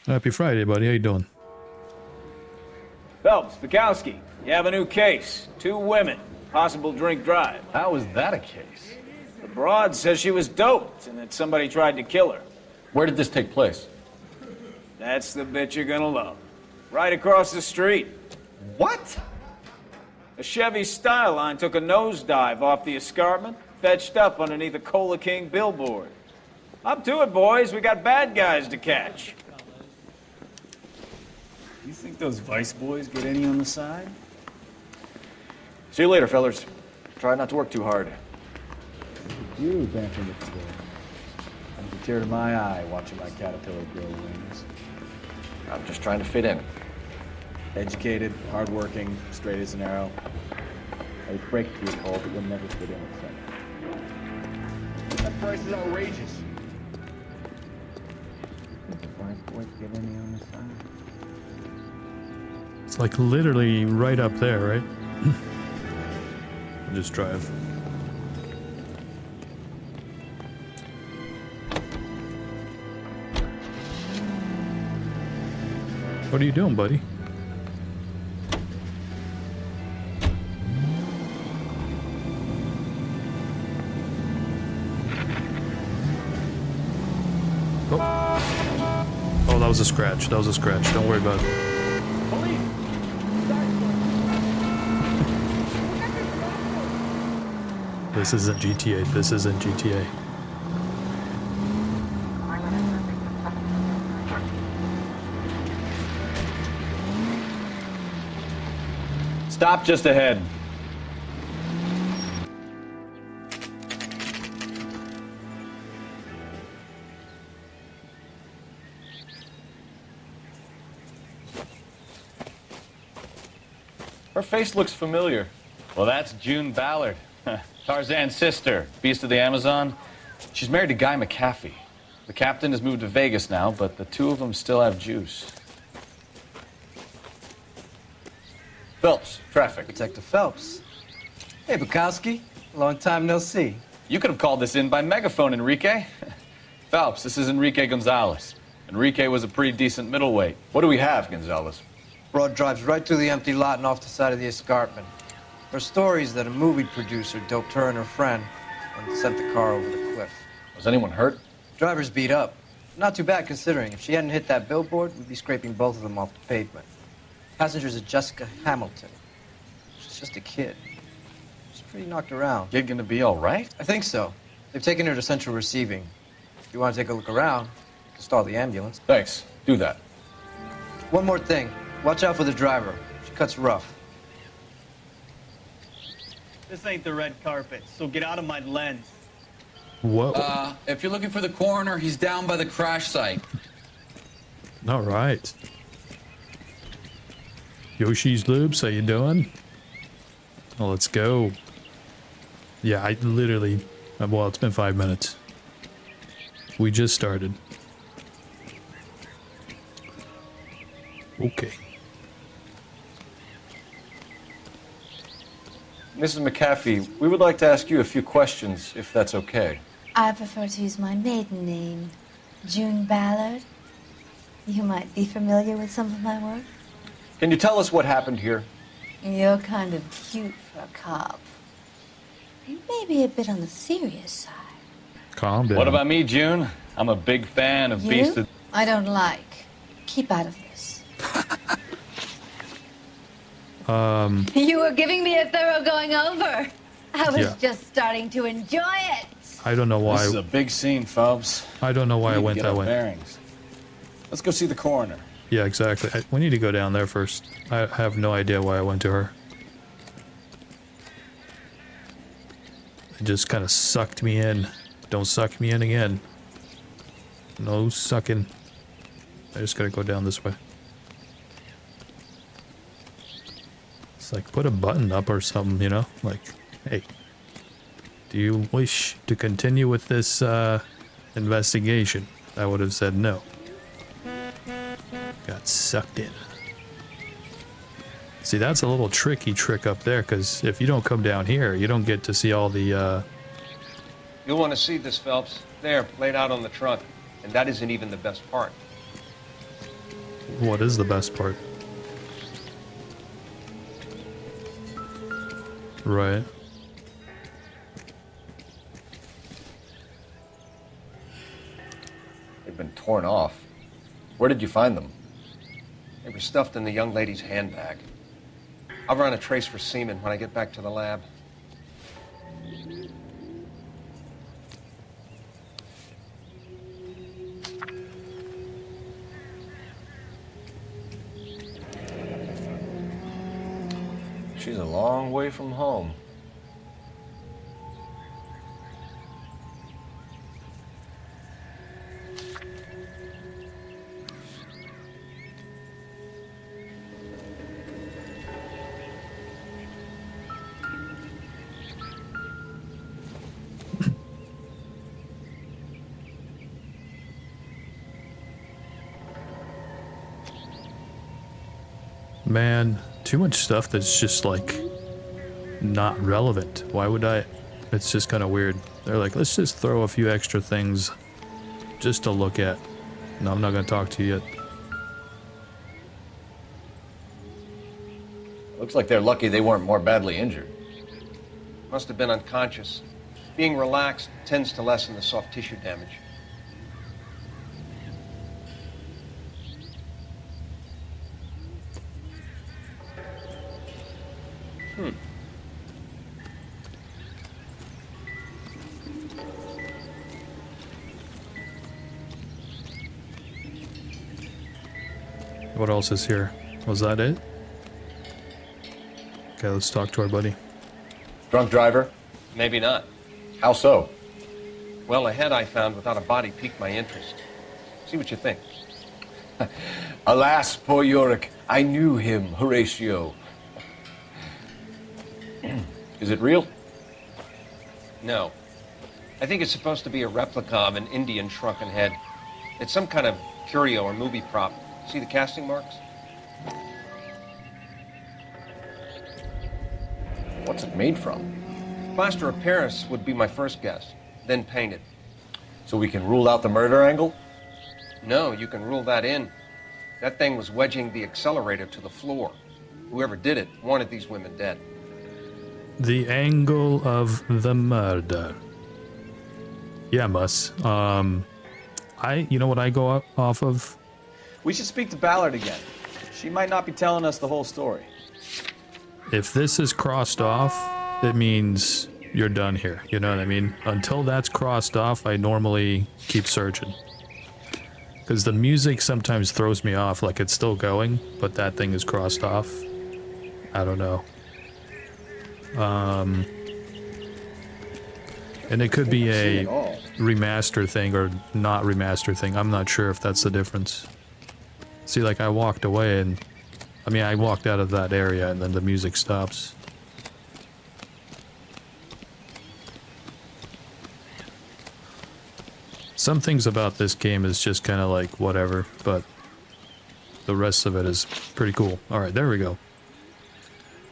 Happy Friday, buddy. How you doing? Phelps, Bukowski, you have a new case. 2 women, possible drink drive. How is that a case? The broad says she was doped and that somebody tried to kill her. Where did this take place? That's the bit you're gonna love. Right across the street. What? A Chevy Styline took a nosedive off the escarpment, fetched up underneath a Cola King billboard. Up to it, boys. We got bad guys to catch. You think those Vice boys get any on the side? See you later, fellers. Try not to work too hard. You vamping at the door. Comes a tear to my eye watching my caterpillar grow wings. I'm just trying to fit in. Educated, hardworking, straight as an arrow. I'd break it to you, Cole, but you'll never fit in with something. That price is outrageous. Think the Vice boys get any on the side? It's like literally right up there, right? I'll just drive. What are you doing, buddy? Oh, that was a scratch. That was a scratch. Don't worry about it. This isn't GTA. This isn't GTA. Stop just ahead. Her face looks familiar. Well, that's June Ballard. Tarzan's sister, Beast of the Amazon. She's married to Guy McAfee. The captain has moved to Vegas now, but the 2 of them still have juice. Phelps, traffic. Detective Phelps. Hey, Bukowski. Long time no see. You could have called this in by megaphone, Enrique. Phelps, this is Enrique Gonzalez. Enrique was a pretty decent middleweight. What do we have, Gonzalez? Broad drives right through the empty lot and off the side of the escarpment. Her stories that a movie producer doped her and her friend and sent the car over the cliff. Was anyone hurt? Driver's beat up. Not too bad considering. If she hadn't hit that billboard, we'd be scraping both of them off the pavement. Passenger's a Jessica Hamilton. She's just a kid. She's pretty knocked around. Kid gonna be all right? I think so. They've taken her to central receiving. If you want to take a look around, you can stall the ambulance. Thanks. Do that. One more thing. Watch out for the driver. She cuts rough. This ain't the red carpet, so get out of my lens. Whoa. If you're looking for the coroner, he's down by the crash site. All right. Yoshi's Lubes, how you doing? Well, let's go. Yeah, I literally... Well, it's been 5 minutes. We just started. Okay. Mrs. McAfee, we would like to ask you a few questions, if that's okay. I prefer to use my maiden name, June Ballard. You might be familiar with some of my work. Can you tell us what happened here? You're kind of cute for a cop. You may be a bit on the serious side. Calm down. What about me, June? I'm a big fan of Beast of... I don't like. Keep out of this. You were giving me a thorough going over. I was just starting to enjoy it. I don't know why. This is a big scene, Phelps. I don't know why I went that way. Bearings. Let's go see the coroner. Yeah, exactly. We need to go down there first. I have no idea why I went to her. It just kind of sucked me in. Don't suck me in again. No sucking. I just gotta go down this way. It's like, put a button up or something, you know? Like, hey, do you wish to continue with this investigation? I would have said no. Got sucked in. See, that's a little tricky trick up there, because if you don't come down here, you don't get to see all the, You'll want to see this, Phelps. There, laid out on the trunk. And that isn't even the best part. What is the best part? Right. They've been torn off. Where did you find them? They were stuffed in the young lady's handbag. I'll run a trace for semen when I get back to the lab. She's a long way from home. Man, too much stuff that's just like not relevant. Why would I? It's just kind of weird. They're like, let's just throw a few extra things just to look at. No, I'm not going to talk to you yet. Looks like they're lucky they weren't more badly injured. Must have been unconscious. Being relaxed tends to lessen the soft tissue damage. What else is here? Was that it? Okay, let's talk to our buddy. Drunk driver? Maybe not. How so? Well, a head I found without a body piqued my interest. See what you think. Alas, poor Yorick. I knew him, Horatio. Is it real? No. I think it's supposed to be a replica of an Indian shrunken head. It's some kind of curio or movie prop. See the casting marks? What's it made from? Plaster of Paris would be my first guess, then painted. So we can rule out the murder angle? No, you can rule that in. That thing was wedging the accelerator to the floor. Whoever did it wanted these women dead. The angle of the murder. Yeah, Mus. You know what I go off of? We should speak to Ballard again. She might not be telling us the whole story. If this is crossed off, it means you're done here. You know what I mean? Until that's crossed off, I normally keep searching. Because the music sometimes throws me off, like it's still going, but that thing is crossed off. I don't know. And it could be a remaster thing or not remaster thing. I'm not sure if that's the difference. See, like I walked away and... I mean, I walked out of that area and then the music stops. Some things about this game is just kind of like whatever, but the rest of it is pretty cool. Alright, there we go.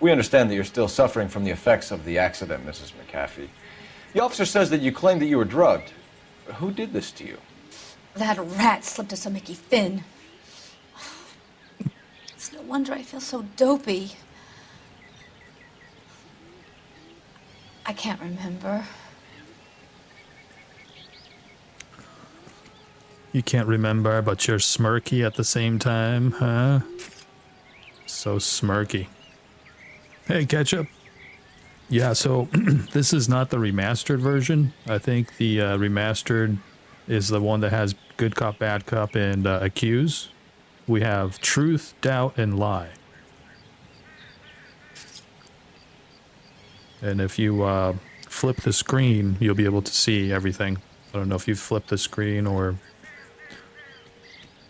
We understand that you're still suffering from the effects of the accident, Mrs. McAfee. The officer says that you claimed that you were drugged. Who did this to you? That rat slipped us a Mickey Finn. It's no wonder I feel so dopey. I can't remember. You can't remember, but you're smirky at the same time, huh? So smirky. Hey, Ketchup. Yeah, so this is not the remastered version. I think the remastered is the one that has Good Cop, Bad Cop, and Accuse. We have Truth, Doubt, and Lie. And if you flip the screen, you'll be able to see everything. I don't know if you flip the screen or...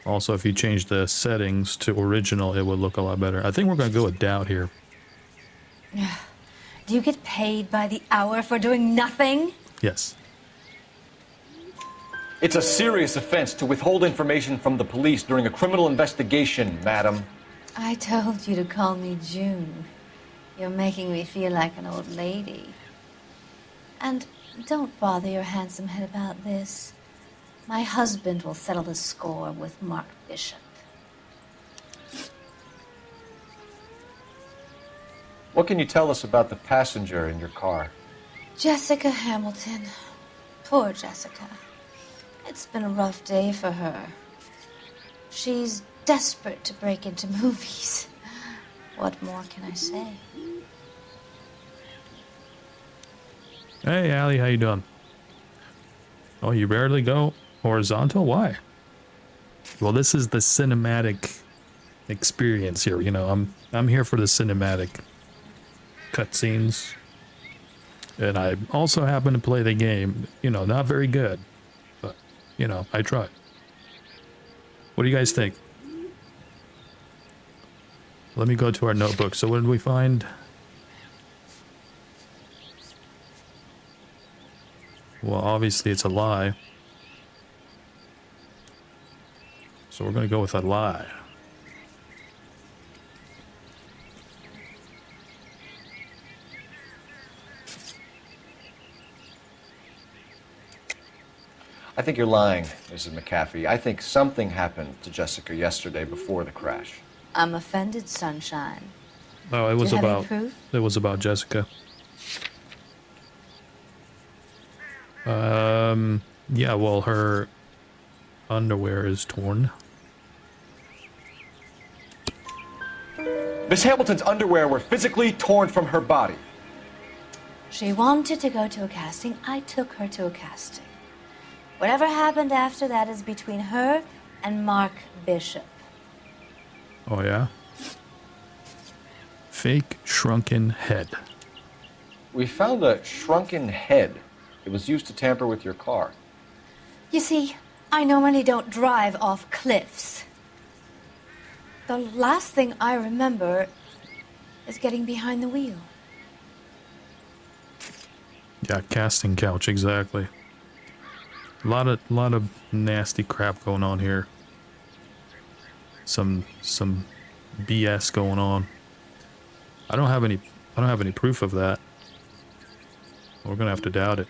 Also, if you change the settings to original, it would look a lot better. I think we're going to go with Doubt here. Do you get paid by the hour for doing nothing? Yes. It's a serious offense to withhold information from the police during a criminal investigation, madam. I told you to call me June. You're making me feel like an old lady. And don't bother your handsome head about this. My husband will settle the score with Mark Bishop. What can you tell us about the passenger in your car? Jessica Hamilton. Poor Jessica. It's been a rough day for her. She's desperate to break into movies. What more can I say? Hey, Allie, how you doing? Oh, you barely go horizontal? Why? Well, this is the cinematic experience here. You know, I'm here for the cinematic cutscenes. And I also happen to play the game. You know, not very good. But, you know, I try. What do you guys think? Let me go to our notebook. So what did we find? Well, obviously it's a lie. So we're going to go with a lie. I think you're lying, Mrs. McAfee. I think something happened to Jessica yesterday before the crash. I'm offended, Sunshine. Oh, it was Do you have any about proof? it was about Jessica. Yeah, well, her underwear is torn. Miss Hamilton's underwear were physically torn from her body. She wanted to go to a casting. I took her to a casting. Whatever happened after that is between her and Mark Bishop. Oh yeah. Fake shrunken head. We found a shrunken head. It was used to tamper with your car. You see, I normally don't drive off cliffs. The last thing I remember is getting behind the wheel. Yeah, casting couch, exactly. A lot of nasty crap going on here. Some BS going on. I don't have any proof of that. We're gonna have to doubt it.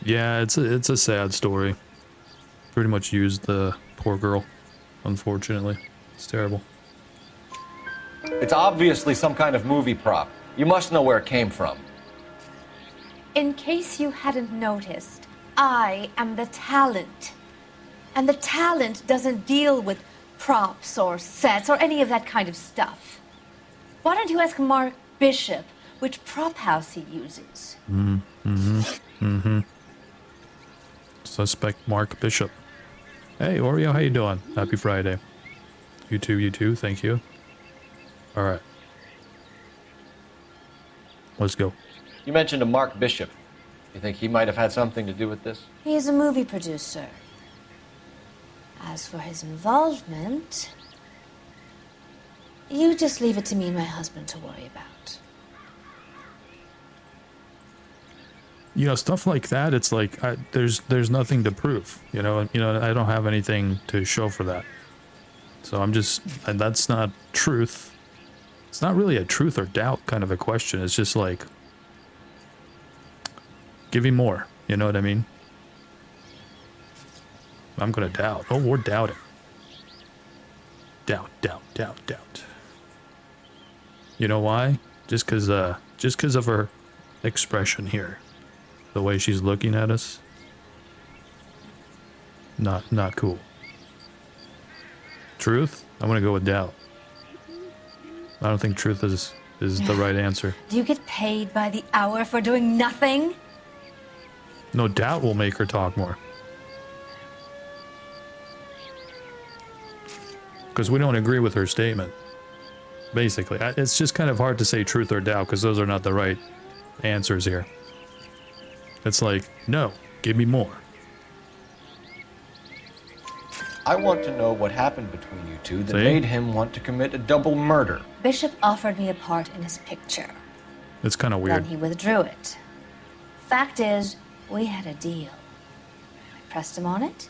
Yeah, it's a sad story. Pretty much used the poor girl, unfortunately. It's terrible. It's obviously some kind of movie prop. You must know where it came from. In case you hadn't noticed, I am the talent. And the talent doesn't deal with props or sets or any of that kind of stuff. Why don't you ask Mark Bishop which prop house he uses? Suspect Mark Bishop. Hey, Oreo, how you doing? Happy Friday. You too, thank you. Alright. Let's go. You mentioned a Mark Bishop. You think he might have had something to do with this? He's a movie producer. As for his involvement, you just leave it to me and my husband to worry about. You know, stuff like that, it's like, there's nothing to prove. You know, I don't have anything to show for that. So I'm just, and that's not truth. It's not really a truth or doubt kind of a question. It's just like, give me more. You know what I mean? I'm gonna doubt. Oh, we're doubting. Doubt. You know why? Just cause of her expression here. The way she's looking at us. Not cool. Truth? I'm gonna go with doubt. I don't think truth is the right answer. Do you get paid by the hour for doing nothing? No, doubt will make her talk more. Because we don't agree with her statement. Basically, it's just kind of hard to say truth or doubt because those are not the right answers here. It's like, no, give me more. I want to know what happened between you two that See? made him want to commit a double murder. Bishop offered me a part in his picture. It's kind of weird. Then he withdrew it. Fact is, we had a deal. I pressed him on it,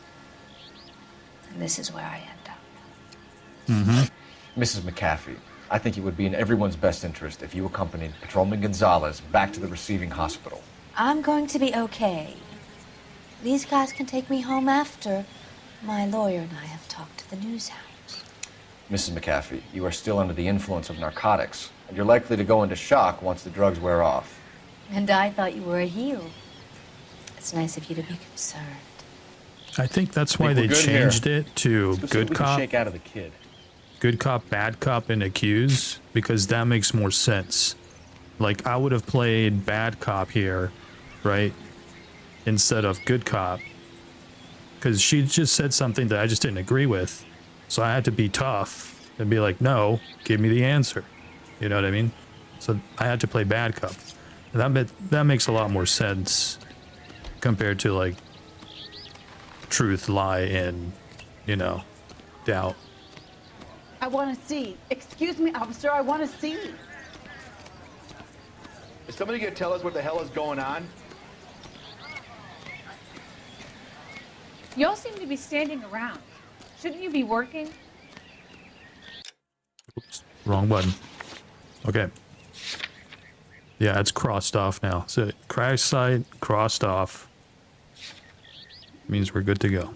and this is where I end up. Mrs. McAfee, I think it would be in everyone's best interest if you accompanied Patrolman Gonzalez back to the receiving hospital. I'm going to be okay. These guys can take me home after my lawyer and I have talked to the news hounds. Mrs. McAfee, you are still under the influence of narcotics, and you're likely to go into shock once the drugs wear off. And I thought you were a heel. It's nice of you to be concerned. I think that's why they we're good here. changed it to Let's see what good we can cop, shake out of the kid. good cop, bad cop, and accused, because that makes more sense. Like, I would have played bad cop here, right? Instead of good cop. Because she just said something that I just didn't agree with. So I had to be tough and be like, no, give me the answer. You know what I mean? So I had to play bad cop. And that makes a lot more sense compared to, like, truth, lie, and, you know, doubt. I want to see. Excuse me, officer, I want to see. Is somebody gonna tell us what the hell is going on? Y'all seem to be standing around. Shouldn't you be working? Oops, wrong button. Okay. Yeah, it's crossed off now. So crash site crossed off. Means we're good to go.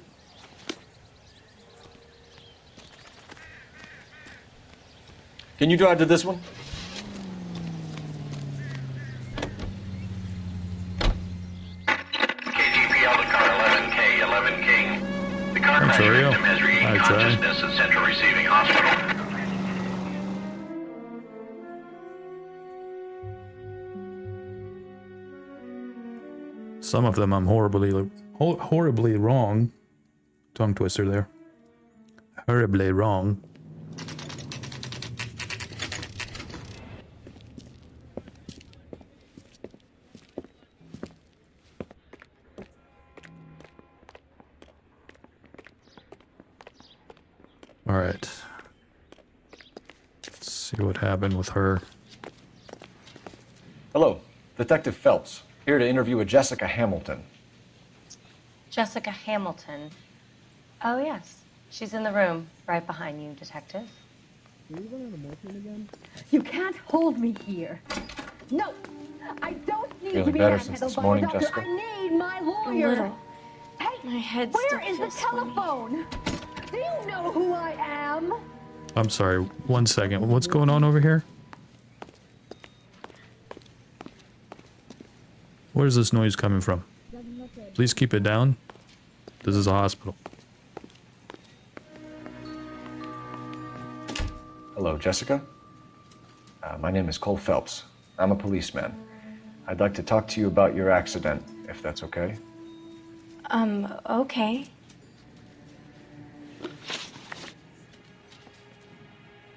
Can you drive to this one? KGPL to car 11K, 11 King. The car Thanks, Oreo. victim has regained Hi, Trey. consciousness at Central Receiving Hospital. Some of them I'm horribly wrong. Tongue twister there. Horribly wrong. All right. Let's see what happened with her. Hello, Detective Phelps, here to interview a Jessica Hamilton. Jessica Hamilton. Oh, yes. She's in the room, right behind you, Detective. You can't hold me here. No, I don't need Feeling to be better since manhandled this by morning, a doctor. Jessica? I need my A lawyer. little. Hey, My head where still is the feels funny. telephone? Do you know who I am? I'm sorry, 1 second. What's going on over here? Where's this noise coming from? Please keep it down. This is a hospital. Hello, Jessica. My name is Cole Phelps. I'm a policeman. I'd like to talk to you about your accident, if that's okay. Okay.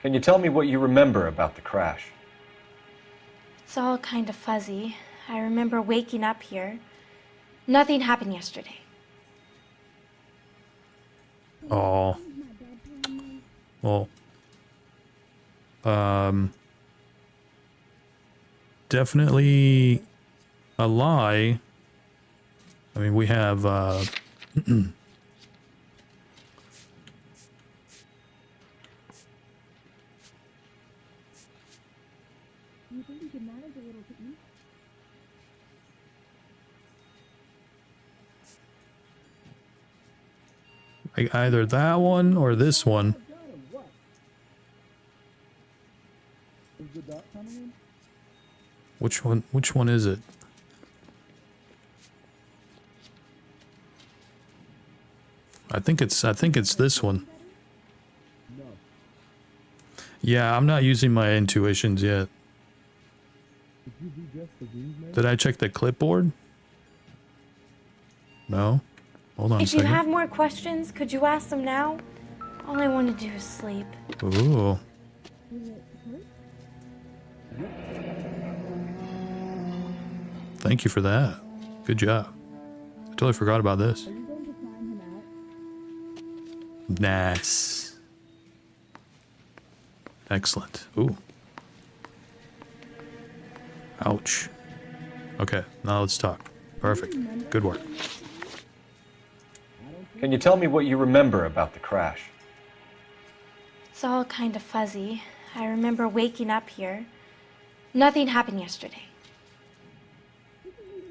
Can you tell me what you remember about the crash? It's all kind of fuzzy. I remember waking up here. Nothing happened yesterday. Oh. Well. Definitely a lie. I mean, we have, like either that one or this one. Which one is it? I think it's this one. Yeah, I'm not using my intuitions yet. Did I check the clipboard? No. Hold on a If you second. have more questions, could you ask them now? All I want to do is sleep. Ooh. Thank you for that. Good job. I totally forgot about this. Nice. Excellent. Ooh. Ouch. Okay, now let's talk. Perfect. Good work. Can you tell me what you remember about the crash? It's all kind of fuzzy. I remember waking up here. Nothing happened yesterday.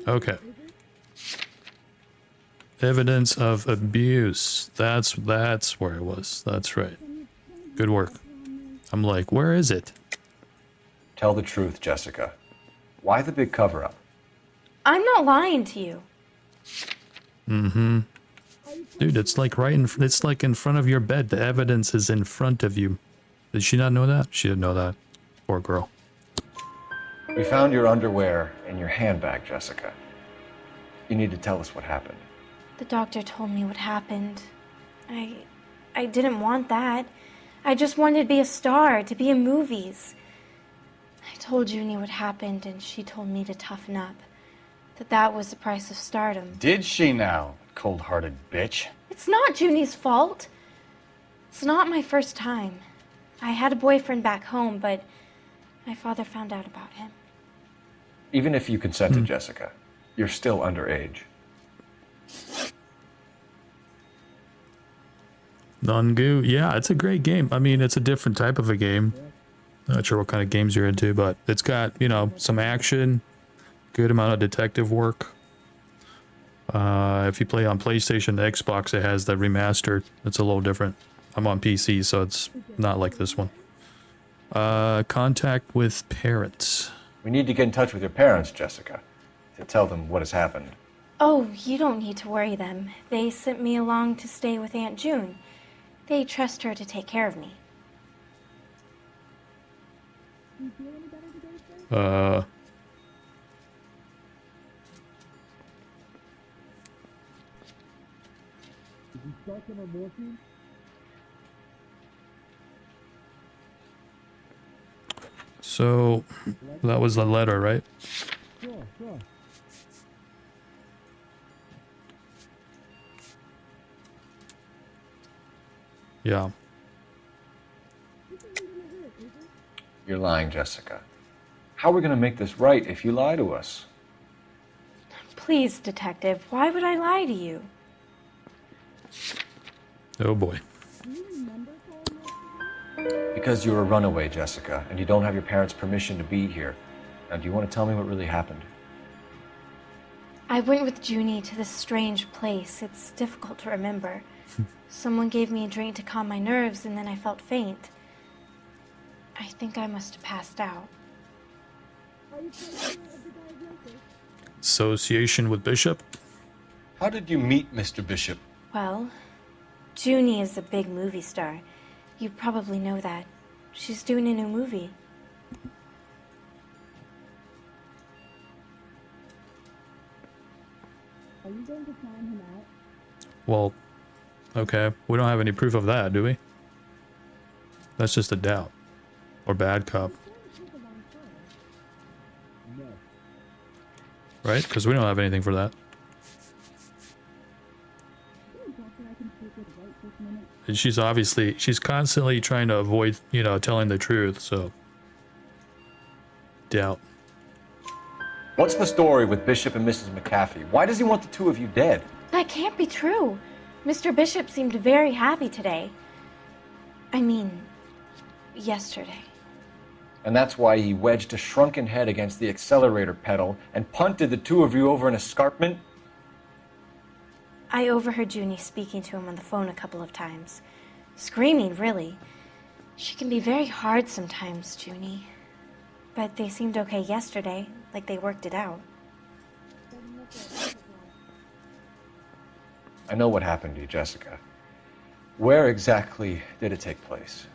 Okay. Evidence of abuse. That's where it was. That's right. Good work. I'm like, where is it? Tell the truth, Jessica. Why the big cover-up? I'm not lying to you. Mm-hmm. Dude, it's like it's like in front of your bed. The evidence is in front of you. Did she not know that? She didn't know that. Poor girl. We found your underwear in your handbag, Jessica. You need to tell us what happened. The doctor told me what happened. I didn't want that. I just wanted to be a star, to be in movies. I told Junie what happened, and she told me to toughen up. That was the price of stardom. Did she now, cold-hearted bitch? It's not Junie's fault. It's not my first time. I had a boyfriend back home, but my father found out about him. Even if you consented, Jessica, you're still underage. Non-goo. Yeah, it's a great game. I mean, it's a different type of a game. Not sure what kind of games you're into, but it's got, you know, some action, good amount of detective work. If you play on PlayStation, Xbox, it has the remastered. It's a little different. I'm on PC, so it's not like this one. Contact with parents. We need to get in touch with your parents, Jessica, to tell them what has happened. Oh, you don't need to worry them. They sent me along to stay with Aunt June. They trust her to take care of me. So, that was the letter, right? Sure. Yeah. You're lying, Jessica. How are we going to make this right if you lie to us? Please, detective, why would I lie to you? Oh boy. Because you're a runaway, Jessica, and you don't have your parents' permission to be here. Now, do you want to tell me what really happened? I went with Junie to this strange place. It's difficult to remember. Someone gave me a drink to calm my nerves, and then I felt faint. I think I must have passed out. Association with Bishop? How did you meet Mr. Bishop? Well, Junie is a big movie star. You probably know that. She's doing a new movie. Are you going to sign him out? Well, okay. We don't have any proof of that, do we? That's just a doubt. Or bad cop. Right? Because we don't have anything for that. And she's constantly trying to avoid, you know, telling the truth, so. Doubt. What's the story with Bishop and Mrs. McAfee? Why does he want the two of you dead? That can't be true. Mr. Bishop seemed very happy today. I mean, yesterday. And that's why he wedged a shrunken head against the accelerator pedal and punted the two of you over an escarpment? I overheard Junie speaking to him on the phone a couple of times. Screaming, really. She can be very hard sometimes, Junie. But they seemed okay yesterday, like they worked it out. I know what happened to you, Jessica. Where exactly did it take place?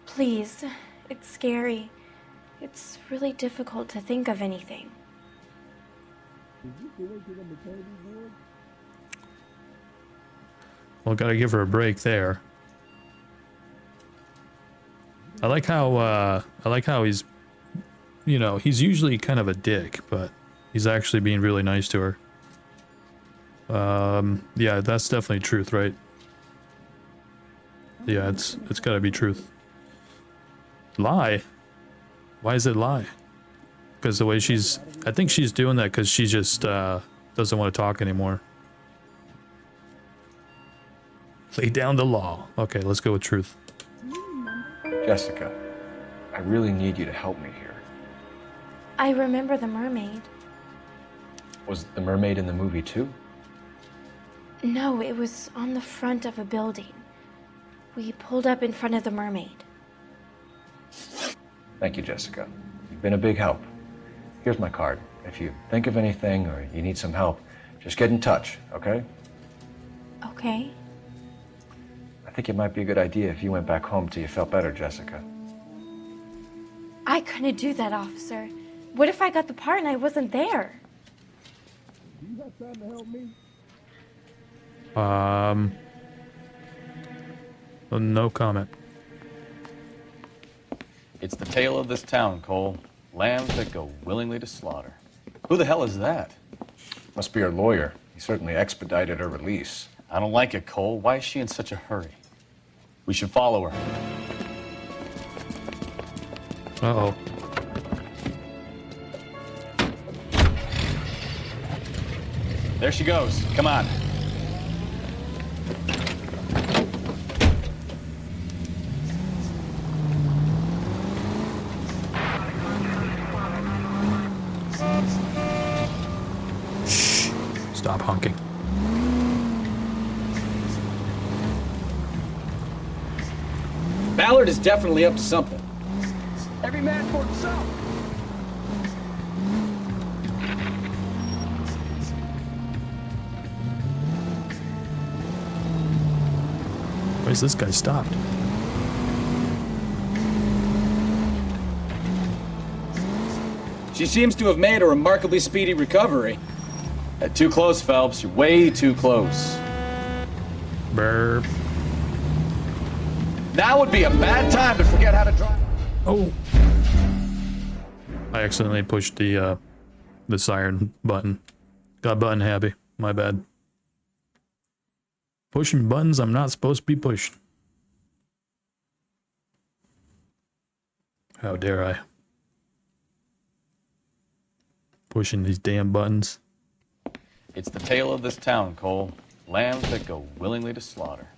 Please, it's scary. It's really difficult to think of anything. Well, gotta give her a break there. I like how he's, you know, he's usually kind of a dick, but he's actually being really nice to her. Yeah, that's definitely truth, right? Yeah, it's gotta be truth. Lie? Why is it lie? Because the way I think she's doing that because she just doesn't want to talk anymore. Lay down the law. Okay, let's go with truth. Jessica, I really need you to help me here. I remember the mermaid. Was the mermaid in the movie too? No, it was on the front of a building. We pulled up in front of the mermaid. Thank you, Jessica. You've been a big help. Here's my card. If you think of anything or you need some help, just get in touch, okay? Okay. I think it might be a good idea if you went back home till you felt better, Jessica. I couldn't do that, officer. What if I got the part and I wasn't there? No comment. It's the tale of this town, Cole. Lambs that go willingly to slaughter. Who the hell is that? Must be her lawyer. He certainly expedited her release. I don't like it, Cole. Why is she in such a hurry? We should follow her. Uh-oh. There she goes. Come on. Stop honking. Ballard is definitely up to something. Every man for himself. Where's this guy stopped? She seems to have made a remarkably speedy recovery. Too close, Phelps. You're way too close. Burp. Now would be a bad time to forget how to drive. Oh. I accidentally pushed the siren button. Got button happy. My bad. Pushing buttons I'm not supposed to be pushing. How dare I? Pushing these damn buttons. It's the tale of this town, Cole. Lambs that go willingly to slaughter.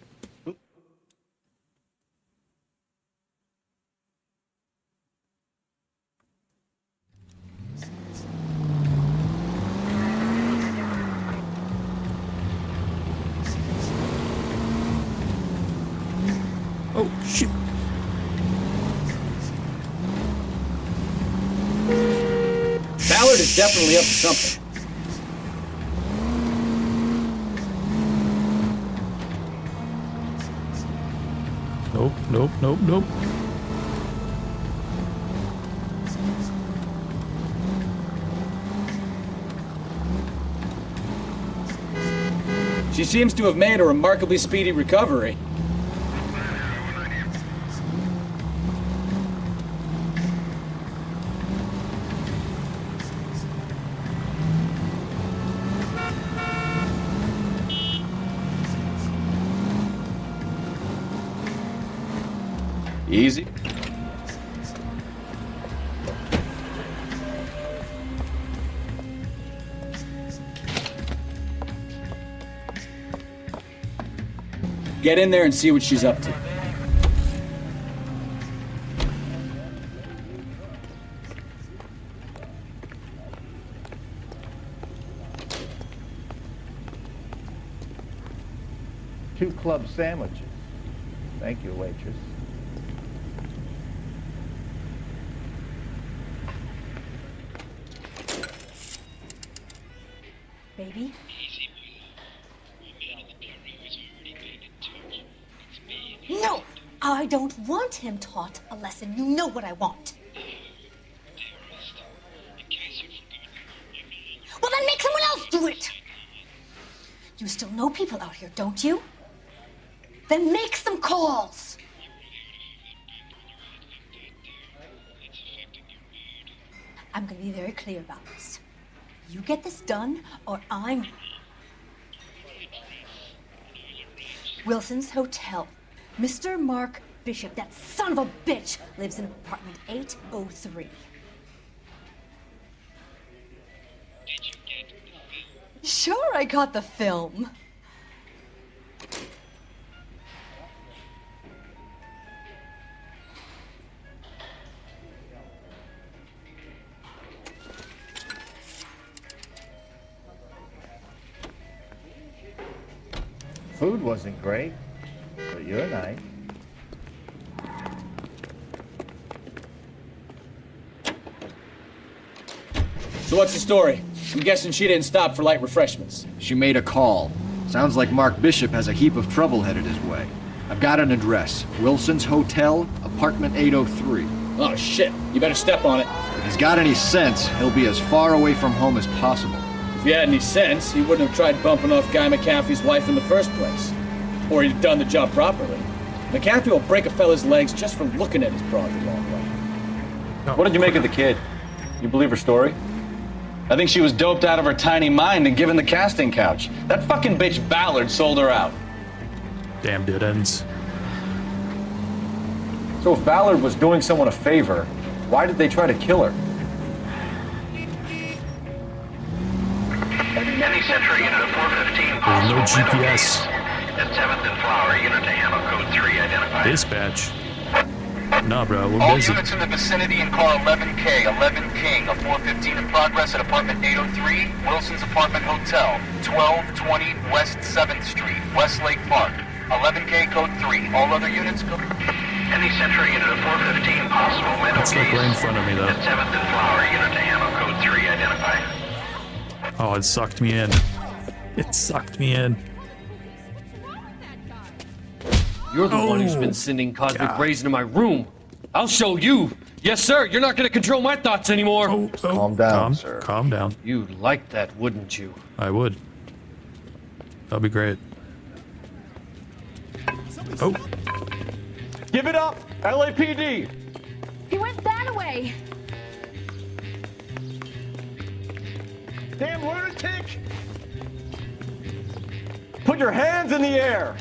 Oh, shit. Ballard is definitely up to something. Nope, nope, nope, nope. She seems to have made a remarkably speedy recovery. Easy. Get in there and see what she's up to. Two club sandwiches. Thank you, waitress. Baby? No! I don't want him taught a lesson. You know what I want. Well, then make someone else do it! You still know people out here, don't you? Then make some calls! I'm gonna be very clear about this. You get this done, or I'm... Wilson's Hotel. Mr. Mark Bishop, that son of a bitch, lives in apartment 803. Sure, I got the film. Food wasn't great, but you're nice. So what's the story? I'm guessing she didn't stop for light refreshments. She made a call. Sounds like Mark Bishop has a heap of trouble headed his way. I've got an address. Wilson's Hotel, apartment 803. Oh, shit. You better step on it. If he's got any sense, he'll be as far away from home as possible. If he had any sense, he wouldn't have tried bumping off Guy McAfee's wife in the first place. Or he'd have done the job properly. McAfee will break a fella's legs just for looking at his broad the wrong way. What did you make of the kid? You believe her story? I think she was doped out of her tiny mind and given the casting couch. That fucking bitch Ballard sold her out. Damn dead ends. So if Ballard was doing someone a favor, why did they try to kill her? Any Central unit of 415 There's no possible GPS. At 7th and Flower, unit to ammo code 3 identified. Dispatch. Nah, bro, we're All busy. units in the vicinity in car 11K, 11 King, a 415 in progress at apartment 803, Wilson's Apartment Hotel, 1220 West 7th Street, Westlake Park. 11K code 3. All other units code... Any Central unit of 415 possible window It's like right in front of me, though. At 7th and Flower, unit to ammo code 3 identified. Oh, it sucked me in. It sucked me in. You're the one who's been sending cosmic rays into my room. I'll show you. Yes, sir. You're not going to control my thoughts anymore. Calm down, sir. Calm down. You'd like that, wouldn't you? I would. That'd be great. Oh. Give it up! LAPD! He went that way. Damn lunatic! Put your hands in the air!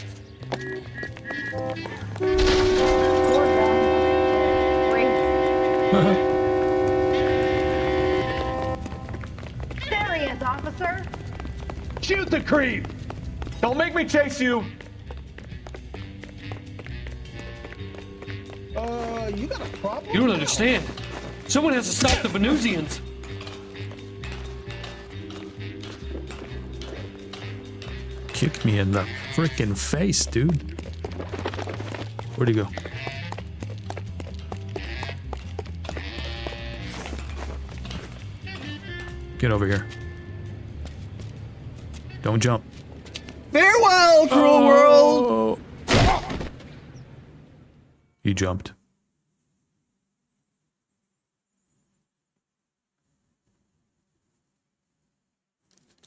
There he is, officer. Shoot the creep! Don't make me chase you! You got a problem? You don't understand. Someone has to stop the Venusians. Kick me in the freaking face, dude. Where'd he go? Get over here. Don't jump. Farewell, cruel world! You jumped.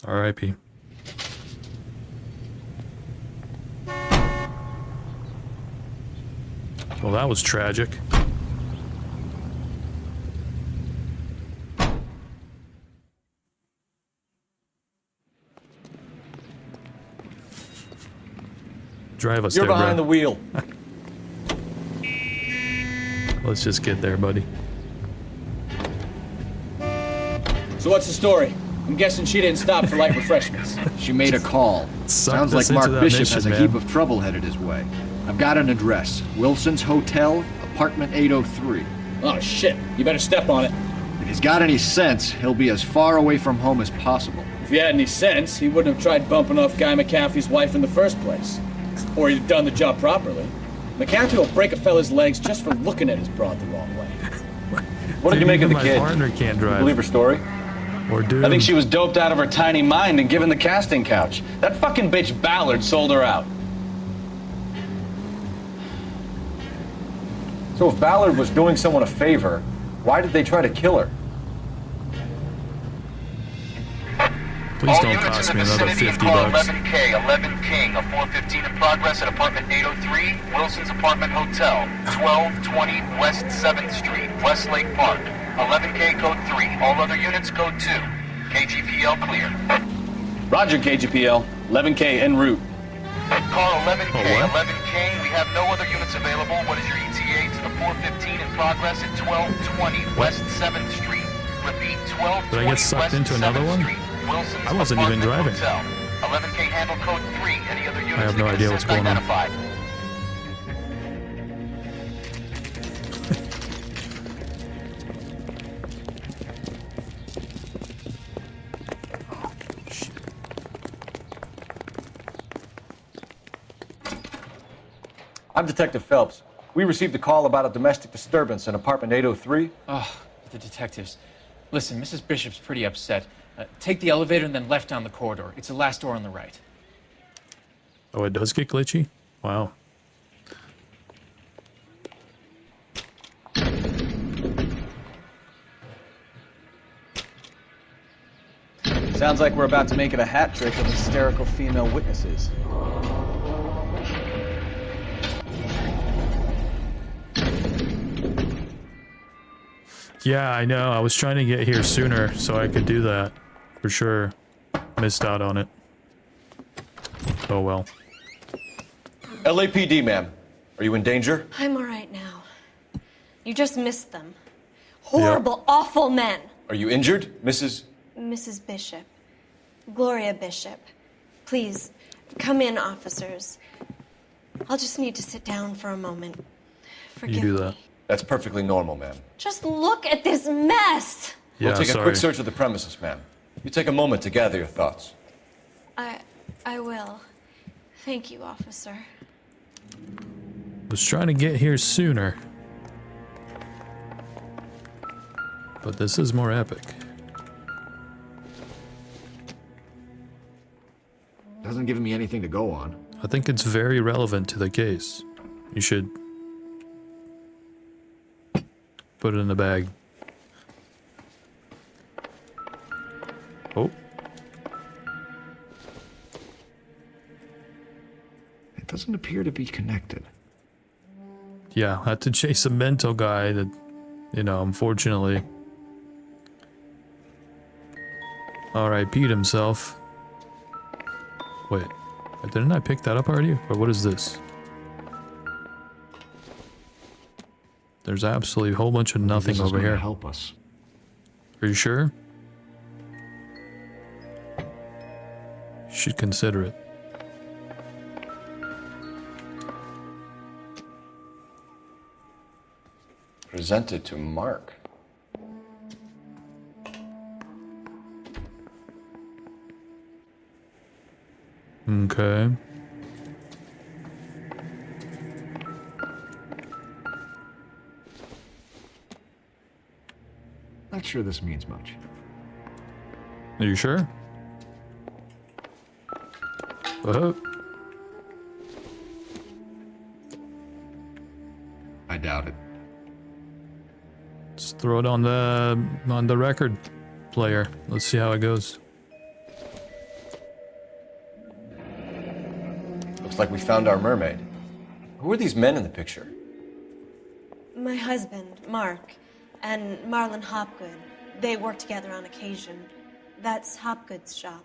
R.I.P. Well, that was tragic. Drive us You're there, behind bro. the wheel. Let's just get there, buddy. So what's the story? I'm guessing she didn't stop for light refreshments. She made a call. Sounds like Mark Bishop has a heap of trouble headed his way. I've got an address. Wilson's Hotel, apartment 803. Oh, shit. You better step on it. If he's got any sense, he'll be as far away from home as possible. If he had any sense, he wouldn't have tried bumping off Guy McAfee's wife in the first place. Or he'd have done the job properly. McAfee will break a fella's legs just for looking at his broad the wrong way. What did you make of the My kid? partner can't drive. Believe her story? Or do. I think she was doped out of her tiny mind and given the casting couch. That fucking bitch Ballard sold her out. So if Ballard was doing someone a favor, why did they try to kill her? Please All don't units cost in me the another vicinity 50 in car bucks. 11K, 11 King, a 415 in progress at apartment 803, Wilson's Apartment Hotel, 1220 West 7th Street, Westlake Park. 11K code 3. All other units code 2. KGPL clear. Roger, KGPL. 11K en route. Car 11K, Oh, what? 11 King. We have no other units available. What is your ETA to the 415 in progress at 1220 West 7th Street? Repeat, 1220 Did I get sucked West into another 7th one? Street. Wilson's I wasn't even Apartment driving. Hotel. 11K handle code 3. Any other units have no that can idea what's assist going on. identified. I'm Detective Phelps. We received a call about a domestic disturbance in apartment 803. Oh, the detectives. Listen, Mrs. Bishop's pretty upset. Take the elevator and then left down the corridor. It's the last door on the right. Oh, it does get glitchy? Wow. Sounds like we're about to make it a hat trick of hysterical female witnesses. Yeah, I know. I was trying to get here sooner so I could do that. For sure. Missed out on it. Oh well. LAPD, ma'am. Are you in danger? I'm all right now. You just missed them. Horrible, awful men. Are you injured, Mrs.? Mrs. Bishop. Gloria Bishop. Please, come in, officers. I'll just need to sit down for a moment. Forgive You do that. me. That's perfectly normal, ma'am. Just look at this mess. Yeah, We'll take sorry. a quick search of the premises, ma'am. You take a moment to gather your thoughts. I will. Thank you, officer. Was trying to get here sooner. But this is more epic. Doesn't give me anything to go on. I think it's very relevant to the case. You should put it in the bag. Oh. It doesn't appear to be connected. Yeah, had to chase a mental guy that, you know, unfortunately RIP'd himself. Wait, didn't I pick that up already? Or what is this? There's absolutely a whole bunch of nothing This is over gonna here. help us. Are you sure? You should consider it. Presented to Mark. Okay. Not sure this means much. Are you sure? I doubt it. Let's throw it on the record player. Let's see how it goes. Looks like we found our mermaid. Who are these men in the picture? My husband, Mark, and Marlon Hopgood. They work together on occasion. That's Hopgood's shop.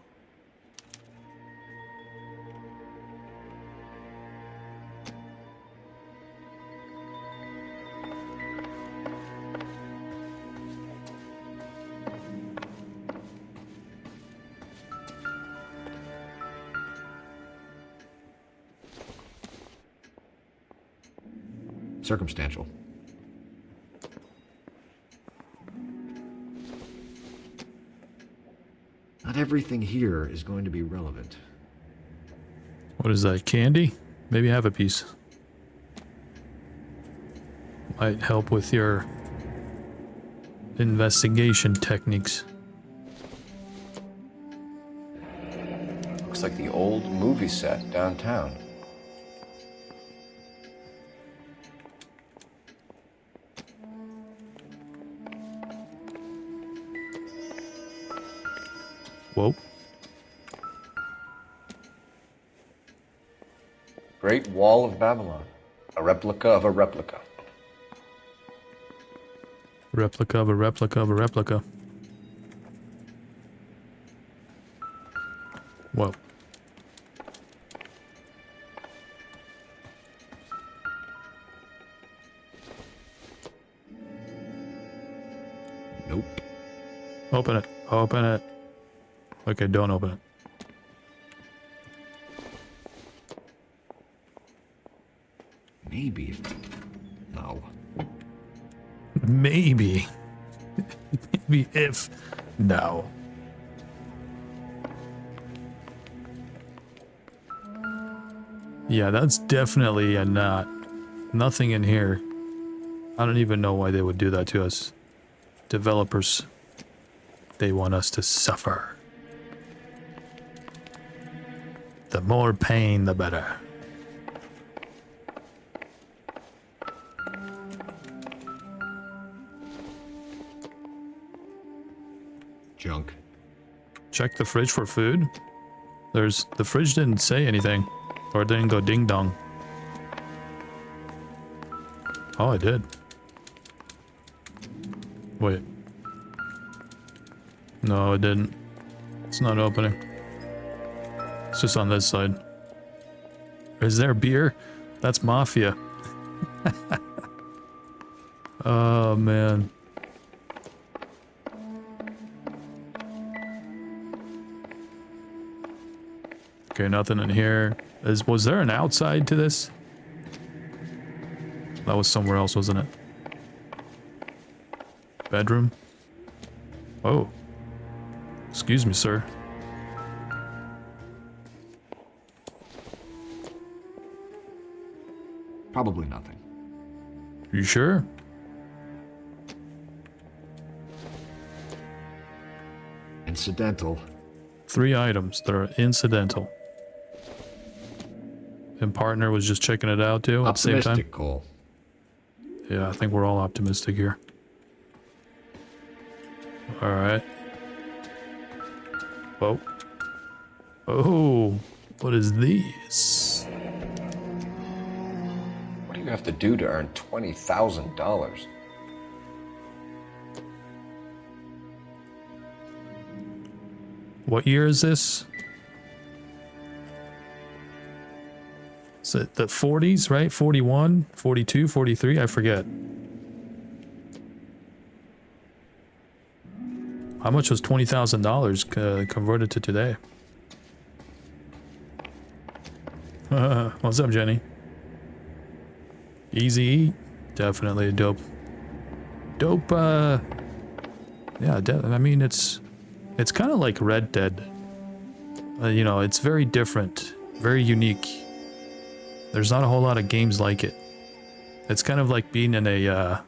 Circumstantial. Not everything here is going to be relevant. What is that, candy? Maybe have a piece. Might help with your investigation techniques. Looks like the old movie set downtown. Whoa. Great Wall of Babylon. A replica of a replica. Replica of a replica of a replica. Whoa. Nope. Open it. Open it. Okay, don't open it. Maybe if... No. Maybe. Maybe if. No. Yeah, that's definitely a not. Nothing in here. I don't even know why they would do that to us. Developers. They want us to suffer. The more pain, the better. Junk. Check the fridge for food. The fridge didn't say anything, or it didn't go ding dong. Oh, it did. Wait. No, it didn't. It's not opening. It's just on this side. Is there beer? That's mafia. Oh, man. Okay, nothing in here. Was there an outside to this? That was somewhere else, wasn't it? Bedroom? Oh. Excuse me, sir. Probably nothing. You sure? Incidental. 3 items that are incidental. And partner was just checking it out too at the same time. Optimistic, Cole. Yeah, I think we're all optimistic here. All right. Whoa. Oh, what is these? What do you have to do to earn $20,000? What year is this? Is it the 40s, right? 41, 42, 43? I forget. How much was $20,000 converted to today? What's up, Jenny? Easy E? Definitely a dope. Yeah, I mean, it's kind of like Red Dead. You know, it's very different, very unique. There's not a whole lot of games like it. It's kind of like being in a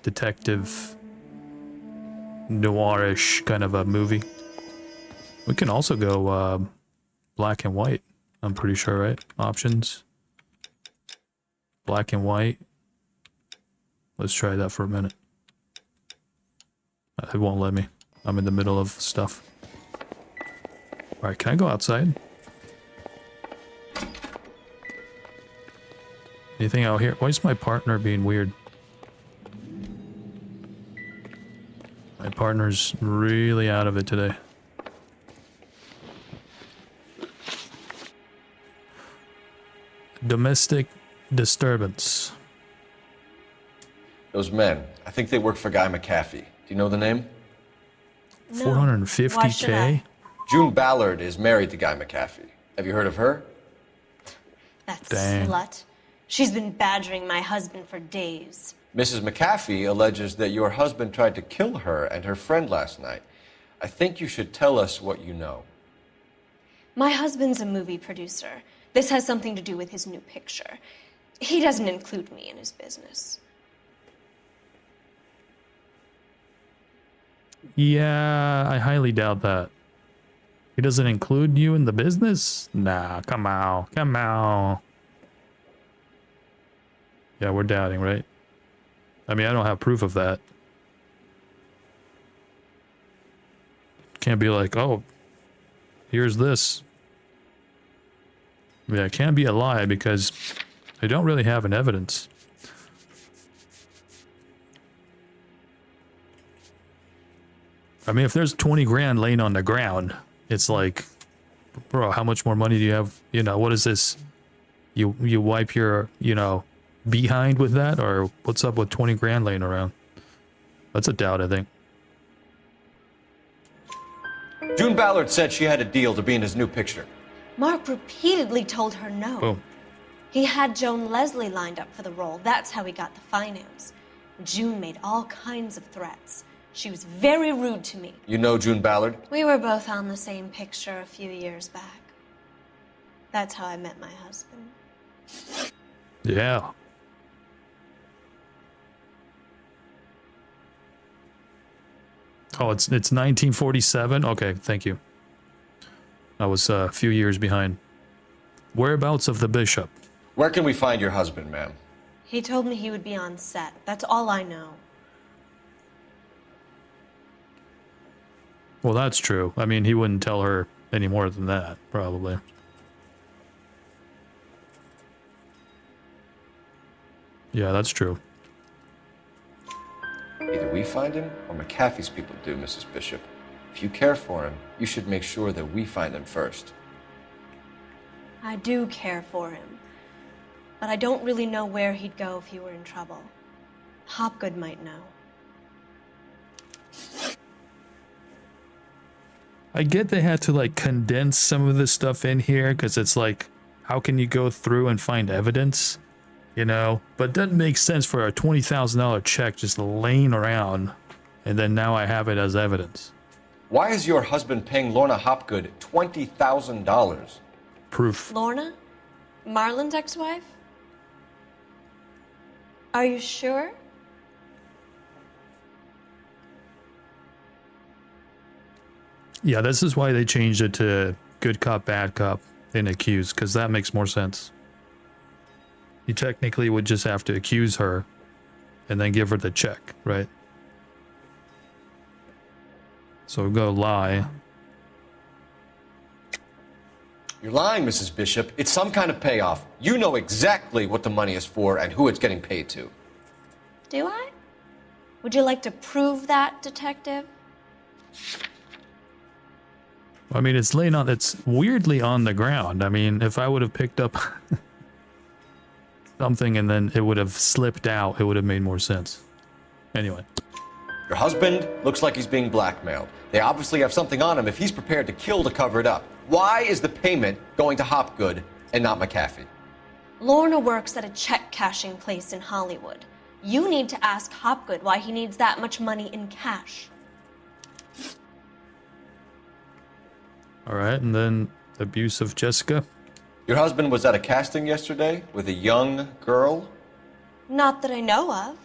detective noirish kind of a movie. We can also go black and white, I'm pretty sure, right? Options. Black and white. Let's try that for a minute. It won't let me. I'm in the middle of stuff. Alright, can I go outside? Anything out here? Why is my partner being weird? My partner's really out of it today. Domestic disturbance. Those men, I think they work for Guy McAfee. Do you know the name? No. Why should 450K? I? June Ballard is married to Guy McAfee. Have you heard of her? That Dang. slut. She's been badgering my husband for days. Mrs. McAfee alleges that your husband tried to kill her and her friend last night. I think you should tell us what you know. My husband's a movie producer. This has something to do with his new picture. He doesn't include me in his business. Yeah, I highly doubt that. He doesn't include you in the business? Nah, come on, come on. Yeah, we're doubting, right? I mean, I don't have proof of that. Can't be like, oh, here's this. Yeah, it can't be a lie because I don't really have an evidence. I mean, if there's 20 grand laying on the ground, it's like, bro, how much more money do you have? You know, what is this? You wipe your, you know, behind with that? Or what's up with 20 grand laying around? That's a doubt, I think. June Ballard said she had a deal to be in his new picture. Mark repeatedly told her no. Boom. He had Joan Leslie lined up for the role. That's how he got the finance. June made all kinds of threats. She was very rude to me. You know June Ballard? We were both on the same picture a few years back. That's how I met my husband. Yeah. Oh, it's 1947. Okay, thank you. I was a few years behind. Whereabouts of the bishop? Where can we find your husband, ma'am? He told me he would be on set. That's all I know. Well, that's true. I mean, he wouldn't tell her any more than that, probably. Yeah, that's true. Either we find him or McAfee's people do, Mrs. Bishop. If you care for him, you should make sure that we find him first. I do care for him, but I don't really know where he'd go if he were in trouble. Hopgood might know. I get they had to like condense some of this stuff in here because it's like, how can you go through and find evidence? You know, but it doesn't make sense for a $20,000 check just laying around and then now I have it as evidence. Why is your husband paying Lorna Hopgood $20,000? Proof. Lorna? Marlon's ex-wife? Are you sure? Yeah, this is why they changed it to good cop, bad cop in accused, because that makes more sense. You technically would just have to accuse her and then give her the check, right? So go lie. You're lying, Mrs. Bishop. It's some kind of payoff. You know exactly what the money is for and who it's getting paid to. Do I? Would you like to prove that, Detective? I mean, it's laying on, it's weirdly on the ground. I mean, if I would have picked up something and then it would have slipped out, it would have made more sense. Anyway. Your husband looks like he's being blackmailed. They obviously have something on him if he's prepared to kill to cover it up. Why is the payment going to Hopgood and not McAfee? Lorna works at a check cashing place in Hollywood. You need to ask Hopgood why he needs that much money in cash. All right, and then abuse of Jessica. Your husband was at a casting yesterday with a young girl? Not that I know of.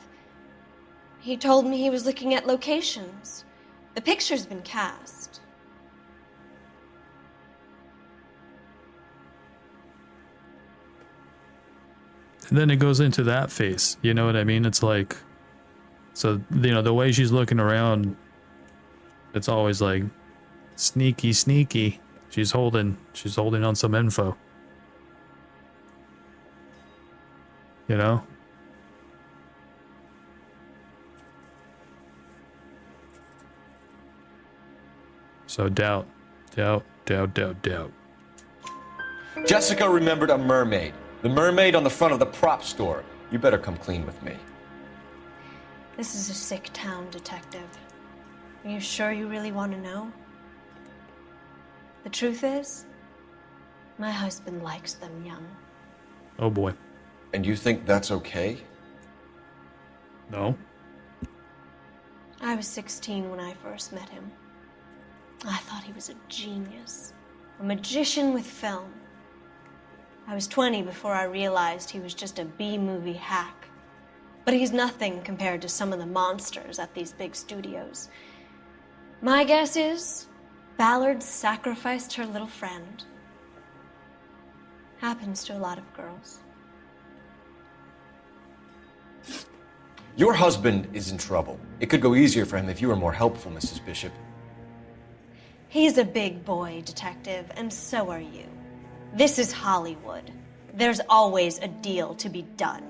He told me he was looking at locations. The picture's been cast. And then it goes into that face, you know what I mean? It's like, so, you know, the way she's looking around, it's always like, sneaky, sneaky. She's holding on some info. You know? So doubt. Jessica remembered a mermaid. The mermaid on the front of the prop store. You better come clean with me. This is a sick town, Detective. Are you sure you really want to know? The truth is, my husband likes them young. Oh boy. And you think that's okay? No. I was 16 when I first met him. I thought he was a genius, a magician with film. I was 20 before I realized he was just a B-movie hack. But he's nothing compared to some of the monsters at these big studios. My guess is Ballard sacrificed her little friend. Happens to a lot of girls. Your husband is in trouble. It could go easier for him if you were more helpful, Mrs. Bishop. He's a big boy, Detective, and so are you. This is Hollywood. There's always a deal to be done.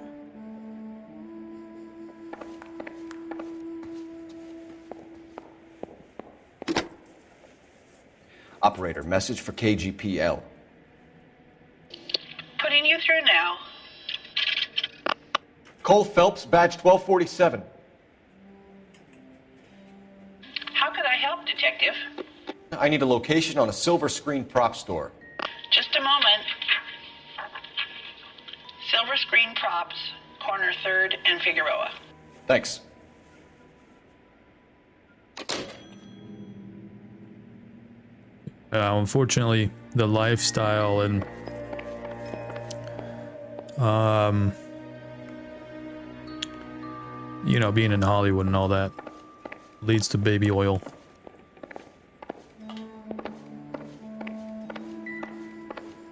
Operator, message for KGPL. Putting you through now. Cole Phelps, badge 1247. How could I help, Detective? I need a location on a silver screen prop store. Just a moment. Silver Screen Props, corner 3rd and Figueroa. Thanks. Unfortunately, the lifestyle and you know, being in Hollywood and all that, leads to baby oil.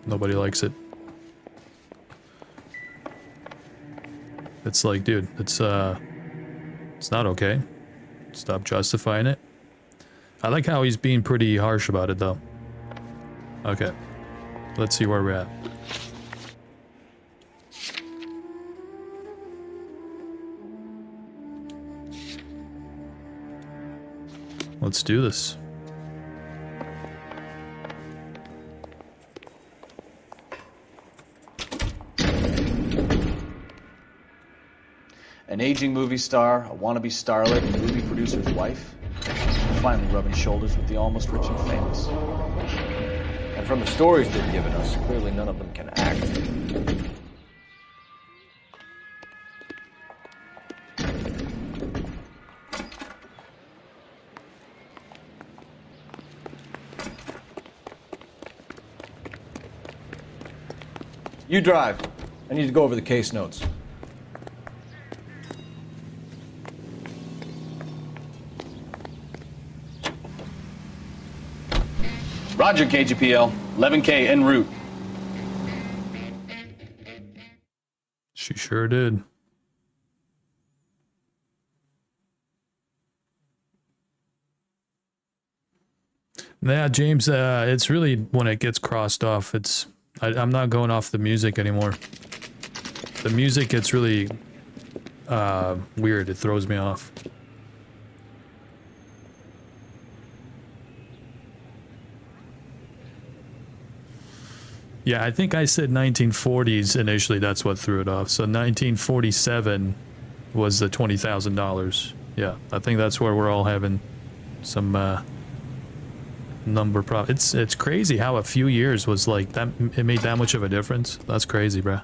Nobody likes it. It's like, dude, it's not okay. Stop justifying it. I like how he's being pretty harsh about it, though. Okay. Let's see where we're at. Let's do this. An aging movie star, a wannabe starlet, and movie producer's wife, finally rubbing shoulders with the almost rich and famous. And from the stories they've given us, clearly none of them can act. You drive. I need to go over the case notes. Roger, KGPL. 11K en route. She sure did. Yeah, James, it's really when it gets crossed off, I'm not going off the music anymore. The music gets really weird. It throws me off. Yeah, I think I said 1940s initially. That's what threw it off. So 1947 was the $20,000. Yeah, I think that's where we're all having some number problem. It's crazy how a few years was like that. It made that much of a difference. That's crazy, bruh.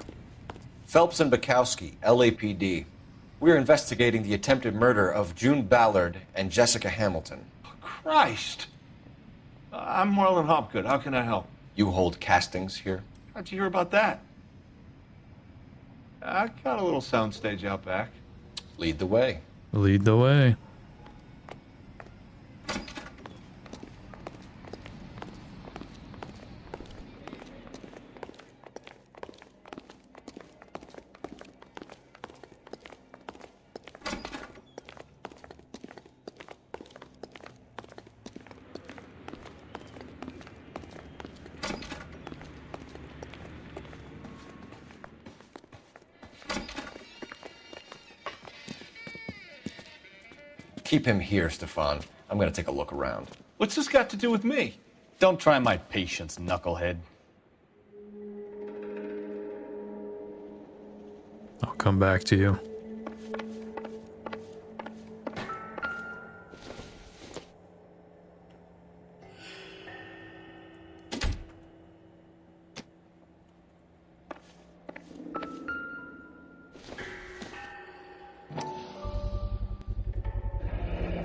Phelps and Bukowski, LAPD. We're investigating the attempted murder of June Ballard and Jessica Hamilton. Christ! I'm Marlon Hopgood. How can I help? You hold castings here? How'd you hear about that? I got a little soundstage out back. Lead the way. Lead the way. Keep him here, Stefan. I'm gonna take a look around. What's this got to do with me? Don't try my patience, knucklehead. I'll come back to you.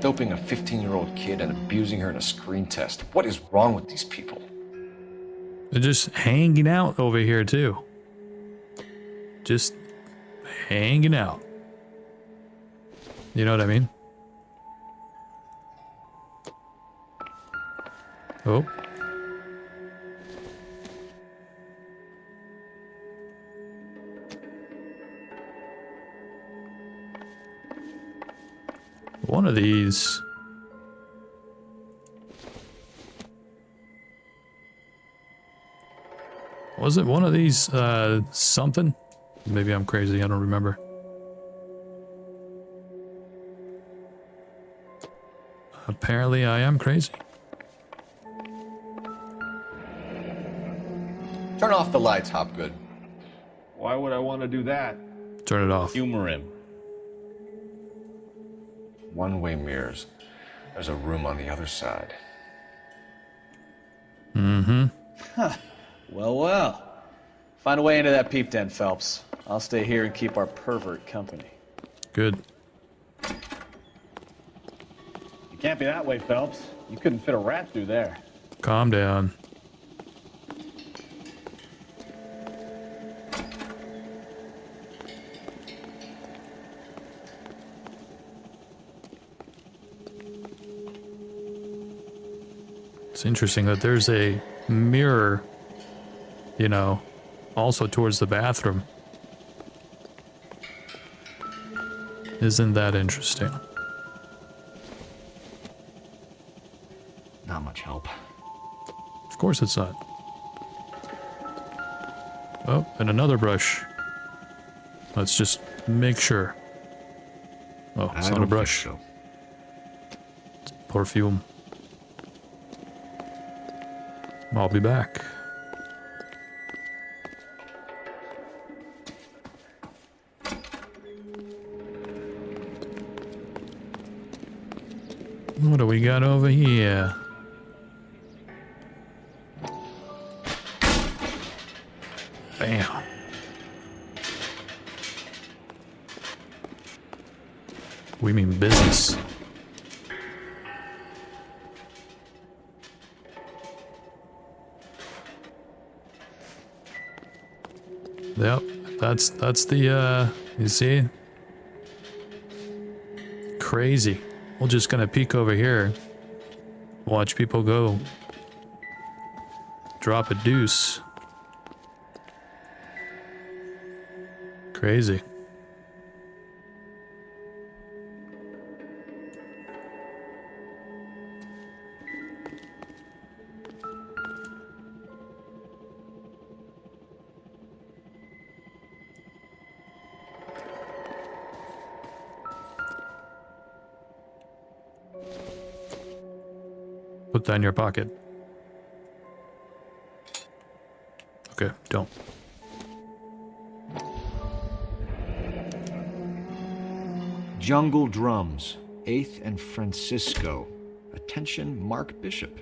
Doping a 15-year-old kid and abusing her in a screen test. What is wrong with these people? They're just hanging out over here, too. Just hanging out. You know what I mean? Oh. One of these. Was it one of these, something? Maybe I'm crazy, I don't remember. Apparently I am crazy. Turn off the lights, Hopgood. Why would I want to do that? Turn it off. Humor him. One-way mirrors. There's a room on the other side. Mm-hmm. Huh. Well, well. Find a way into that peep den, Phelps. I'll stay here and keep our pervert company. Good. You can't be that way, Phelps. You couldn't fit a rat through there. Calm down. It's interesting that there's a mirror, you know, also towards the bathroom. Isn't that interesting? Not much help. Of course it's not. Oh, and another brush. Let's just make sure. Oh, it's not a brush. So. It's perfume. I'll be back. What do we got over here? Bam. We mean business. Yep, that's the you see? Crazy. We're just gonna peek over here. Watch people go. Drop a deuce. Crazy. Put that in your pocket. Okay, don't. Jungle Drums, 8th and Francisco. Attention, Mark Bishop.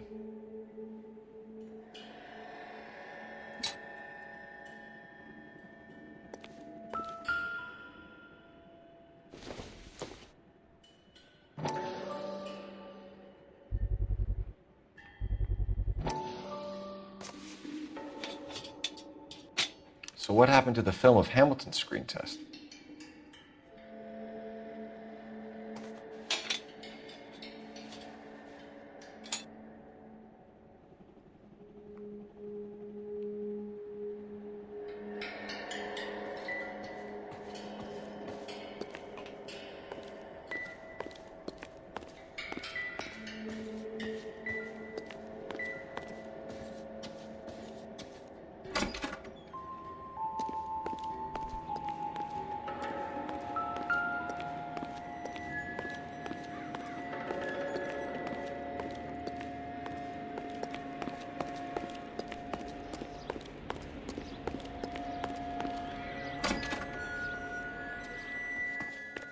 So what happened to the film of Hamilton's screen test?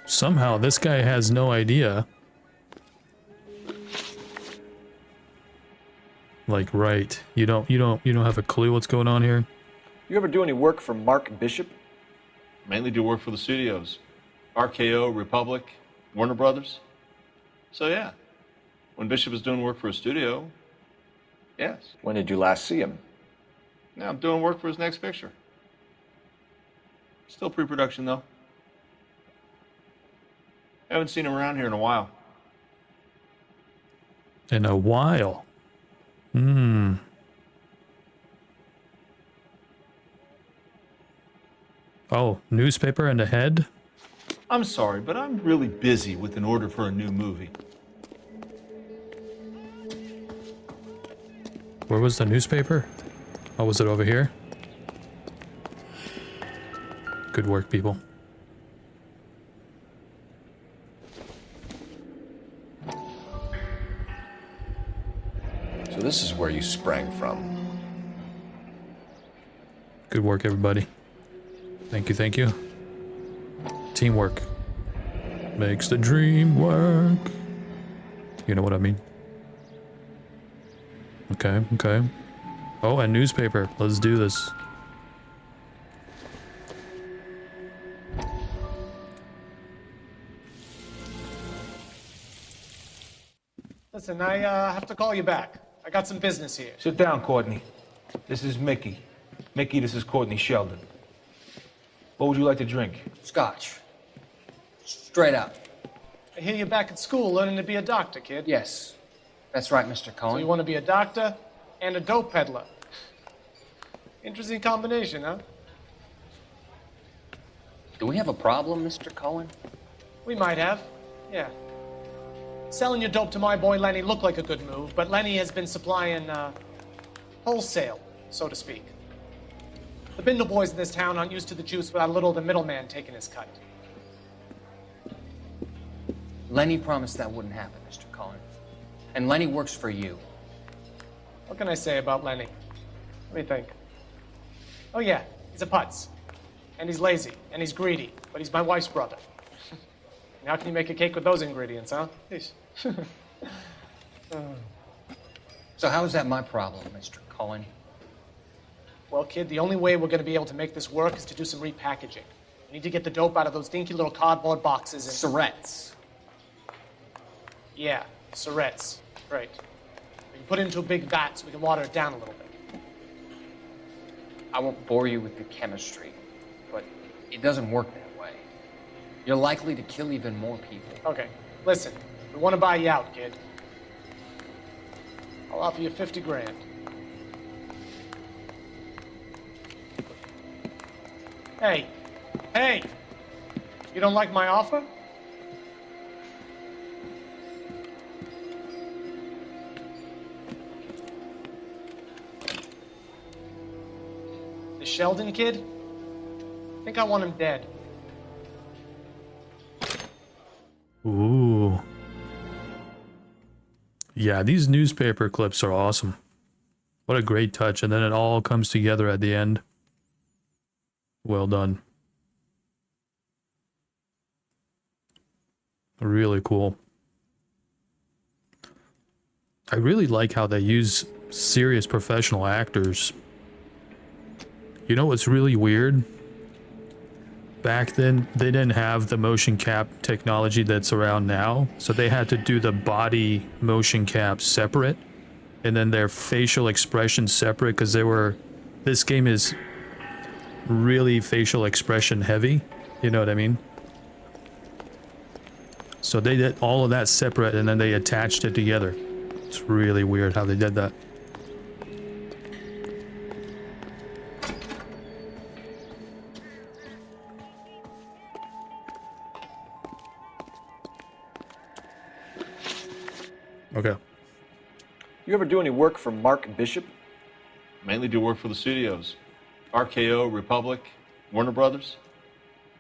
Somehow this guy has no idea. Like, right. You don't have a clue what's going on here? You ever do any work for Mark Bishop? Mainly do work for the studios. RKO, Republic, Warner Brothers. So yeah, when Bishop is doing work for a studio, yes. When did you last see him? Now I'm doing work for his next picture. Still pre-production though. Haven't seen him around here in a while. In a while? Hmm. Oh, newspaper and a head? I'm sorry, but I'm really busy with an order for a new movie. Where was the newspaper? Oh, was it over here? Good work, people. So this is where you sprang from. Good work, everybody. Thank you, thank you. Teamwork makes the dream work. You know what I mean? Okay, okay. Oh, and newspaper. Let's do this. Listen, I have to call you back. I got some business here. Sit down, Courtney. This is Mickey. Mickey, this is Courtney Sheldon. What would you like to drink? Scotch. Straight out. I hear you're back at school learning to be a doctor, kid. Yes. That's right, Mr. So Cohen. you want to be a doctor and a dope peddler. Interesting combination, huh? Do we have a problem, Mr. Cohen? We might have, yeah. Selling your dope to my boy Lenny looked like a good move, but Lenny has been supplying, wholesale, so to speak. The Bindle boys in this town aren't used to the juice without a little of the middleman taking his cut. Lenny promised that wouldn't happen, Mr. Cohen. And Lenny works for you. What can I say about Lenny? Let me think. Oh yeah, he's a putz. And he's lazy, and he's greedy, but he's my wife's brother. And how can you make a cake with those ingredients, huh? So how is that my problem, Mr. Cohen? Well, kid, the only way we're going to be able to make this work is to do some repackaging. We need to get the dope out of those dinky little cardboard boxes and... Surrettes. Yeah, Surrettes. Right. We can put it into a big vat so we can water it down a little bit. I won't bore you with the chemistry, but it doesn't work that way. You're likely to kill even more people. Okay, listen. We want to buy you out, kid. I'll offer you 50 grand. Hey, hey! You don't like my offer? The Sheldon kid? I think I want him dead. Ooh. Yeah, these newspaper clips are awesome. What a great touch, and then it all comes together at the end. Well done. Really cool. I really like how they use serious professional actors. You know what's really weird? Back then, they didn't have the motion cap technology that's around now, so they had to do the body motion cap separate, and then their facial expressions separate, because they were... This game is really facial expression heavy, you know what I mean? So they did all of that separate, and then they attached it together. It's really weird how they did that. Okay. You ever do any work for Mark Bishop? Mainly do work for the studios. RKO, Republic, Warner Brothers.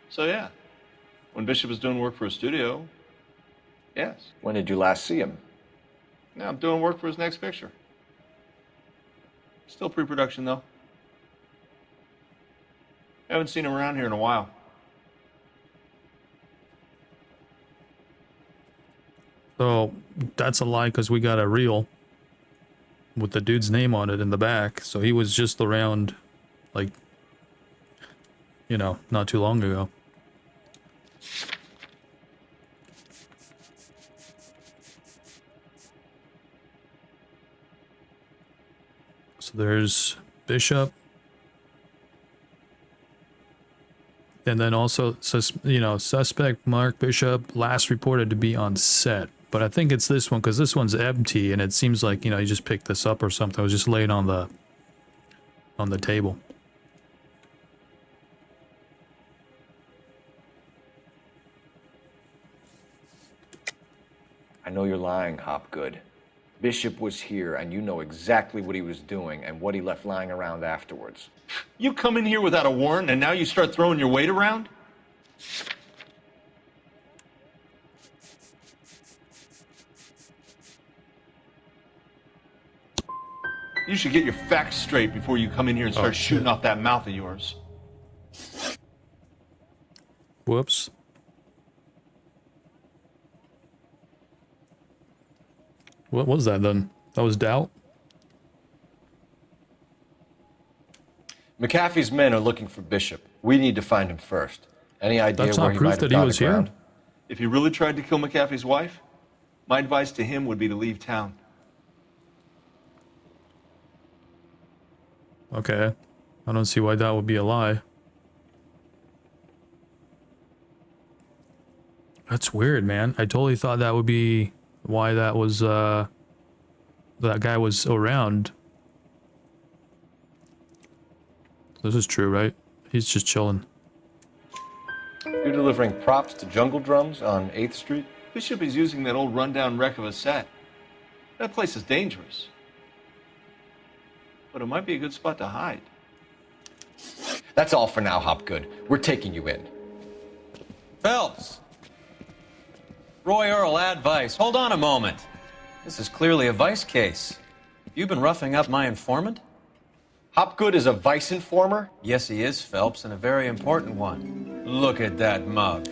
So yeah, when Bishop was doing work for a studio, yes. When did you last see him? Now I'm doing work for his next picture. Still pre-production though. Haven't seen him around here in a while. So that's a lie, because we got a reel with the dude's name on it in the back. So he was just around, like, you know, not too long ago. So there's Bishop. And then also, you know, suspect Mark Bishop last reported to be on set. But I think it's this one, because this one's empty, and it seems like, you know, you just picked this up or something. It was just laying on the table. I know you're lying, Hopgood. Bishop was here, and you know exactly what he was doing and what he left lying around afterwards. You come in here without a warrant, and now you start throwing your weight around? You should get your facts straight before you come in here and start shooting off that mouth of yours. Whoops. What was that then? That was doubt? McAfee's men are looking for Bishop. We need to find him first. Any idea That's where not he proof might have that he gone was aground? here. If he really tried to kill McAfee's wife, my advice to him would be to leave town. Okay. I don't see why that would be a lie. That's weird, man. I totally thought that would be why that was that guy was around. This is true, right? He's just chilling. You're delivering props to Jungle Drums on 8th Street? Bishop is using that old rundown wreck of a set. That place is dangerous. But it might be a good spot to hide. That's all for now, Hopgood. We're taking you in. Phelps! Roy Earl, Ad Vice. Hold on a moment. This is clearly a Vice case. You've been roughing up my informant? Hopgood is a Vice informer? Yes, he is, Phelps, and a very important one. Look at that mug.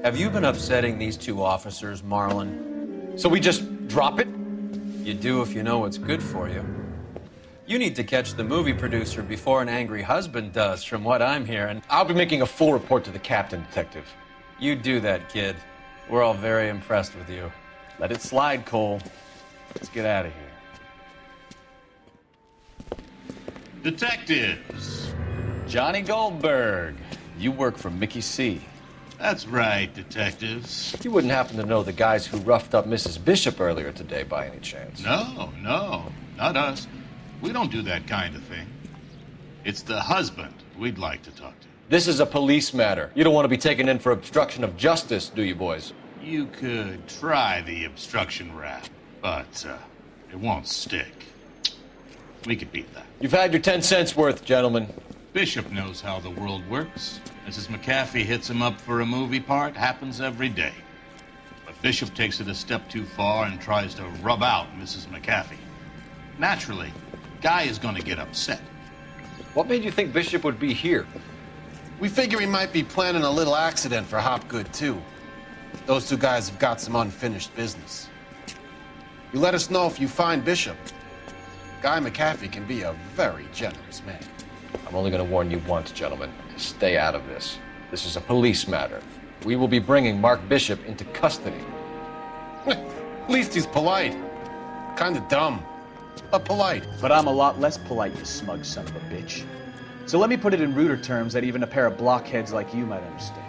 Have you been upsetting these two officers, Marlin? So we just drop it? You do if you know what's good for you. You need to catch the movie producer before an angry husband does, from what I'm hearing. I'll be making a full report to the captain, Detective. You do that, kid. We're all very impressed with you. Let it slide, Cole. Let's get out of here. Detectives. Johnny Goldberg. You work for Mickey C. That's right, detectives. You wouldn't happen to know the guys who roughed up Mrs. Bishop earlier today by any chance? No, not us. We don't do that kind of thing. It's the husband we'd like to talk to. This is a police matter. You don't want to be taken in for obstruction of justice, do you, boys? You could try the obstruction rap, but it won't stick. We could beat that. You've had your 10 cents worth, gentlemen. Bishop knows how the world works. Mrs. McAfee hits him up for a movie part. Happens every day. But Bishop takes it a step too far and tries to rub out Mrs. McAfee. Naturally, Guy is going to get upset. What made you think Bishop would be here? We figure he might be planning a little accident for Hopgood, too. Those two guys have got some unfinished business. You let us know if you find Bishop. Guy McAfee can be a very generous man. I'm only going to warn you once, gentlemen. Stay out of this. This is a police matter. We will be bringing Mark Bishop into custody. At least he's polite. Kind of dumb, but polite. But I'm a lot less polite, you smug son of a bitch. So let me put it in ruder terms that even a pair of blockheads like you might understand.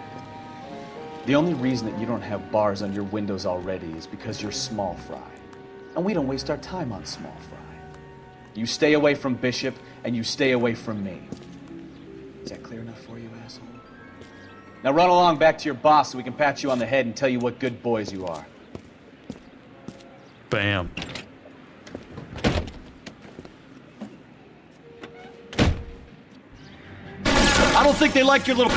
The only reason that you don't have bars on your windows already is because you're small fry. And we don't waste our time on small fry. You stay away from Bishop, and you stay away from me. Is that clear enough for you, asshole? Now run along back to your boss so we can pat you on the head and tell you what good boys you are. Bam. I don't think they like your little...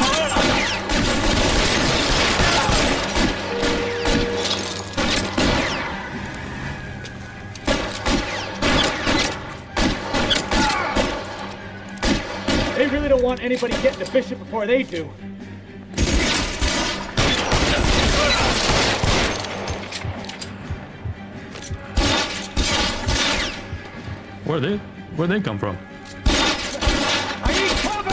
They really don't want anybody getting to Bishop before they do. Where'd they come from? I need cover!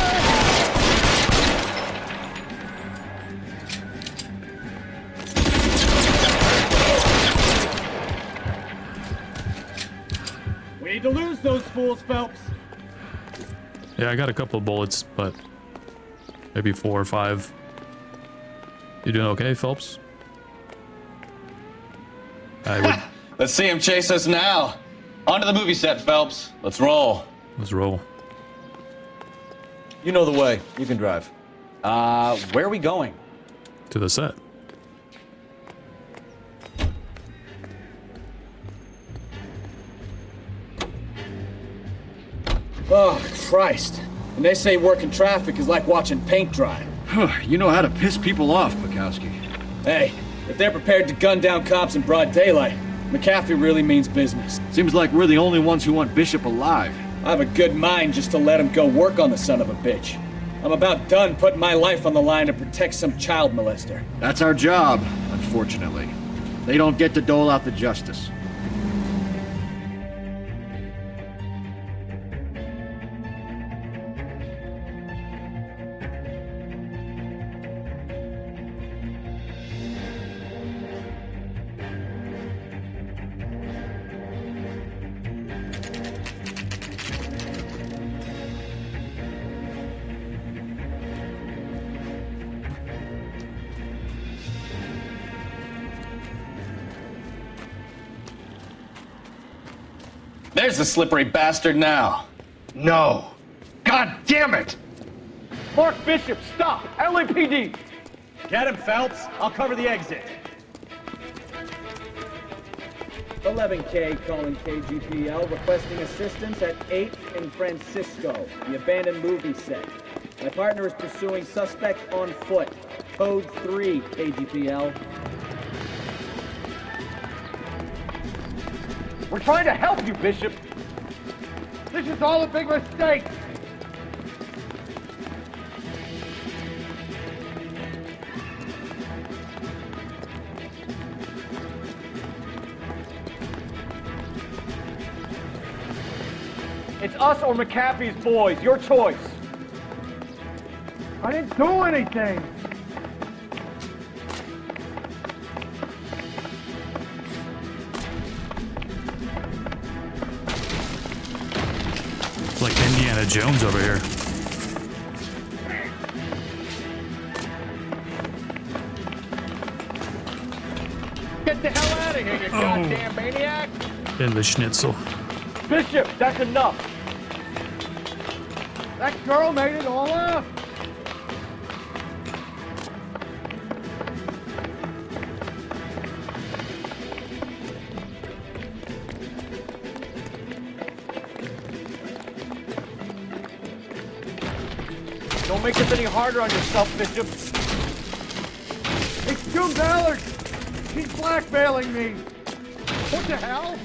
We need to lose those fools, Phelps. Yeah, I got a couple of bullets, but maybe 4 or 5. You doing okay, Phelps? I would. Let's see him chase us now. Onto the movie set, Phelps. Let's roll. Let's roll. You know the way. You can drive. Where are we going? To the set. Oh, Christ. And they say working traffic is like watching paint dry. You know how to piss people off, Bukowski. Hey, if they're prepared to gun down cops in broad daylight, McAfee really means business. Seems like we're the only ones who want Bishop alive. I have a good mind just to let him go work on the son of a bitch. I'm about done putting my life on the line to protect some child molester. That's our job, unfortunately. They don't get to dole out the justice. There's the slippery bastard now. No. God damn it! Mark Bishop, stop! LAPD! Get him, Phelps. I'll cover the exit. 11K calling KGPL, requesting assistance at 8th and Francisco, the abandoned movie set. My partner is pursuing suspect on foot. Code 3, KGPL. We're trying to help you, Bishop. This is all a big mistake. It's us or McAfee's boys. Your choice. I didn't do anything. It's like Indiana Jones over here. Get the hell out of here, you goddamn maniac! In the schnitzel. Bishop, that's enough. That girl made it all up. Don't make this any harder on yourself, Bishop. It's June Ballard. She's blackmailing me. What the hell?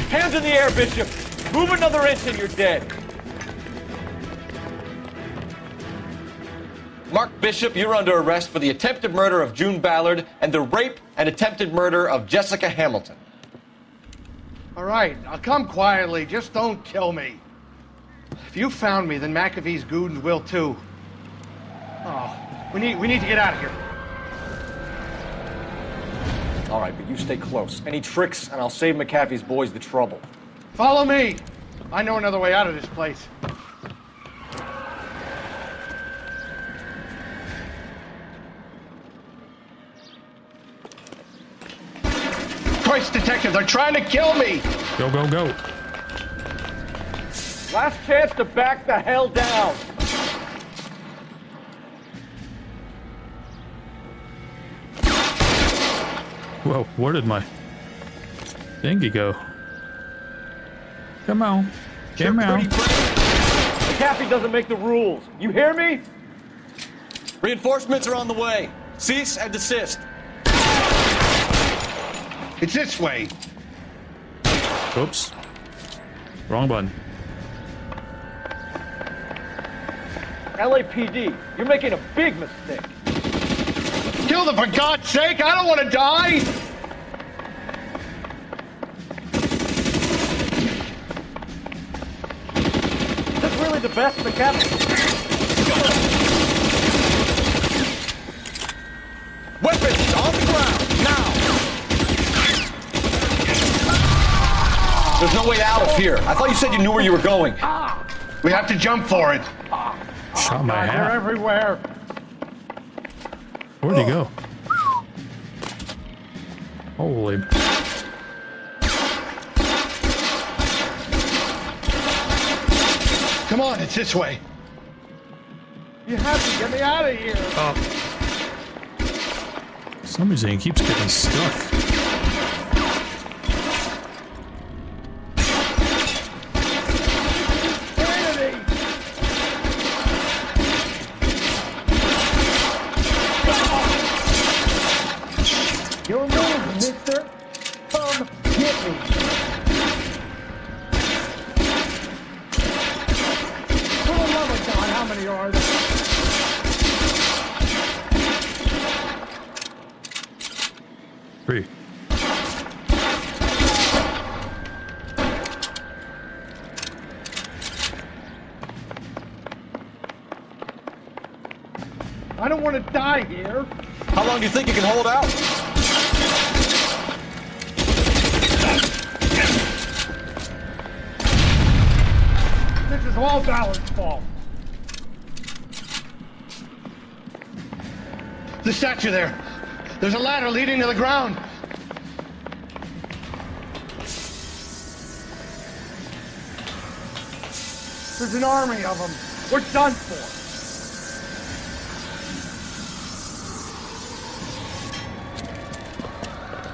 Hands in the air, Bishop. Move another inch and you're dead. Mark Bishop, you're under arrest for the attempted murder of June Ballard and the rape and attempted murder of Jessica Hamilton. All right, I'll come quietly. Just don't kill me. If you found me, then McAfee's goons will too. Oh, we need to get out of here. All right, but you stay close. Any tricks, and I'll save McAfee's boys the trouble. Follow me. I know another way out of this place. Christ, detective, they're trying to kill me. Go, go, go. Last chance to back the hell down. Whoa, where did my thingy go? Come on. Come on. McAfee doesn't make the rules. You hear me? Reinforcements are on the way. Cease and desist. It's this way. Oops. Wrong button. LAPD, you're making a big mistake. Kill them for God's sake! I don't want to die! Is this really the best, McAfee? Weapons on the ground, now! There's no way out of here. I thought you said you knew where you were going. We have to jump for it. Shot my God, they're hat. everywhere. Where'd he go? Holy. Come on, it's this way. You have to get me out of here. For some reason he keeps getting stuck. Your move, mister. Come get me. For the love of God, how many are there? Three. I don't want to die here. How long do you think you can hold out? This is all Ballard's fault. The statue there. There's a ladder leading to the ground. There's an army of them. We're done for.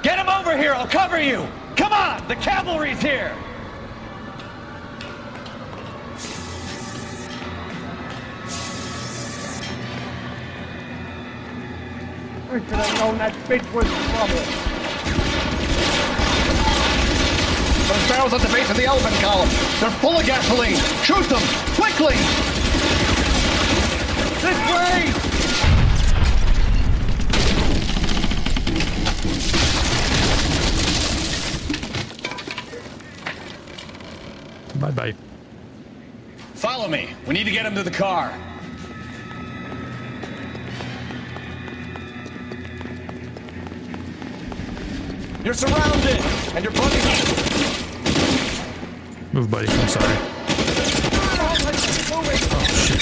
Get him over here! I'll cover you! Come on! The cavalry's here! I should have known that bitch was trouble. Those barrels at the base of the elephant column. They're full of gasoline. Shoot them! Quickly! This way! Bye-bye. Follow me. We need to get him to the car. You're surrounded, and you're bugging me. Move, buddy. I'm sorry. Oh, shit.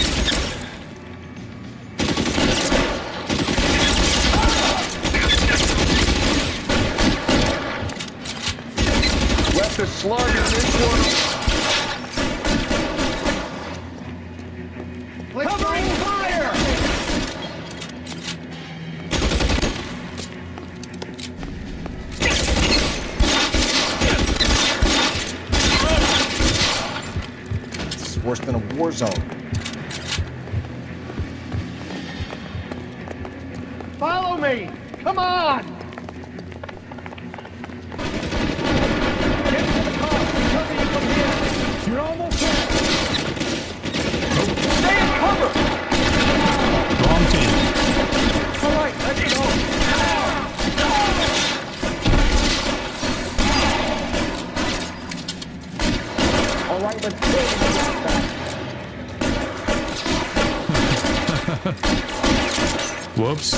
Left a slug in this one. Covering fire! Worse than a war zone. Follow me! Come on! Get to the car! Cover you from here! You're almost there! Stay in cover! Wrong team. All right, let's go! All right, let's go! Whoops.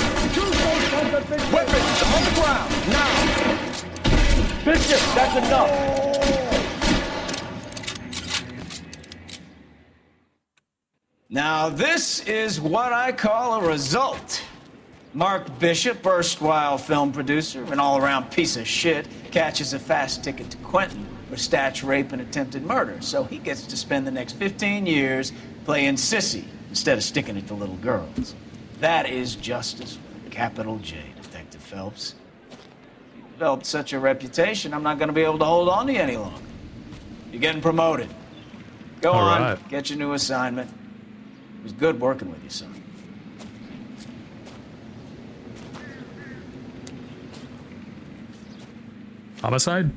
Weapons on the ground, now! Bishop, that's enough! Now, this is what I call a result. Mark Bishop, erstwhile film producer and all-around piece of shit, catches a fast ticket to Quentin for statue rape and attempted murder, so he gets to spend the next 15 years playing sissy instead of sticking it to little girls. That is justice with a capital J, Detective Phelps. You developed such a reputation, I'm not going to be able to hold on to you any longer. You're getting promoted. Go All on, right. get your new assignment. It was good working with you, son. Homicide?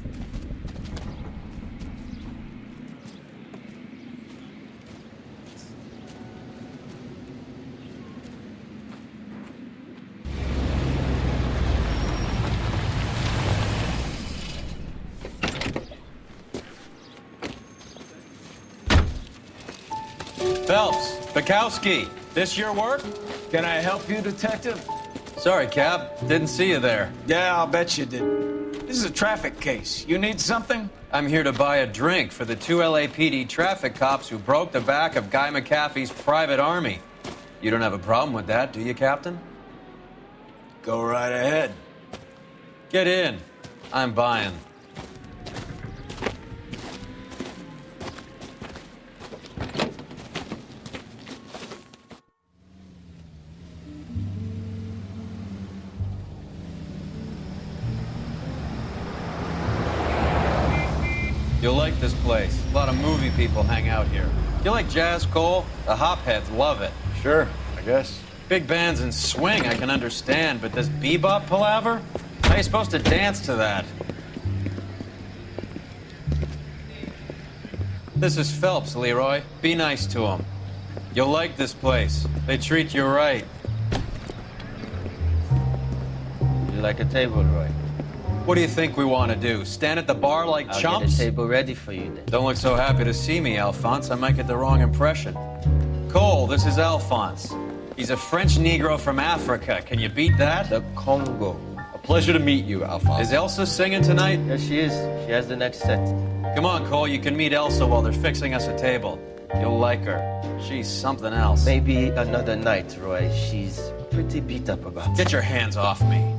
Phelps, Bukowski, this your work? Can I help you, Detective? Sorry, Cap. Didn't see you there. Yeah, I'll bet you did. This is a traffic case. You need something? I'm here to buy a drink for the 2 LAPD traffic cops who broke the back of Guy McAfee's private army. You don't have a problem with that, do you, Captain? Go right ahead. Get in. I'm buying. You'll like this place. A lot of movie people hang out here. You like jazz, Cole? The hopheads love it. Sure, I guess. Big bands and swing I can understand, but this bebop palaver? How are you supposed to dance to that? This is Phelps, Leroy. Be nice to him. You'll like this place. They treat you right. You like a table, Roy? What do you think we want to do? Stand at the bar like I'll chumps? get a table ready for you then. Don't look so happy to see me, Alphonse. I might get the wrong impression. Cole, this is Alphonse. He's a French Negro from Africa. Can you beat that? The Congo. A pleasure to meet you, Alphonse. Is Elsa singing tonight? Yes, she is. She has the next set. Come on, Cole. You can meet Elsa while they're fixing us a table. You'll like her. She's something else. Maybe another night, Roy. She's pretty beat up about it. Get your hands off me.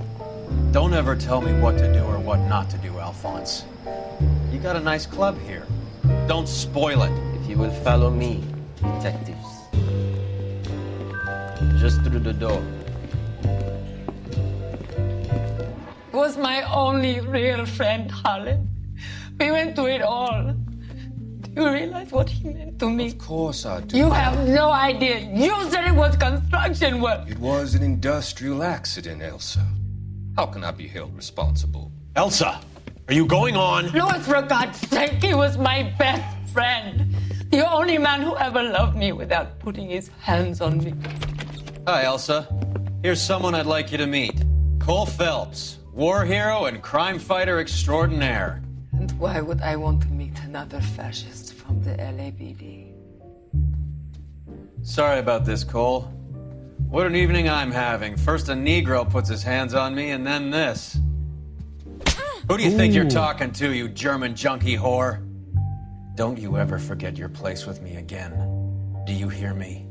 Don't ever tell me what to do or what not to do, Alphonse. You got a nice club here. Don't spoil it. If you will follow me, detectives. Just through the door. Was my only real friend, Harlan. We went through it all. Do you realize what he meant to me? Of course I do. You have no idea. You said it was construction work. It was an industrial accident, Elsa. How can I be held responsible? Elsa, are you going on? Louis, for God's sake, he was my best friend. The only man who ever loved me without putting his hands on me. Hi, Elsa. Here's someone I'd like you to meet. Cole Phelps, war hero and crime fighter extraordinaire. And why would I want to meet another fascist from the LAPD? Sorry about this, Cole. What an evening I'm having. First a Negro puts his hands on me, and then this. Who do you think you're talking to, you German junkie whore? Don't you ever forget your place with me again. Do you hear me?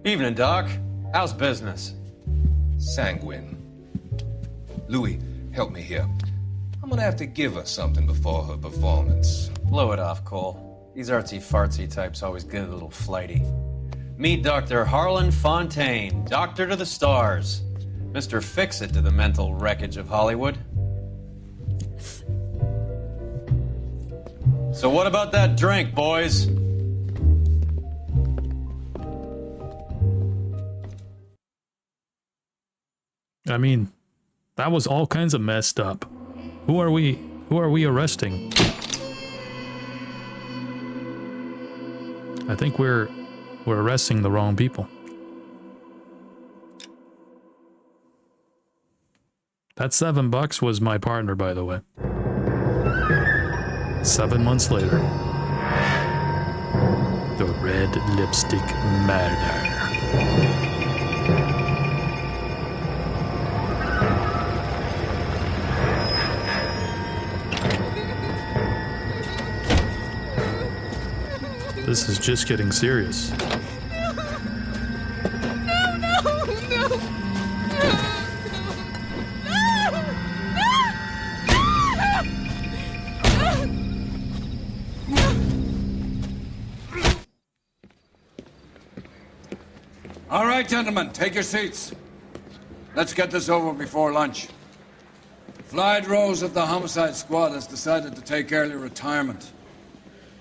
Evening, Doc. How's business? Sanguine. Louis, help me here. I'm gonna have to give her something before her performance. Blow it off, Cole. These artsy-fartsy types always get a little flighty. Meet Dr. Harlan Fontaine, doctor to the stars. Mr. Fix-It to the mental wreckage of Hollywood. So what about that drink, boys? I mean, that was all kinds of messed up. Who are we arresting? I think we're arresting the wrong people. That $7 was my partner, by the way. 7 months later. The Red Lipstick Murder. This is just getting serious. All right, gentlemen, take your seats. Let's get this over before lunch. Floyd Rose of the Homicide Squad has decided to take early retirement.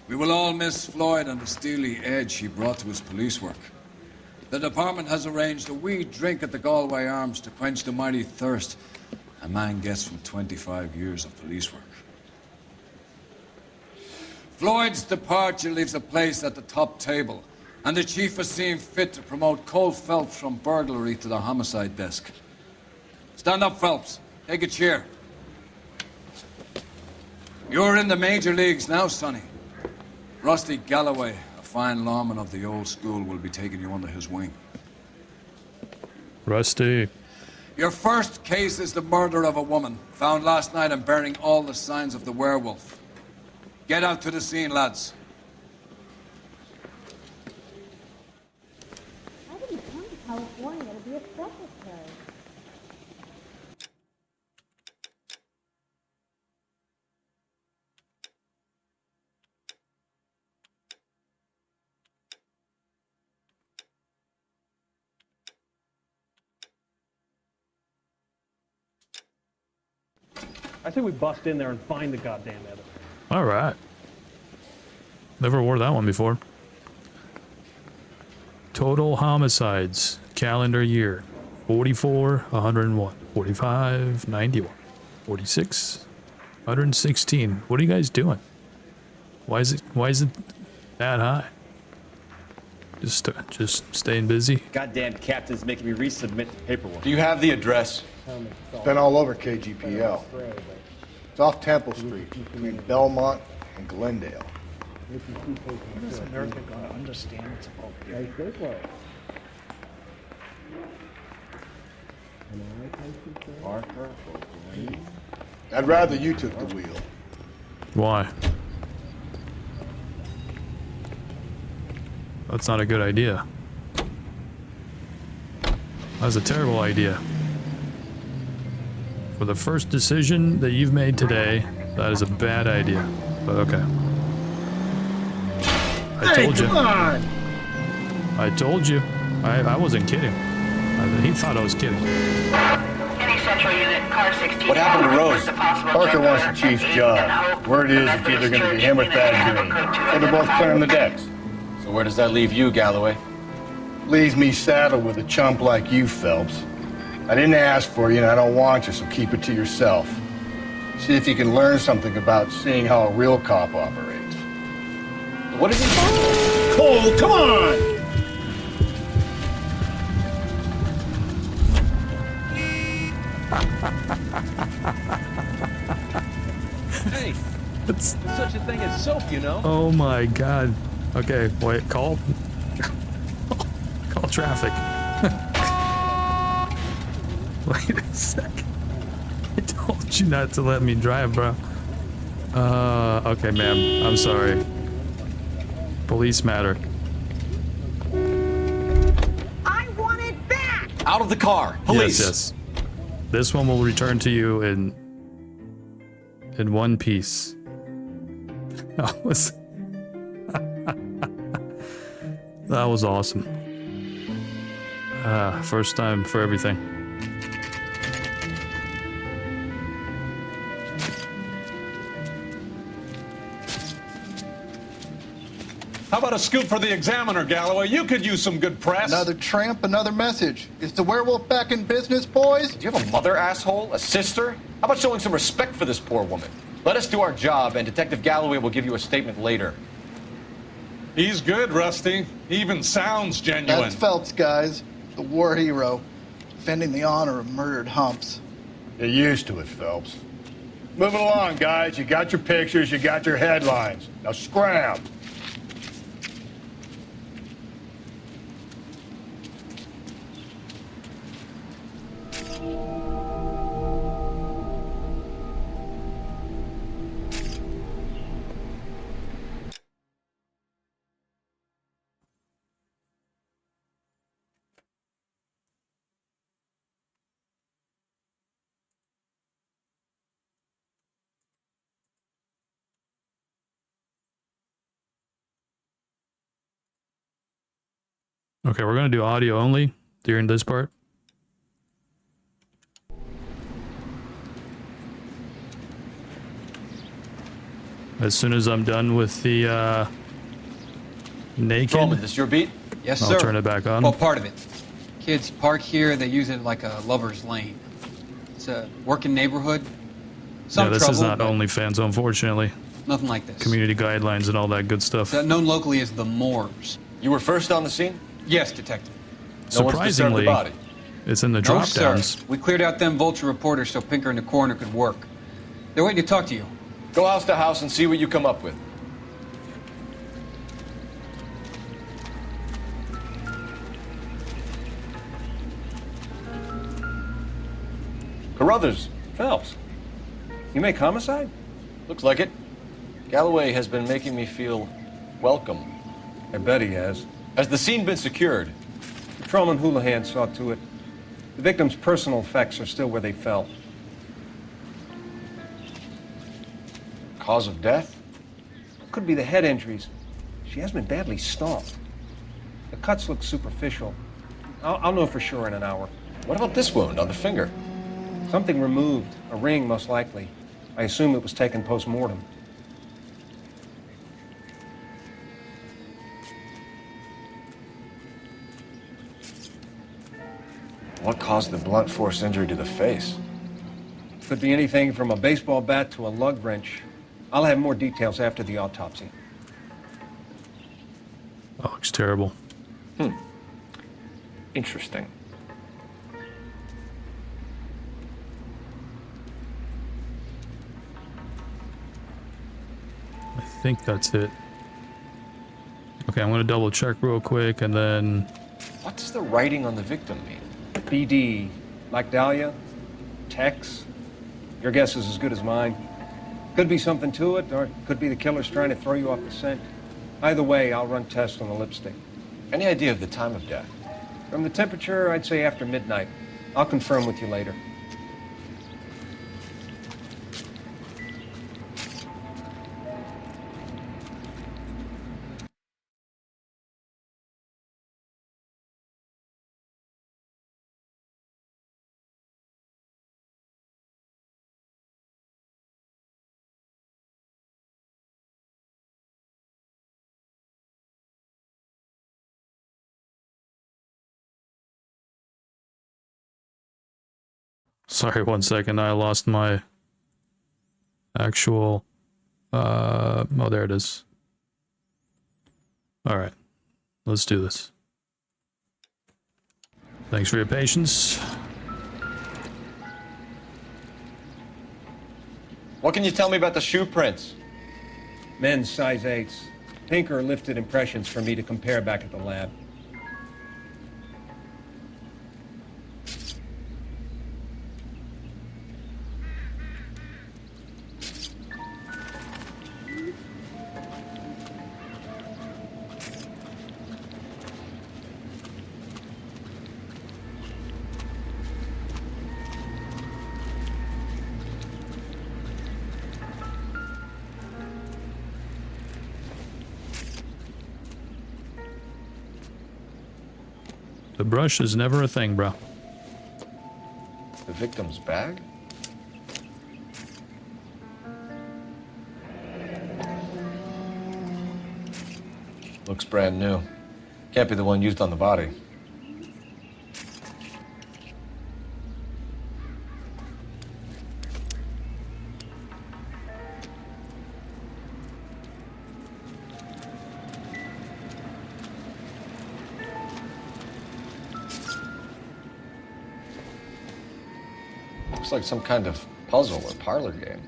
We will all miss Floyd and the steely edge he brought to his police work. The department has arranged a wee drink at the Galway Arms to quench the mighty thirst a man gets from 25 years of police work. Floyd's departure leaves a place at the top table, and the chief has seen fit to promote Cole Phelps from burglary to the homicide desk. Stand up, Phelps. Take a chair. You're in the major leagues now, Sonny. Rusty Galloway, a fine lawman of the old school, will be taking you under his wing. Rusty. Your first case is the murder of a woman, found last night and bearing all the signs of the werewolf. Get out to the scene, lads. How did you come to California to be a secretary? I say we bust in there and find the goddamn evidence. All right. Never wore that one before. Total homicides, calendar year. 44, 101, 45, 91, 46, 116. What are you guys doing? Why is it that high? Just staying busy. Goddamn captain's making me resubmit the paperwork. Do you have the address? It's been all over KGPL. It's off Temple Street, between Belmont and Glendale. How is America going to understand it's about here? Parker or Green? I'd rather you took the wheel. Why? That's not a good idea. That's a terrible idea. For the first decision that you've made today, that is a bad idea. But okay. I told you. Come on! I told you. I wasn't kidding. He thought I was kidding. Any central unit, car 16. What happened to Rose? Parker wants the chief's job. Word is it's either going to be him or Thad Green. So they're both clearing the decks. So where does that leave you, Galloway? Leaves me saddled with a chump like you, Phelps. I didn't ask for you and I don't want you, so keep it to yourself. See if you can learn something about seeing how a real cop operates. What is he? Cole, come on! Hey, there's such a thing as soap, you know? Oh my god. Okay, wait, call traffic. Wait a sec. I told you not to let me drive, bro. Okay, ma'am. I'm sorry. Police matter. I want it back! Out of the car! Police! Yes, yes. This one will return to you in one piece. That was that was awesome. First time for everything. How about a scoop for the Examiner, Galloway? You could use some good press. Another tramp, another message. Is the werewolf back in business, boys? Do you have a mother, asshole? A sister? How about showing some respect for this poor woman? Let us do our job, and Detective Galloway will give you a statement later. He's good, Rusty. He even sounds genuine. That's Phelps, guys. The war hero. Defending the honor of murdered humps. You're used to it, Phelps. Move it along, guys. You got your pictures, you got your headlines. Now scram. Okay, we're gonna do audio only during this part. As soon as I'm done with the naked, Roman, this your beat? Yes, I'll sir. turn it back on. Well, part of it. Kids park here, they use it like a lover's lane. It's a working neighborhood. Some Yeah, this trouble, is not but OnlyFans, unfortunately. nothing like this. Community guidelines and all that good stuff. It's known locally as the Moors. You were first on the scene? Yes, detective. No one's disturbed the Surprisingly, body. it's in the No, drop sir. downs. We cleared out them vulture reporters so Pinker and the coroner could work. They're waiting to talk to you. Go house to house and see what you come up with. Carruthers, Phelps. You make homicide? Looks like it. Galloway has been making me feel welcome. I bet he has. Has the scene been secured? Patrolman Houlihan saw to it. The victim's personal effects are still where they fell. Cause of death? Could be the head injuries. She has been badly stomped. The cuts look superficial. I'll know for sure in an hour. What about this wound on the finger? Something removed. A ring, most likely. I assume it was taken post-mortem. What caused the blunt force injury to the face? Could be anything from a baseball bat to a lug wrench. I'll have more details after the autopsy. That looks terrible. Interesting. I think that's it. Okay, I'm gonna double check real quick and then... What does the writing on the victim mean? BD. Like Dahlia? Tex? Your guess is as good as mine. Could be something to it, or it could be the killer's trying to throw you off the scent. Either way, I'll run tests on the lipstick. Any idea of the time of death? From the temperature, I'd say after midnight. I'll confirm with you later. Sorry, 1 second. I lost my actual... oh, there it is. All right. Let's do this. Thanks for your patience. What can you tell me about the shoe prints? Men's size 8s. Pinker lifted impressions for me to compare back at the lab. The brush is never a thing, bro. The victim's bag? Looks brand new. Can't be the one used on the body. Looks like some kind of puzzle or parlor game.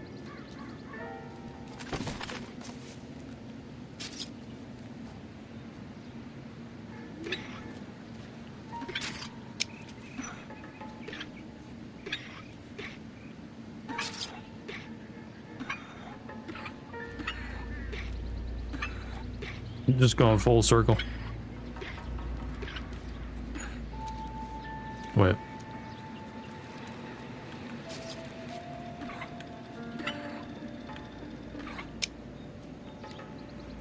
Just going full circle. Wait.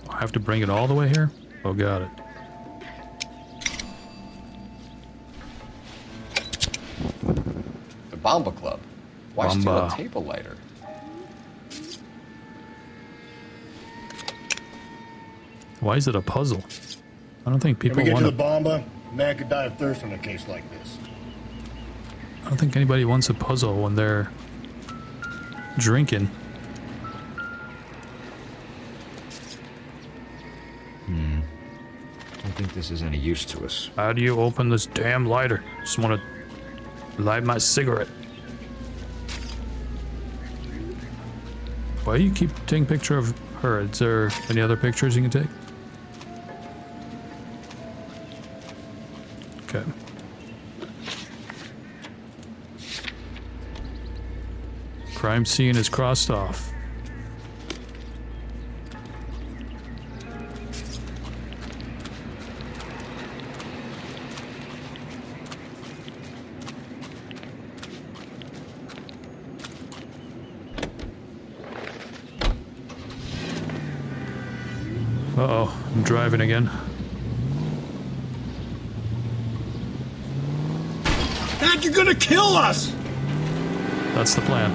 I have to bring it all the way here? Oh, got it. The Bomba Club. Why steal Bomba. a table lighter? Why is it a puzzle? I don't think When people we get want to to... the Bomba, man could die of thirst in a case like this. I don't think anybody wants a puzzle when they're drinking. I don't think this is any use to us. How do you open this damn lighter? Just want to light my cigarette. Why do you keep taking a picture of her? Is there any other pictures you can take? Okay. Crime scene is crossed off. Uh-oh, I'm driving again. Dad, you're gonna kill us! That's the plan.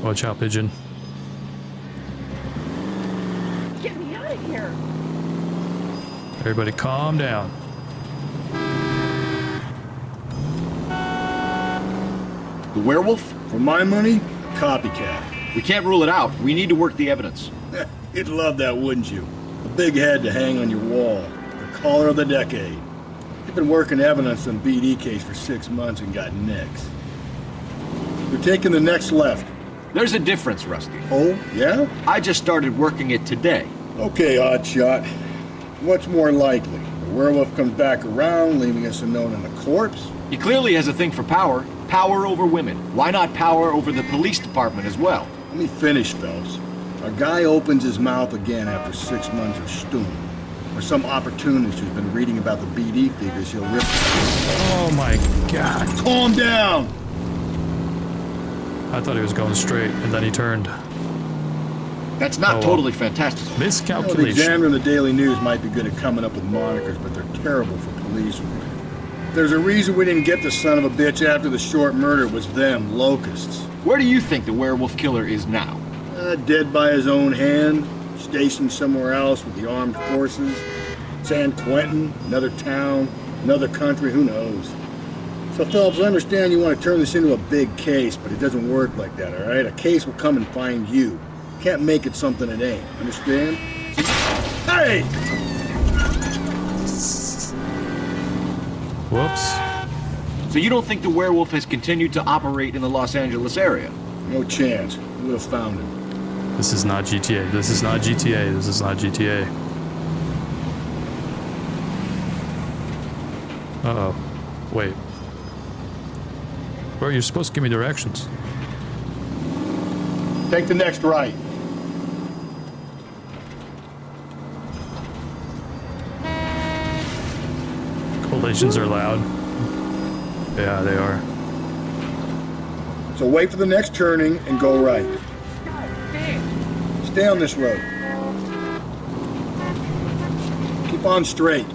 Watch out, pigeon. Get me out of here! Everybody calm down. The werewolf? For my money, copycat. We can't rule it out. We need to work the evidence. You'd love that, wouldn't you? A big head to hang on your wall. The caller of the decade. You've been working evidence on BD case for 6 months and got nicks. You're taking the next left. There's a difference, Rusty. Oh, yeah? I just started working it today. Okay, oddshot. What's more likely? The werewolf comes back around, leaving us a note on the corpse? He clearly has a thing for power. Power over women. Why not power over the police department as well? Let me finish, Phelps. A guy opens his mouth again after 6 months of stewing, or some opportunist who's been reading about the BD figures he'll rip. Oh my God. Calm down! I thought he was going straight, and then he turned. That's not totally fantastic. The Miscalculation. Examiner and the Daily News might be good at coming up with monikers, but they're terrible for police. There's a reason we didn't get the son of a bitch after the short murder. It was them, locusts. Where do you think the werewolf killer is now? Dead by his own hand, stationed somewhere else with the armed forces. San Quentin, another town, another country, who knows? So, Phillips, I understand you want to turn this into a big case, but it doesn't work like that, all right? A case will come and find you. Can't make it something it ain't. Understand? Hey! Whoops. So you don't think the werewolf has continued to operate in the Los Angeles area? No chance. We would have found him. This is not GTA. This is not GTA. This is not GTA. Uh-oh. Wait. Bro, you're supposed to give me directions. Take the next right. Collisions are loud. Yeah, they are. So wait for the next turning and go right. Stay on this road. Keep on straight.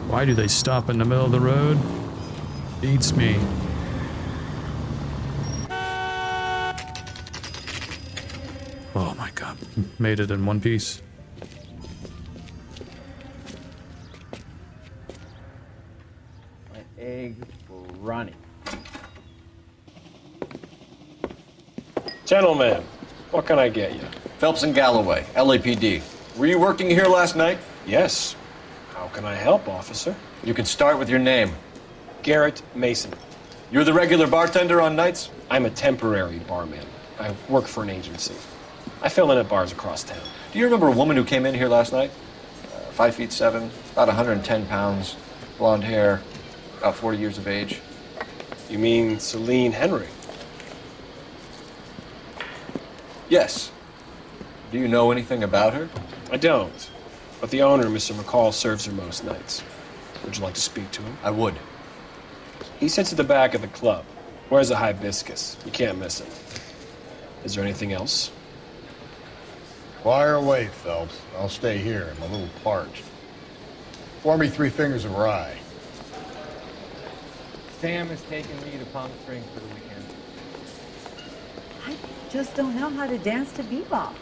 Why do they stop in the middle of the road? Beats me. Oh my God. Made it in one piece. My eggs were running. Gentlemen, what can I get you? Phelps and Galloway, LAPD. Were you working here last night? Yes. How can I help, officer? You can start with your name. Garrett Mason. You're the regular bartender on nights? I'm a temporary barman. I work for an agency. I fill in at bars across town. Do you remember a woman who came in here last night? 5'7", about 110 pounds, blonde hair, about 40 years of age. You mean Celine Henry? Yes. Do you know anything about her? I don't. But the owner, Mr. McCall, serves her most nights. Would you like to speak to him? I would. He sits at the back of the club. Wears a hibiscus. You can't miss him. Is there anything else? Fire away, Phelps. I'll stay here. I'm a little parched. Pour me 3 fingers of rye. Sam is taking me to Palm Springs for the weekend. I just don't know how to dance to bebop.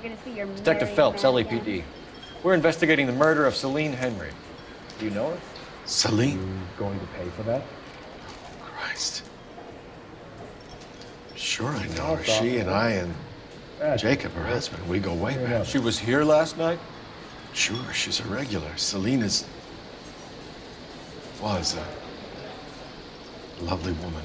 You're gonna see your Detective merry Phelps, man LAPD. We're investigating the murder of Celine Henry. Do you know her? Celine? Going to pay for that? Christ. Sure I know her. She and I and Jacob, her husband, we go way back. She was here last night? Sure, she's a regular. Celine was a lovely woman.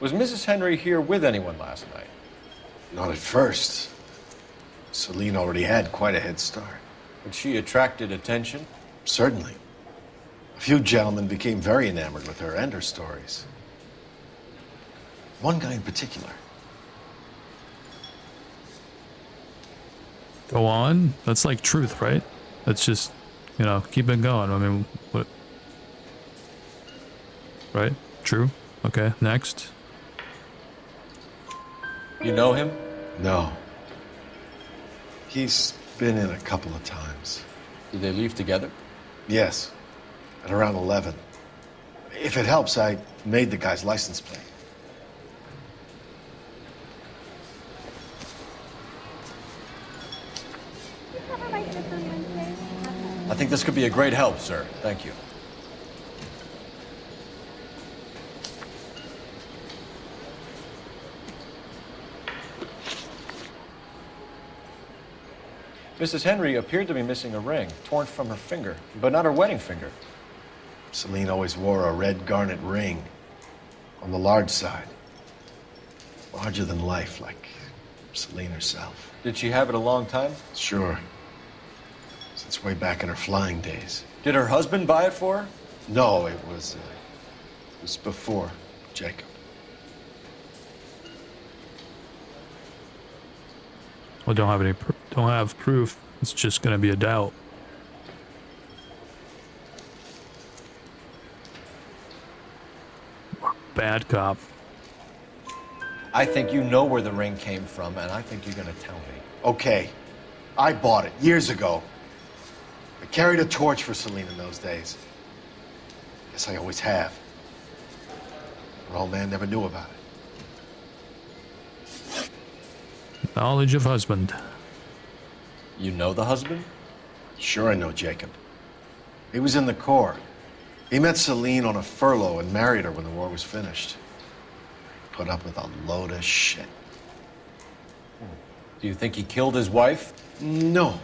Was Mrs. Henry here with anyone last night? Not at first. Celine already had quite a head start. But she attracted attention? Certainly. A few gentlemen became very enamored with her and her stories. One guy in particular. Go on. That's like truth, right? That's just, you know, keep it going. I mean, what? Right? True? Okay, next. You know him? No. He's been in a couple of times. Did they leave together? Yes. At around 11. If it helps, I made the guy's license plate. I think this could be a great help, sir. Thank you. Mrs. Henry appeared to be missing a ring, torn from her finger, but not her wedding finger. Celine always wore a red garnet ring on the large side. Larger than life, like Celine herself. Did she have it a long time? Sure. Since way back in her flying days. Did her husband buy it for her? No, it was before Jacob. Well, don't have proof. It's just going to be a doubt. Bad cop. I think you know where the ring came from, and I think you're gonna tell me. Okay, I bought it years ago. I carried a torch for Celine in those days. Guess I always have. Her old man never knew about it. Knowledge of husband. You know the husband? Sure I know Jacob. He was in the Corps. He met Celine on a furlough and married her when the war was finished. Put up with a load of shit. Do you think he killed his wife? No.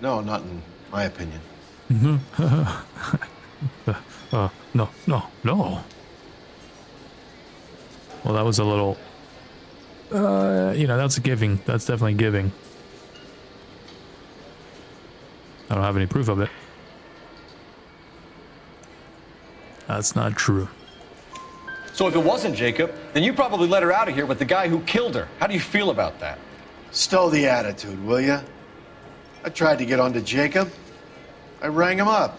No, not in my opinion. No. Well, that was a little, that's giving. That's definitely giving. I don't have any proof of it. That's not true. So if it wasn't Jacob, then you probably let her out of here with the guy who killed her. How do you feel about that? Stow the attitude, will ya? I tried to get onto Jacob. I rang him up.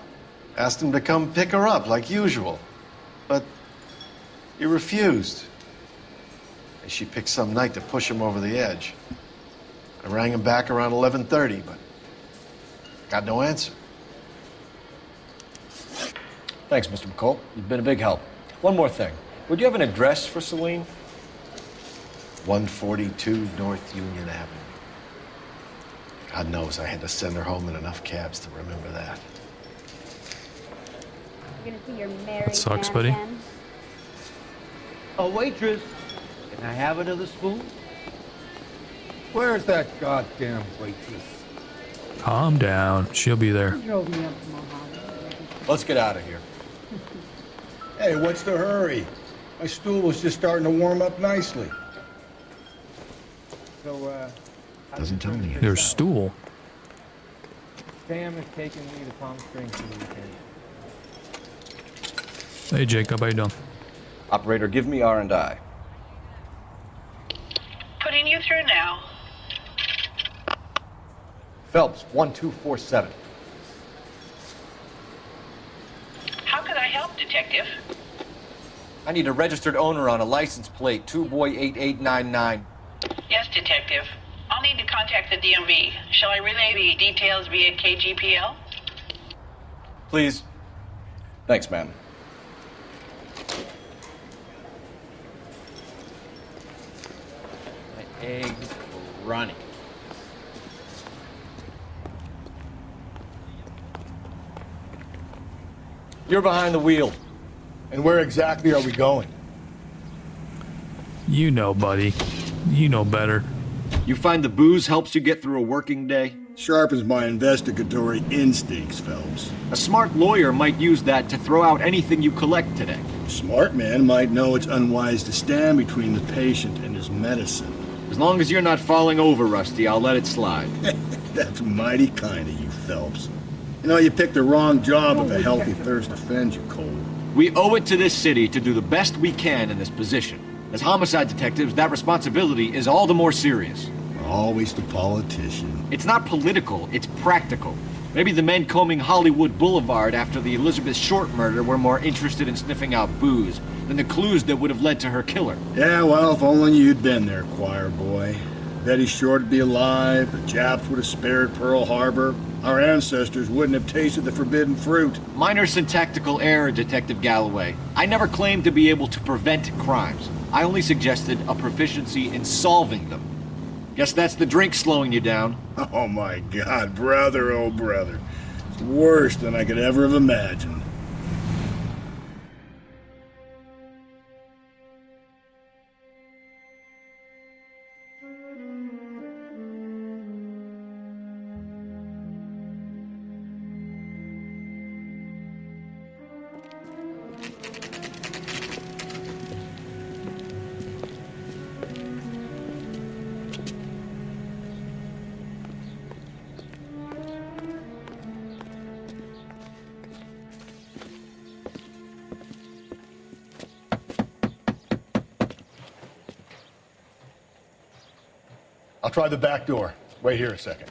Asked him to come pick her up like usual. But he refused. And she picked some night to push him over the edge. I rang him back around 11:30, but got no answer. Thanks, Mr. McCall. You've been a big help. One more thing. Would you have an address for Celine? 142 North Union Avenue. God knows I had to send her home in enough cabs to remember that. You're gonna see your married That sucks, man buddy. again? A waitress. Can I have another spoon? Where's that goddamn waitress? Calm down. She'll be there. Drove me up to Mojave. Let's get out of here. Hey, what's the hurry? My stool was just starting to warm up nicely. So, Doesn't tell me. Their stool. Sam is taking me to Palm Springs for the weekend. Hey, Jacob, how you doing? Operator, give me R&I. Putting you through now. Phelps, 1247. How could I help, Detective? I need a registered owner on a license plate, 2boy8899. Yes, Detective. I'll need to contact the DMV. Shall I relay the details via KGPL? Please. Thanks, man. My eggs running. You're behind the wheel. And where exactly are we going? You know, buddy. You know better. You find the booze helps you get through a working day? Sharpens my investigatory instincts, Phelps. A smart lawyer might use that to throw out anything you collect today. A smart man might know it's unwise to stand between the patient and his medicine. As long as you're not falling over, Rusty, I'll let it slide. That's mighty kind of you, Phelps. You know, you picked the wrong job if a healthy thirst offends you, Cole. We owe it to this city to do the best we can in this position. As homicide detectives, that responsibility is all the more serious. Always the politician. It's not political, it's practical. Maybe the men combing Hollywood Boulevard after the Elizabeth Short murder were more interested in sniffing out booze than the clues that would have led to her killer. Yeah, well, if only you'd been there, choir boy. Betty Short would be alive, the Japs would have spared Pearl Harbor, our ancestors wouldn't have tasted the forbidden fruit. Minor syntactical error, Detective Galloway. I never claimed to be able to prevent crimes. I only suggested a proficiency in solving them. Guess that's the drink slowing you down. Oh my God, brother, oh brother. It's worse than I could ever have imagined. I'll try the back door. Wait here a second.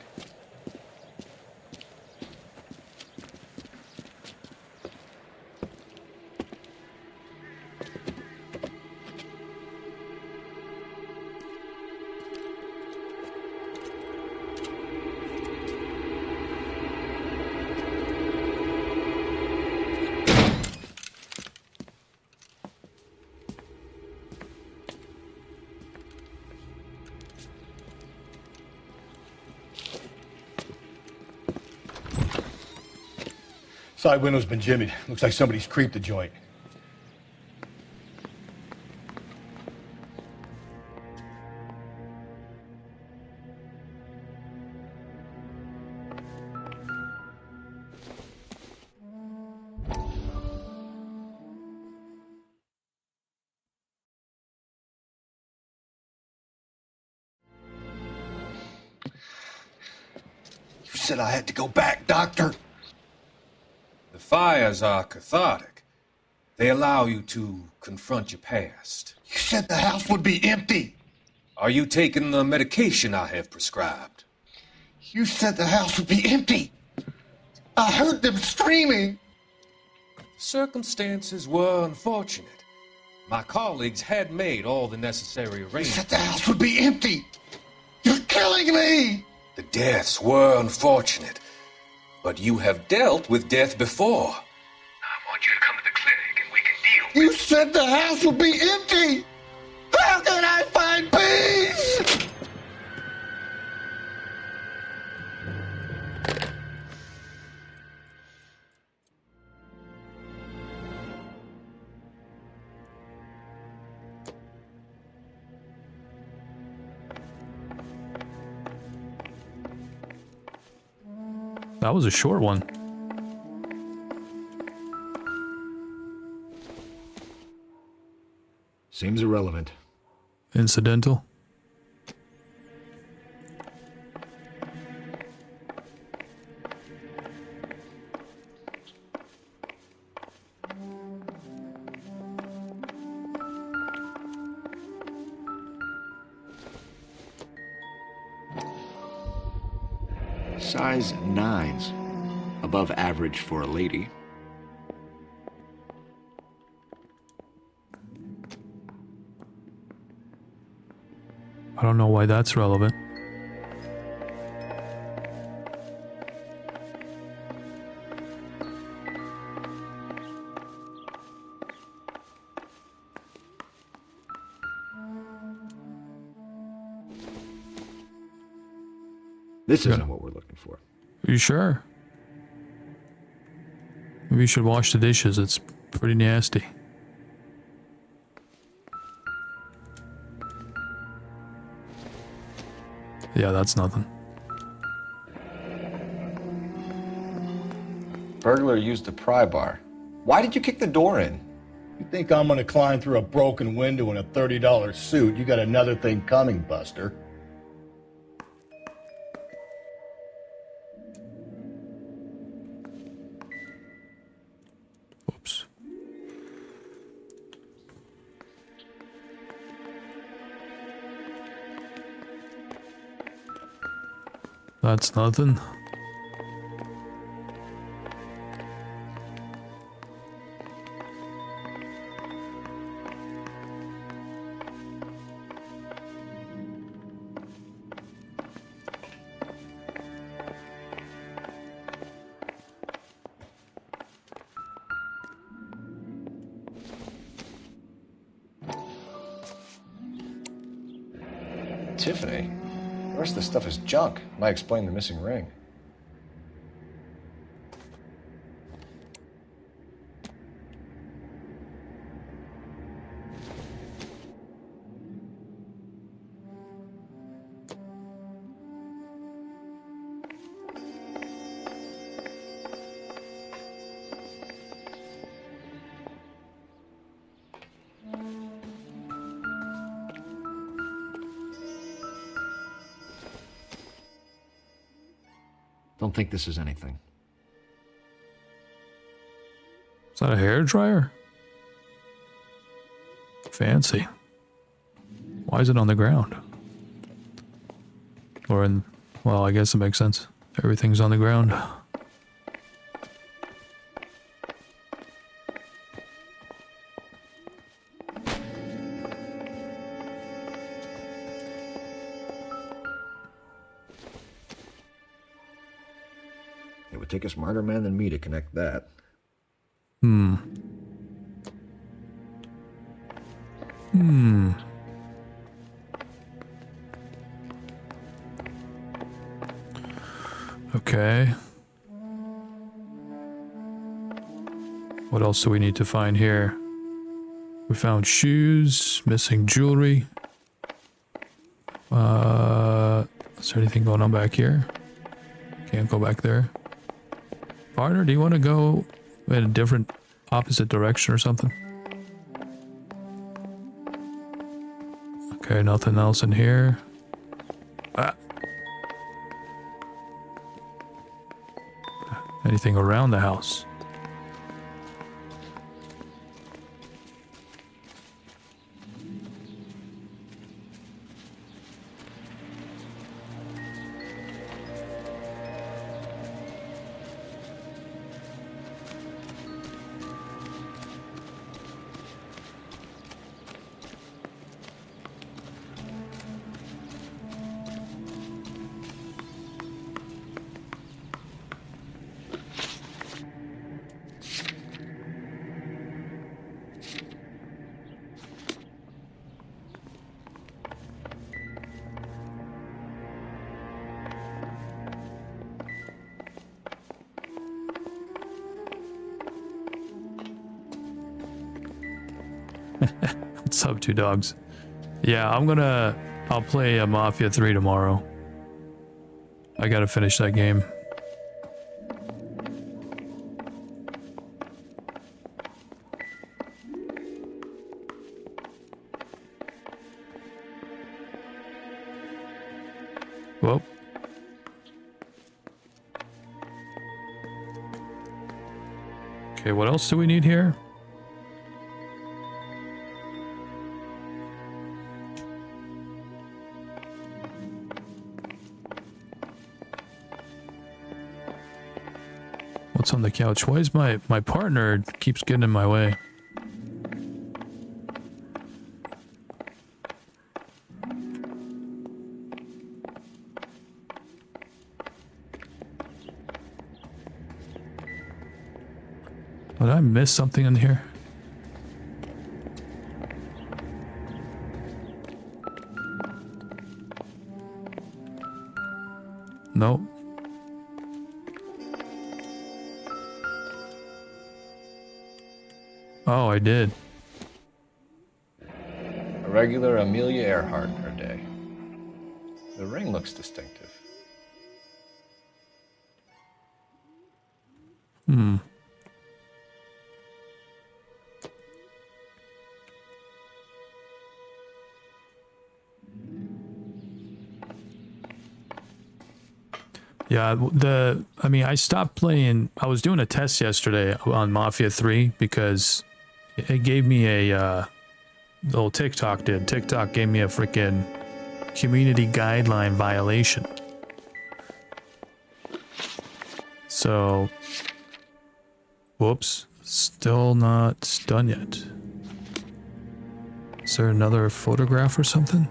Side window's been jimmied. Looks like somebody's creeped the joint. You said I had to go back, Doctor. The fires are cathartic. They allow you to confront your past. You said the house would be empty. Are you taking the medication I have prescribed? You said the house would be empty. I heard them screaming. Circumstances were unfortunate. My colleagues had made all the necessary You arrangements. said the house would be empty. You're killing me. The deaths were unfortunate, but you have dealt with death before. I want you to come to the clinic and we can deal. You said the house would be empty. How can I find peace? That was a short one. Seems irrelevant. Incidental. Size 9s. Above average for a lady. I don't know why that's relevant. This isn't what we're looking for. Are you sure? Maybe you should wash the dishes. It's pretty nasty. Yeah, that's nothing. Burglar used a pry bar. Why did you kick the door in? You think I'm gonna climb through a broken window in a $30 suit? You got another thing coming, Buster. Oops. That's nothing. Tiffany. The rest of the stuff is junk. Might explain the missing ring. Don't think this is anything. Is that a hair dryer? Fancy. Why is it on the ground? Or in, well, I guess it makes sense. Everything's on the ground. It would take a smarter man than me to connect that. Hmm. Hmm. Okay. What else do we need to find here? We found shoes, missing jewelry. Is there anything going on back here? Can't go back there. Partner, do you want to go in a different opposite direction or something? Okay, nothing else in here. Ah. Anything around the house? What's up, two dogs? Yeah, I'll play Mafia 3 tomorrow. I gotta finish that game. Whoa. Okay, what else do we need here? What's on the couch? Why is my partner keeps getting in my way? Did I miss something in here? Nope. Oh, I did. A regular Amelia Earhart per day. The ring looks distinctive. Hmm. Yeah, I mean, I stopped playing. I was doing a test yesterday on Mafia 3 because it gave me a little TikTok did. TikTok gave me a freaking community guideline violation. So, whoops, still not done yet. Is there another photograph or something?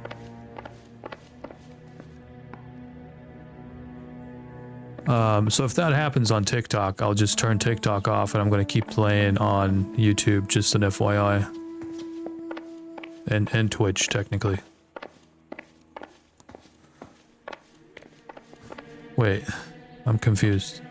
So if that happens on TikTok, I'll just turn TikTok off and I'm going to keep playing on YouTube, just an FYI. And Twitch, technically. Wait, I'm confused.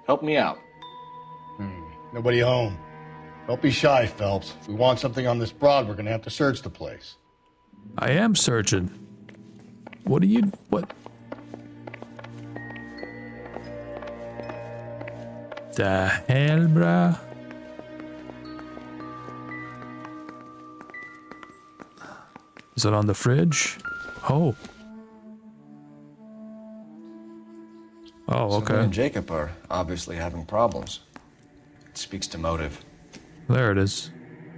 Help me out. Nobody home. Don't be shy, Phelps. If we want something on this broad, we're gonna have to search the place. I am searching. What are you... what? The hell, bruh? Is it on the fridge? Oh. Oh, So okay. me and Jacob are obviously having problems. It speaks to motive. There it is.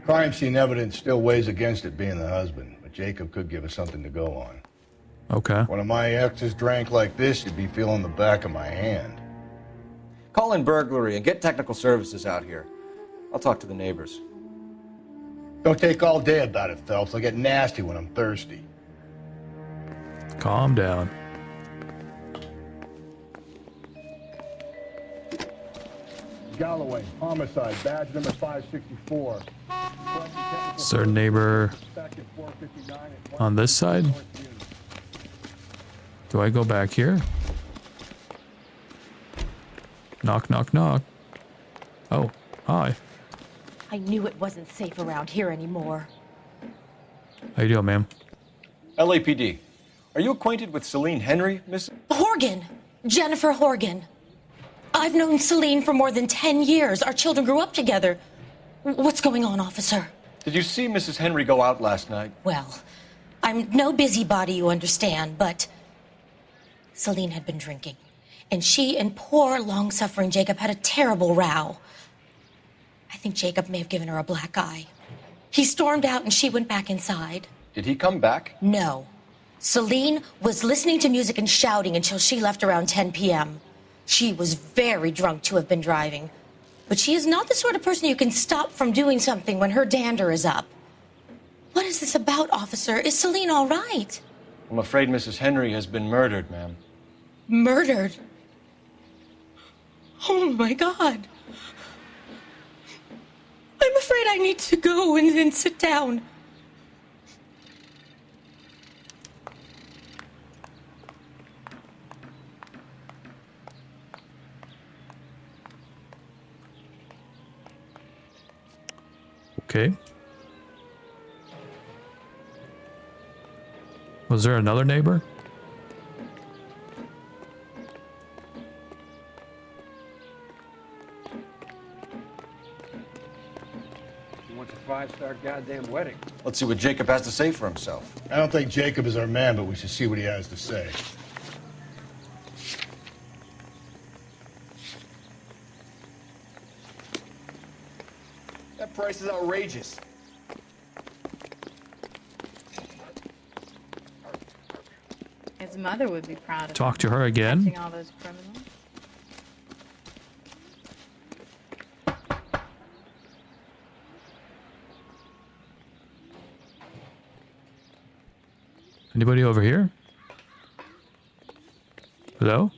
Crime scene evidence still weighs against it being the husband, but Jacob could give us something to go on. Okay. One of my exes drank like this, you'd be feeling the back of my hand. Call in burglary and get technical services out here. I'll talk to the neighbors. Don't take all day about it, Phelps. I'll get nasty when I'm thirsty. Calm down. Galloway, homicide, badge number 564. Is there a neighbor on this side? Do I go back here? Knock, knock, knock. Oh, hi. I knew it wasn't safe around here anymore. How you doing, ma'am? LAPD. Are you acquainted with Celine Henry, Miss? Horgan! Jennifer Horgan. I've known Celine for more than 10 years. Our children grew up together. What's going on, officer? Did you see Mrs. Henry go out last night? Well, I'm no busybody, you understand, but Celine had been drinking. And she and poor, long-suffering Jacob had a terrible row. I think Jacob may have given her a black eye. He stormed out and she went back inside. Did he come back? No. Celine was listening to music and shouting until she left around 10 p.m. She was very drunk to have been driving. But she is not the sort of person you can stop from doing something when her dander is up. What is this about, officer? Is Celine all right? I'm afraid Mrs. Henry has been murdered, ma'am. Murdered? Oh, my God. I'm afraid I need to go and sit down. Okay. Was there another neighbor? He wants a 5-star goddamn wedding. Let's see what Jacob has to say for himself. I don't think Jacob is our man, but we should see what he has to say. That price is outrageous. His mother would be proud of him. Talk to her again? Catching all those criminals. Anybody over here? Hello?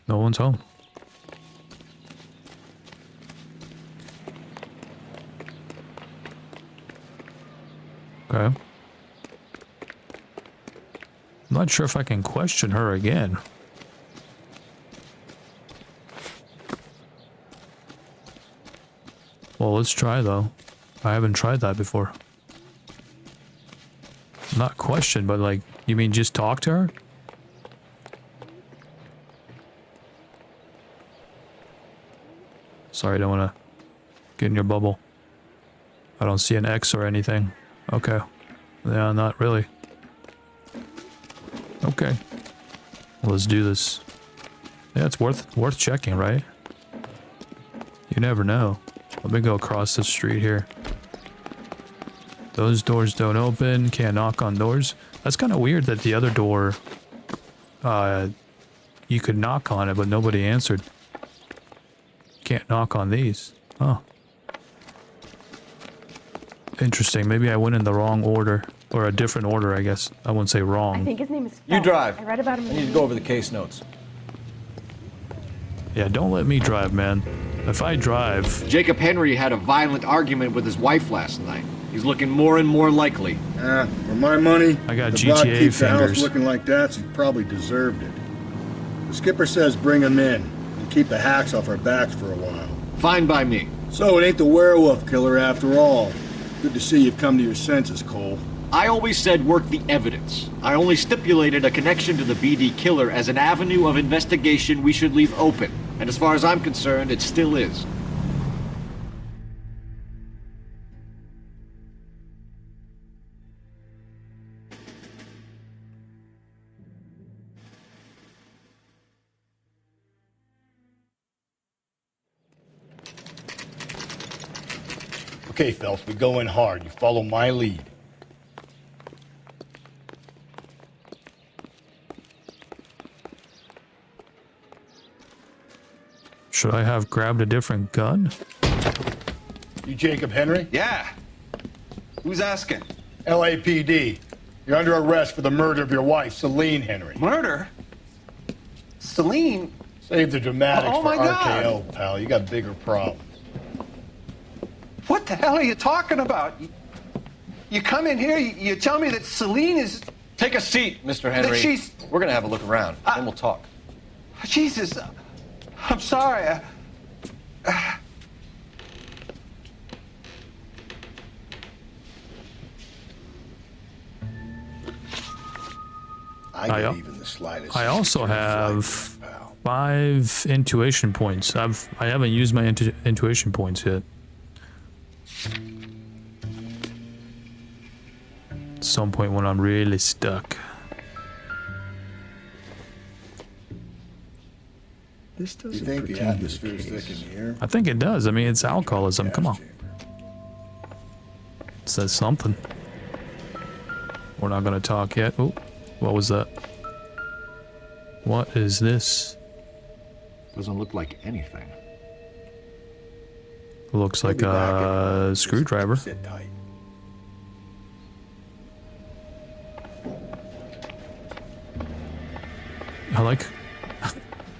No one's home. Okay. I'm not sure if I can question her again. Well, let's try though. I haven't tried that before. Not question, but like, you mean just talk to her? Sorry, I don't want to get in your bubble. I don't see an X or anything. Okay. Yeah, not really. Okay. Well, let's do this. Yeah, it's worth checking, right? You never know. Let me go across the street here. Those doors don't open. Can't knock on doors. That's kind of weird that the other door, you could knock on it, but nobody answered. Can't knock on these. Oh. Interesting. Maybe I went in the wrong order. Or a different order, I guess. I wouldn't say wrong. I think his name is You Phelps. drive. I read about him in I need to go over the case notes. Yeah, don't let me drive, man. If I drive... Jacob Henry had a violent argument with his wife last night. He's looking more and more likely. For my money, I got the block GTA keeps the house fingers. looking like that, so he probably deserved it. The skipper says bring him in and keep the hacks off our backs for a while. Fine by me. So it ain't the werewolf killer after all. Good to see you've come to your senses, Cole. I always said work the evidence. I only stipulated a connection to the BD killer as an avenue of investigation we should leave open. And as far as I'm concerned, it still is. Okay, Phelps, we go in hard. You follow my lead. Should I have grabbed a different gun? You Jacob Henry? Yeah. Who's asking? LAPD. You're under arrest for the murder of your wife, Celine Henry. Murder? Celine? Save the dramatics Oh, for my God. RKO, pal. You got bigger problems. What the hell are you talking about? You come in here, you tell me that Celine is... Take a seat, Mr. Henry. That she's... We're gonna have a look around, then we'll talk. Jesus, I'm sorry. I get even the slightest. I also have 5 intuition points. I haven't used my intuition points yet. At some point when I'm really stuck. This doesn't you think the atmosphere's thick in the air? I think it does. I mean, it's alcoholism. Come on. It says something. We're not gonna talk yet. Oh, what was that? What is this? Doesn't look like anything. Looks like a screwdriver. Sit tight. I like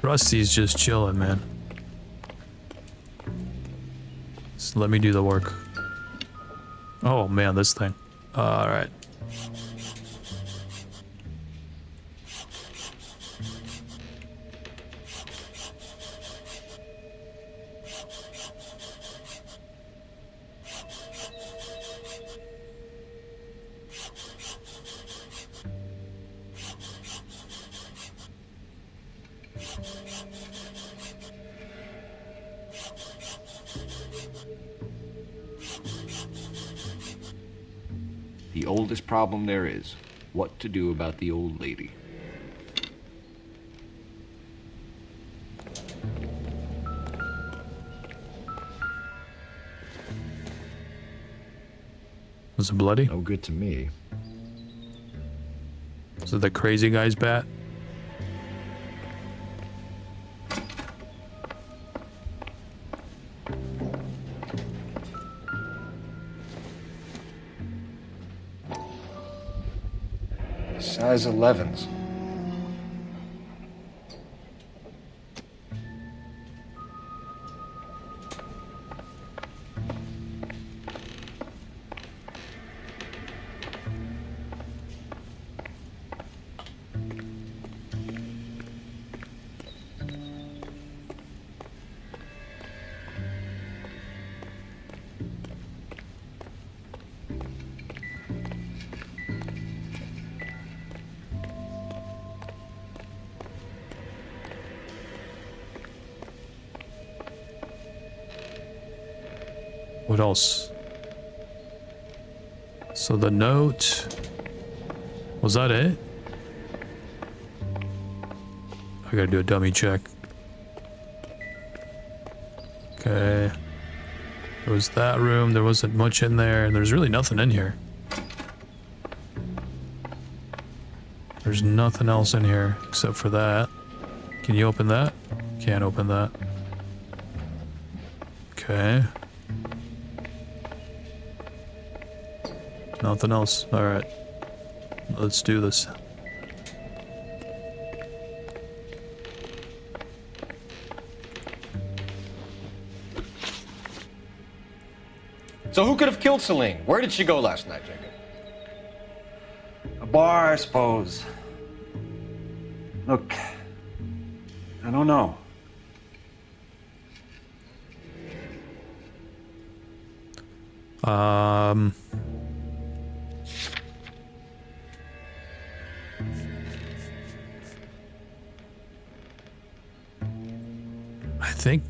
Rusty's just chilling, man. Just let me do the work. Oh man, this thing. All right. The oldest problem there is, what to do about the old lady. Was it bloody? No good to me. Is it the crazy guy's bat? Size 11s. What else? So the note, was that it? I gotta do a dummy check. Okay. There was that room, there wasn't much in there, and there's really nothing in here. There's nothing else in here except for that. Can you open that? Can't open that. Okay. Nothing else. Alright. Let's do this. So who could have killed Celine? Where did she go last night, Jacob? A bar, I suppose. Look, I don't know.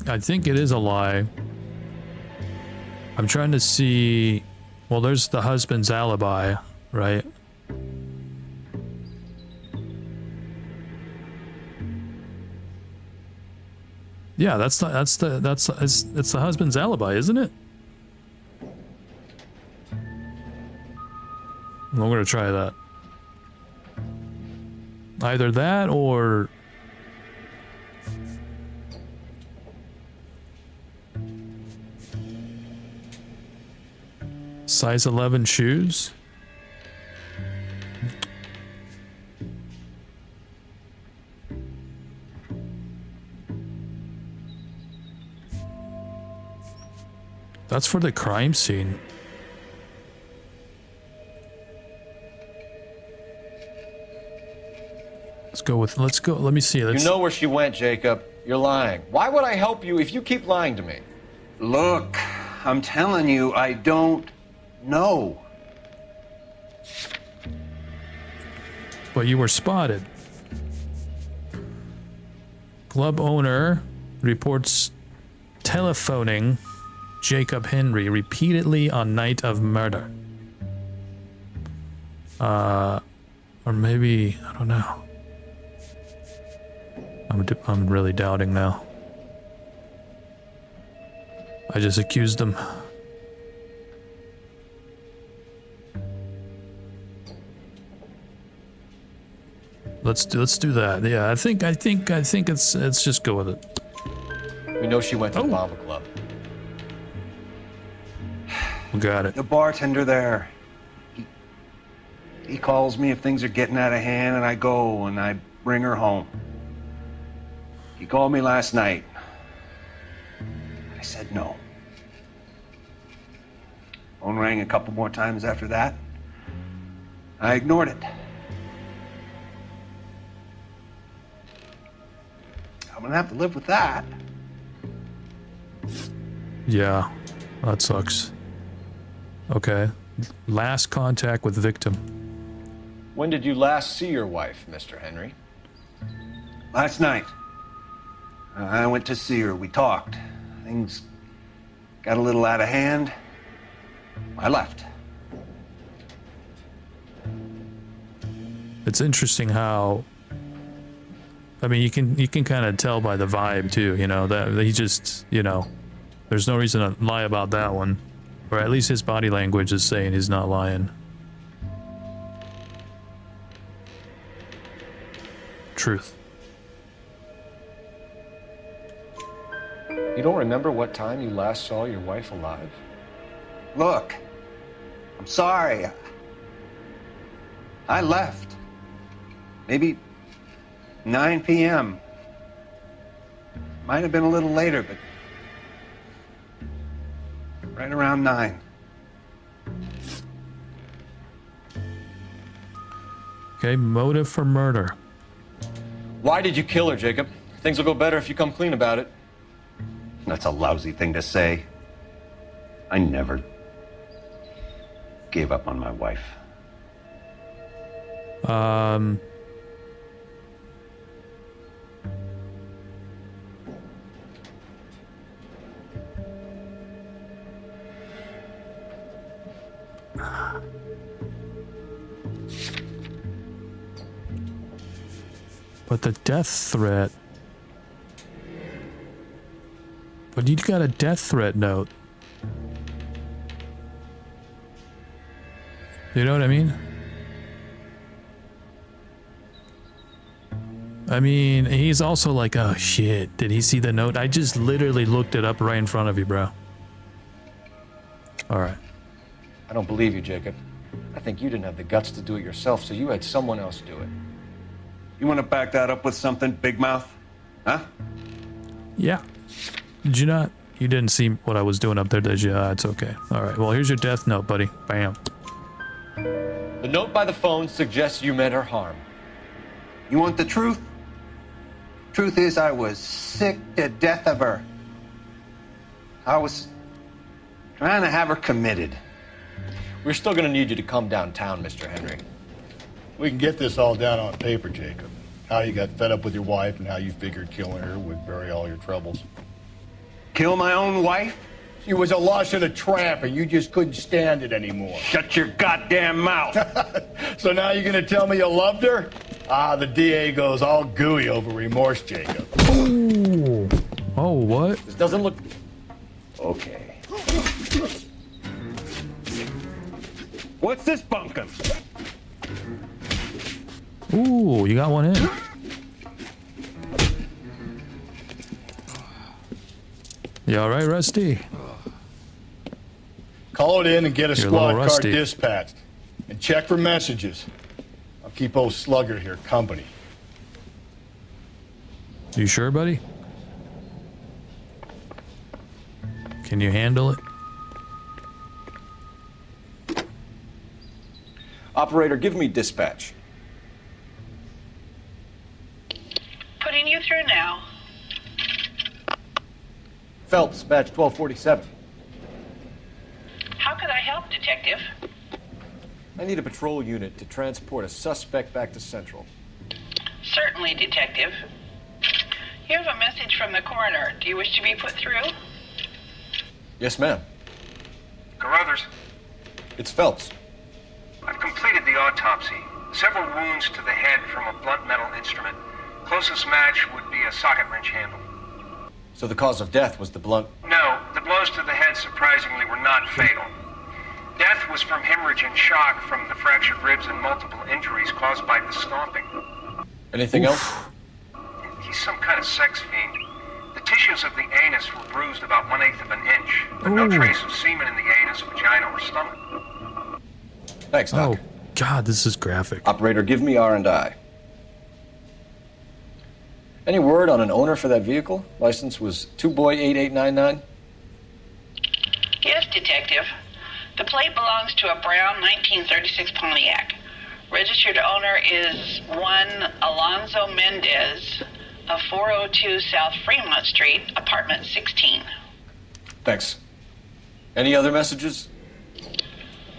I think it is a lie. I'm trying to see. Well, there's the husband's alibi, right? Yeah, it's the husband's alibi, isn't it? gonna try that. Either that or size 11 shoes. That's for the crime scene. Let's go, let me see. You know where she went, Jacob. You're lying. Why would I help you if you keep lying to me? Look, I'm telling you, I don't know. But you were spotted. Club owner reports telephoning Jacob Henry repeatedly on night of murder. Or maybe, I don't know. I'm really doubting now. I just accused him. Let's do that. Yeah, I think it's just go with it. We know she went to the Baba Club. Got it. The bartender there, he calls me if things are getting out of hand, and I go and I bring her home. He called me last night. I said no. Phone rang a couple more times after that. I ignored it. I'm gonna have to live with that. Yeah, that sucks. Okay. Last contact with victim. When did you last see your wife, Mr. Henry? Last night. I went to see her. We talked. Things got a little out of hand. I left. It's interesting how, I mean, you can kind of tell by the vibe too, you know, that he just, you know, there's no reason to lie about that one. Or at least his body language is saying he's not lying. Truth. You don't remember what time you last saw your wife alive? Look, I'm sorry. I left. Maybe 9 p.m. Might have been a little later, but right around 9. Okay, motive for murder. Why did you kill her, Jacob? Things will go better if you come clean about it. That's a lousy thing to say. I never gave up on my wife. But the death threat. But you got a death threat note. You know what I mean? I mean, he's also like, oh shit, did he see the note? I just literally looked it up right in front of you, bro. Alright. I don't believe you, Jacob. I think you didn't have the guts to do it yourself, so you had someone else do it. You want to back that up with something, Big Mouth? Huh? Yeah. Did you not? You didn't see what I was doing up there, did you? It's okay. Alright, well, here's your death note, buddy. Bam. The note by the phone suggests you meant her harm. You want the truth? Truth is, I was sick to death of her. I was trying to have her committed. We're still gonna need you to come downtown, Mr. Henry. We can get this all down on paper, Jacob. How you got fed up with your wife and how you figured killing her would bury all your troubles. Kill my own wife? She was a lush and a tramp, and you just couldn't stand it anymore. Shut your goddamn mouth! So now you're gonna tell me you loved her? Ah, the DA goes all gooey over remorse, Jacob. Ooh. Oh, what? This doesn't look... Okay. What's this bumpkin? Ooh, you got one in. You all right, Rusty? Call it in and get a You're a squad little car rusty. dispatched. And check for messages. I'll keep old Slugger here company. You sure, buddy? Can you handle it? Operator, give me dispatch. Putting you through now. Phelps, badge 1247. How could I help, Detective? I need a patrol unit to transport a suspect back to Central. Certainly, Detective. You have a message from the coroner. Do you wish to be put through? Yes, ma'am. Carruthers, It's Phelps. I've completed the autopsy. Several wounds to the head from a blunt metal instrument. Closest match would be a socket wrench handle. So the cause of death was the blunt. No, the blows to the head surprisingly were not fatal. Death was from hemorrhage and shock from the fractured ribs and multiple injuries caused by the stomping. Anything else? He's some kind of sex fiend. The tissues of the anus were bruised about 1/8 of an inch, but no Ooh. trace of semen in the anus, vagina, or stomach. Thanks, Doc. Oh, God, this is graphic. Operator, give me R&I. Any word on an owner for that vehicle? License was 2boy8899. Yes, Detective. The plate belongs to a brown 1936 Pontiac. Registered owner is one Alonzo Mendez of 402 South Fremont Street, apartment 16. Thanks. Any other messages?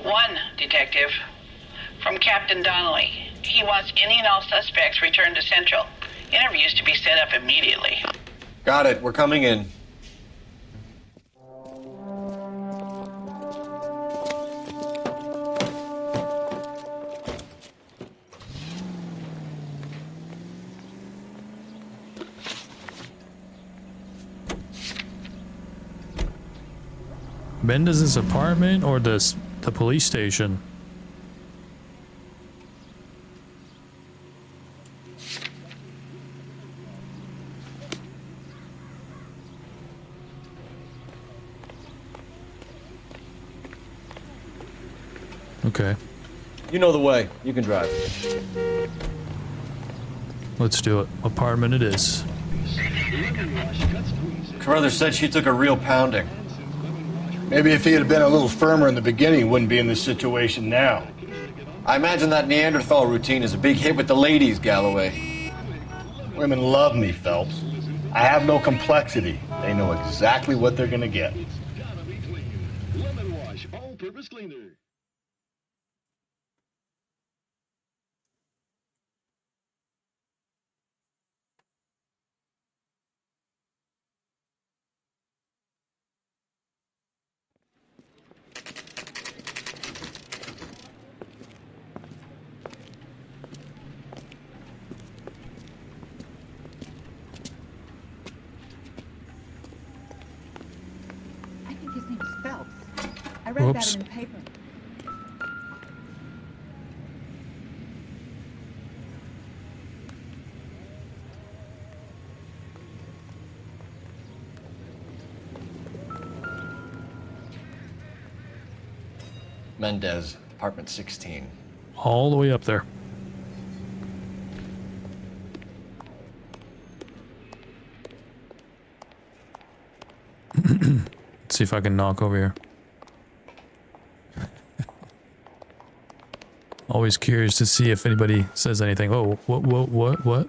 One, Detective. From Captain Donnelly. He wants any and all suspects returned to Central. Interviews to be set up immediately. Got it. We're coming in. Mendez's apartment or the police station? Okay, You know the way. You can drive. let's do it. Apartment it is. Carruthers said she took a real pounding. Maybe if he had been a little firmer in the beginning, he wouldn't be in this situation now. I imagine that Neanderthal routine is a big hit with the ladies, Galloway. Women love me, Phelps. I have no complexity. They know exactly what they're gonna get. Lemon Wash All-Purpose Cleaner. I think his name is Phelps. I read Whoops. that in the paper. Mendez, apartment 16. All the way up there. Let's see if I can knock over here. Always curious to see if anybody says anything. Oh, what?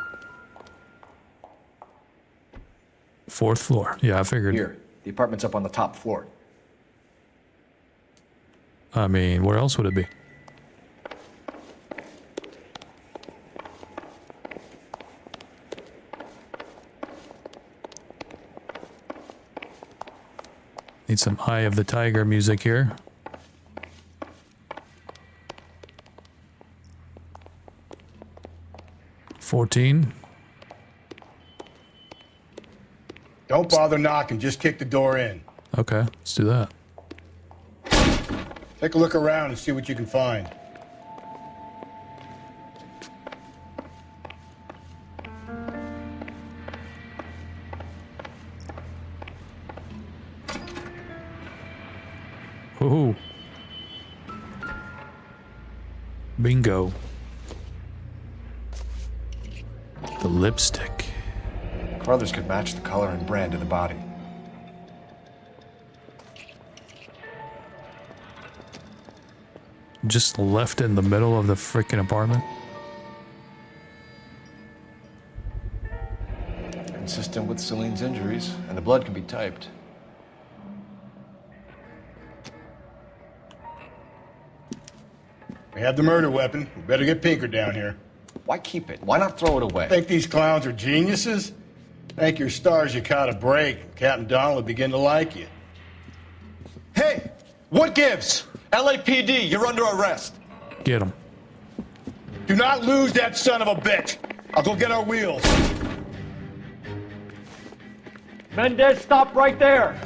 Fourth floor. Yeah, I figured. Here, the apartment's up on the top floor. I mean, where else would it be? Need some Eye of the Tiger music here. $14. Don't bother knocking, just kick the door in. Okay, let's do that. Take a look around and see what you can find. Ooh. Bingo. The lipstick. Carruthers could match the color and brand of the body. Just left in the middle of the frickin' apartment. Consistent with Celine's injuries, and the blood can be typed. We have the murder weapon. We better get Pinker down here. Why keep it? Why not throw it away? Think these clowns are geniuses? Thank your stars you caught a break. Captain Donald will begin to like you. Hey! What gives? LAPD, you're under arrest. Get him. Do not lose that son of a bitch. I'll go get our wheels. Mendez, stop right there!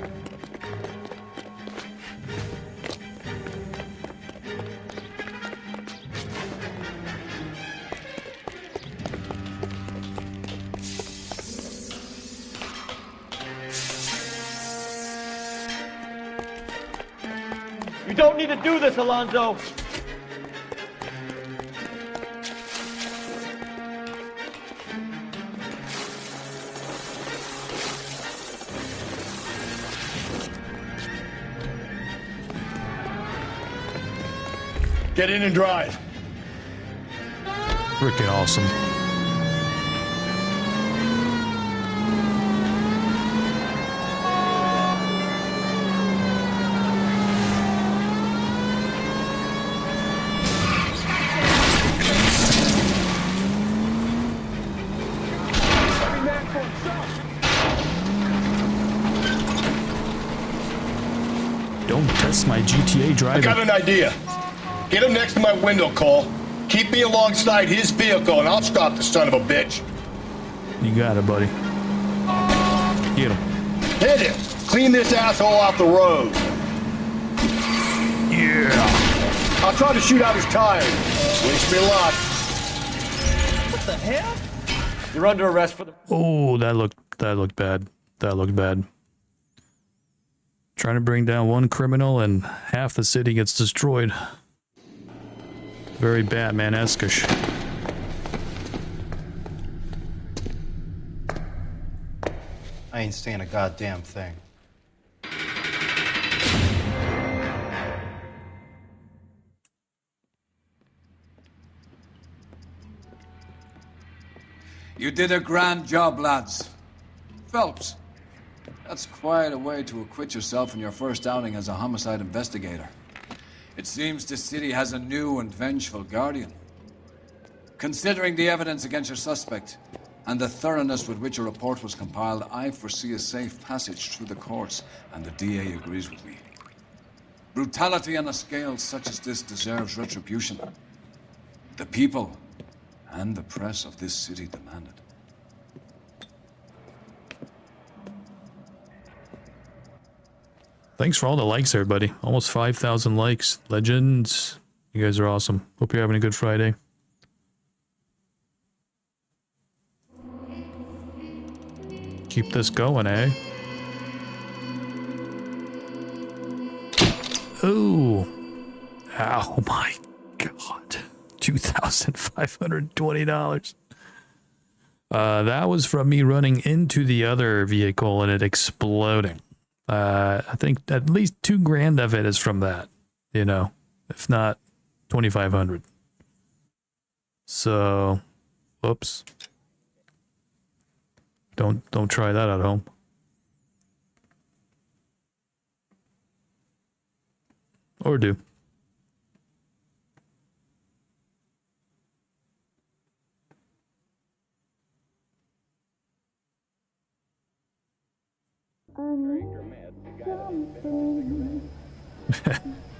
You don't need to do this, Alonzo! Get in and drive. Freaking awesome. Don't test my GTA driving. I got an idea. Get him next to my window, Cole. Keep me alongside his vehicle, and I'll stop the son of a bitch. You got it, buddy. Get him. Hit him. Clean this asshole off the road. Yeah. I'll try to shoot out his tires. Wish me luck. What the hell? You're under arrest for the... Oh, that looked bad. That looked bad. Trying to bring down one criminal and half the city gets destroyed. Very Batman-esque-ish. I ain't saying a goddamn thing. You did a grand job, lads. Phelps, that's quite a way to acquit yourself in your first outing as a homicide investigator. It seems the city has a new and vengeful guardian. Considering the evidence against your suspect and the thoroughness with which a report was compiled, I foresee a safe passage through the courts, and the DA agrees with me. Brutality on a scale such as this deserves retribution. The people and the press of this city demand it. Thanks for all the likes, everybody. Almost 5,000 likes. Legends. You guys are awesome. Hope you're having a good Friday. Keep this going, eh? Oh. Oh my God. $2,520. That was from me running into the other vehicle and it exploding. I think at least $2,000 of it is from that, you know, if not 2,500. So, whoops. Don't try that at home. Or do.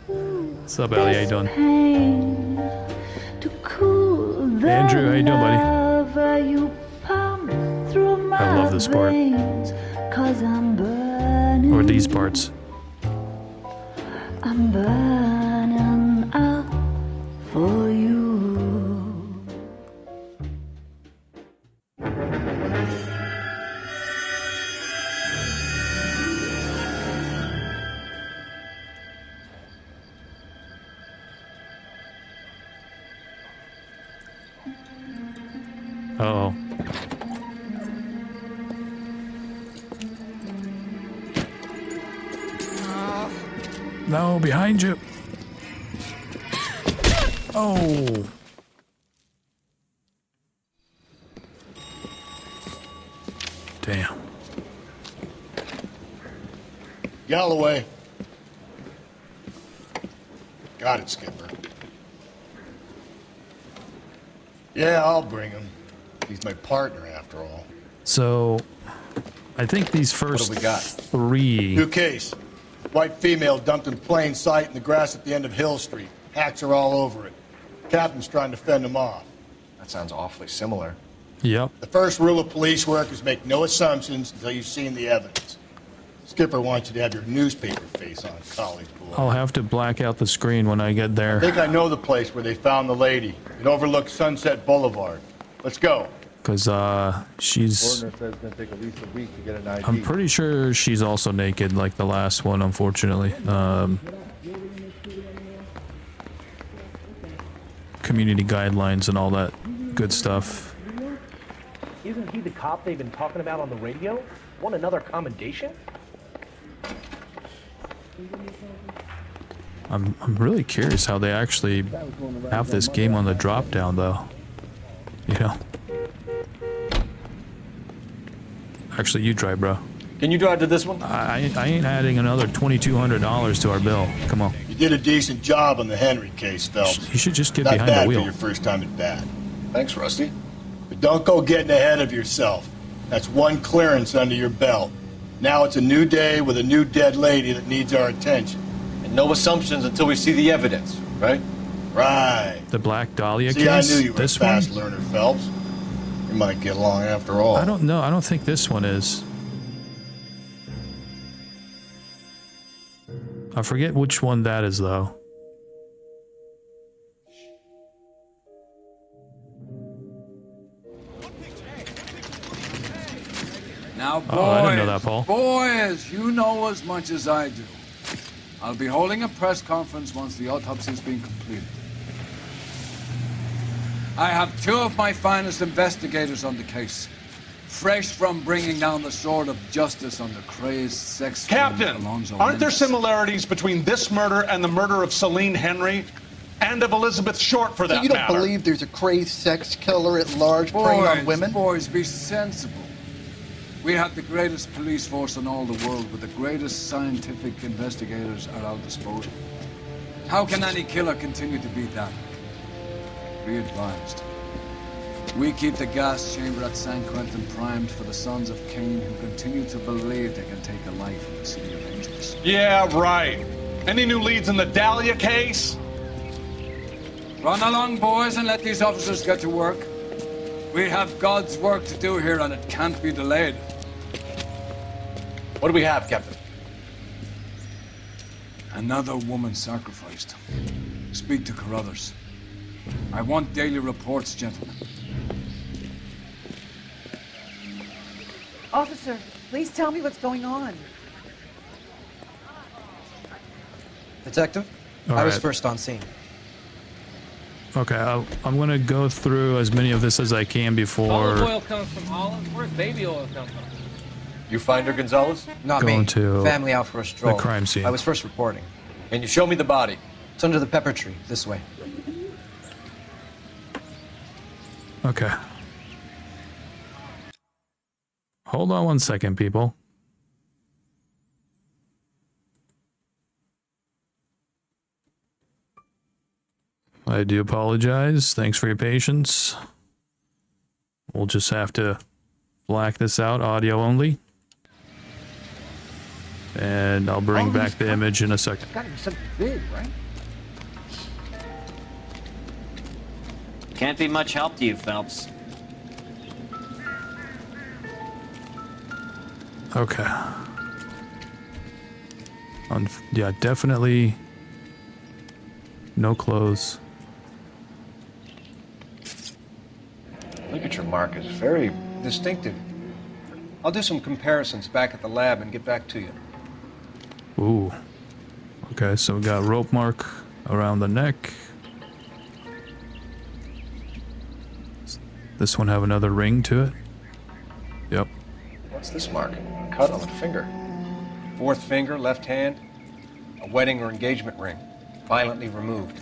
What's up, Ali? How you doing? Andrew, how you doing, buddy? I love this part. Or these parts. I'm burning for you. Uh-oh. No, behind you. Oh. Damn. Galloway. Got it, Skipper. Yeah, I'll bring him. He's my partner, after all. So, I think these first What do we got? 3... New case. White female dumped in plain sight in the grass at the end of Hill Street. Hacks are all over it. Captain's trying to fend them off. That sounds awfully similar. Yep. The first rule of police work is make no assumptions until you've seen the evidence. Skipper wants you to have your newspaper face on, college boy. I'll have to black out the screen when I get there. I think I know the place where they found the lady. It overlooks Sunset Boulevard. Let's go. Because, she's... Coroner says it's going to take at least a week to get an ID. I'm pretty sure she's also naked, like the last one, unfortunately. Community guidelines and all that good stuff. Isn't he the cop they've been talking about on the radio? Want another commendation? I'm really curious how they actually have this game on the drop down, though. You know? Actually, you drive, bro. Can you drive to this one? I ain't adding another $2,200 to our bill. Come on. You did a decent job on the Henry case, Phelps. You should just get Not behind bad the wheel. for your first time at bat. Thanks, Rusty. But don't go getting ahead of yourself. That's one clearance under your belt. Now it's a new day with a new dead lady that needs our attention. And no assumptions until we see the evidence, right? Right. The Black Dahlia See, case? I knew you were This a fast one? learner, Phelps. You might get along after all. I don't know. I don't think this one is. I forget which one that is, though. Now, boys, Oh, I didn't know that, Paul. boys, you know as much as I do. I'll be holding a press conference once the autopsy's been completed. I have 2 of my finest investigators on the case, fresh from bringing down the sword of justice on the crazed sex Captain, Alonzo aren't there Mendez. similarities between this murder and the murder of Celine Henry? And of Elizabeth Short, for that You don't matter? believe there's a crazed sex killer at large preying on women? Boys, be sensible. We have the greatest police force in all the world, with the greatest scientific investigators at our disposal. How can any killer continue to be that? Be advised. We keep the gas chamber at San Quentin primed for the sons of Cain who continue to believe they can take a life in the city of angels. Yeah, right. Any new leads in the Dahlia case? Run along, boys, and let these officers get to work. We have God's work to do here, and it can't be delayed. What do we have, Captain? Another woman sacrificed. Speak to Carruthers. I want daily reports, gentlemen. Officer, please tell me what's going on. Detective, All I was right. first on scene. Okay, I'm gonna go through as many of this as I can before Olive oil comes from olives. Where's baby oil come from? You find her, Gonzalez? Not Going me. to Family out for a stroll. the crime scene. I was first reporting. Can you show me the body? It's under the pepper tree, this way. Okay. Hold on one second, people. I do apologize. Thanks for your patience. We'll just have to black this out, audio only. And I'll bring back the image in a second. Gotta be something big, right? Can't be much help to you, Phelps. Okay. Yeah, definitely no clothes. mark is very distinctive. I'll do some comparisons back at the lab and get back to you. Ooh. Okay, so we got rope mark around the neck. This one have another ring to it. Yep. What's this mark? Cut on the finger. Fourth finger, left hand. A wedding or engagement ring. Violently removed.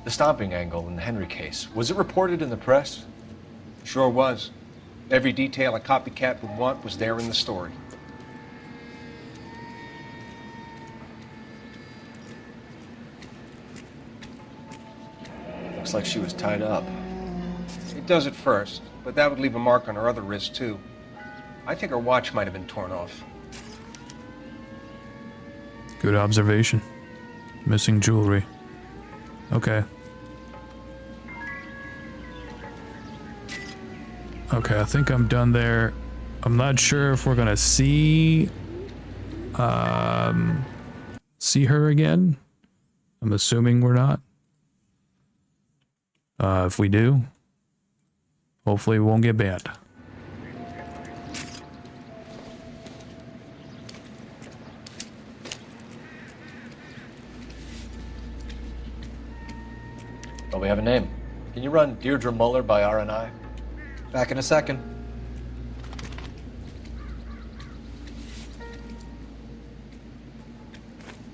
The stomping angle in the Henry case, was it reported in the press? Sure was. Every detail a copycat would want was there in the story. Looks like she was tied up. It does at first, but that would leave a mark on her other wrist, too. I think her watch might have been torn off. Good observation. Missing jewelry. Okay. Okay, I think I'm done there. I'm not sure if we're gonna see her again. I'm assuming we're not. If we do, hopefully we won't get banned. Well, we have a name. Can you run Deirdre Muller by RNI? Back in a second.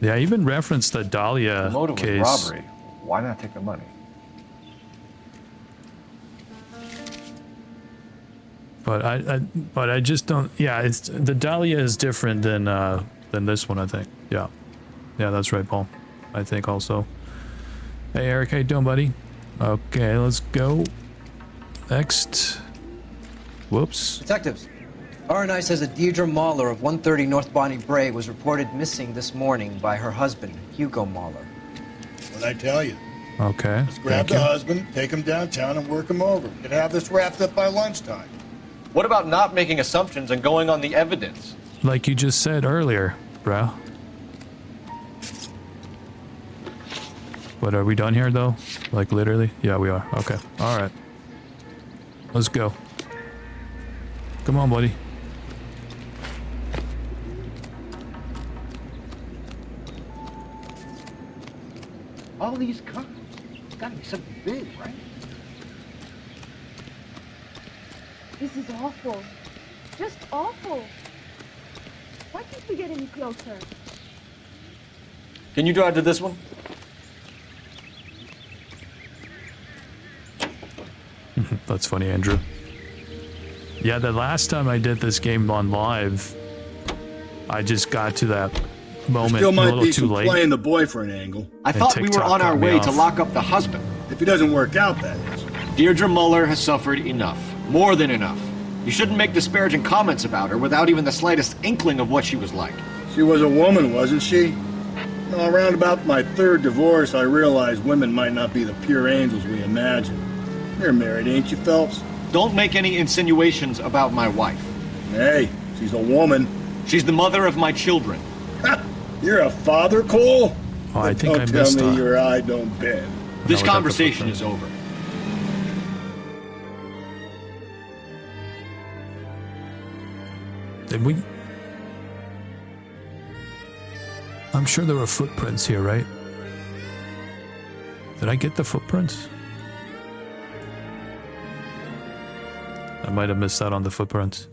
Yeah, I even referenced the Dahlia The motive case. was robbery. Why not take the money? But I just don't. Yeah, it's the Dahlia is different than this one. I think. Yeah, that's right, Paul. I think also. Hey Eric, how you doing, buddy? Okay, let's go. Next. Whoops. Detectives, RNI says that Deirdre Mahler of 130 North Bonnie Bray was reported missing this morning by her husband, Hugo Mahler. What'd I tell you? Okay. Let's grab the husband, take him downtown, and work him over. Could have this wrapped up by lunchtime. What about not making assumptions and going on the evidence? Like you just said earlier, bro. But are we done here though? Like literally? Yeah, we are. Okay. All right. Let's go. Come on, buddy. All these cars. It's gotta be something big, right? This is awful. Just awful. Why can't we get any closer? Can you drive to this one? That's funny, Andrew. Yeah, the last time I did this game on live, I just got to that moment Still a might little be too some late. playing the boyfriend angle. I thought we were TikTok on our cut me way to off. lock up the husband. If it doesn't work out, that is. Deirdre Muller has suffered enough. More than enough. You shouldn't make disparaging comments about her without even the slightest inkling of what she was like. She was a woman, wasn't she? No, around about my third divorce, I realized women might not be the pure angels we imagine. You're married, ain't you, Phelps? Don't make any insinuations about my wife. Hey, she's a woman. She's the mother of my children. You're a father, Cole? Oh, I think I Don't missed tell me that. your eye don't bend. This we got the conversation footprint. is over. Did we? I'm sure there were footprints here, right? Did I get the footprints? I might have missed out on the footprints.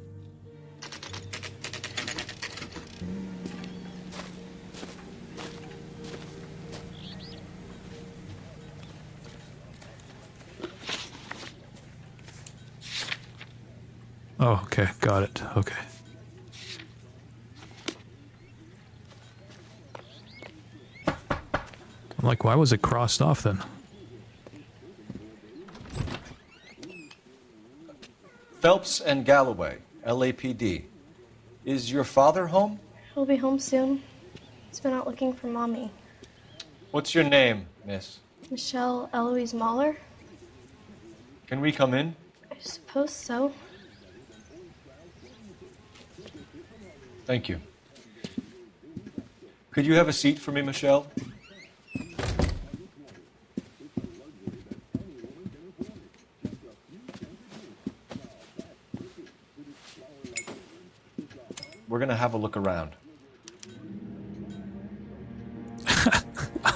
Oh, okay, got it. Okay. I'm like, why was it crossed off then? Phelps and Galloway, LAPD. Is your father home? He'll be home soon. He's been out looking for Mommy. What's your name, miss? Michelle Eloise Mahler? Can we come in? I suppose so. Thank you. Could you have a seat for me, Michelle? We're gonna have a look around. I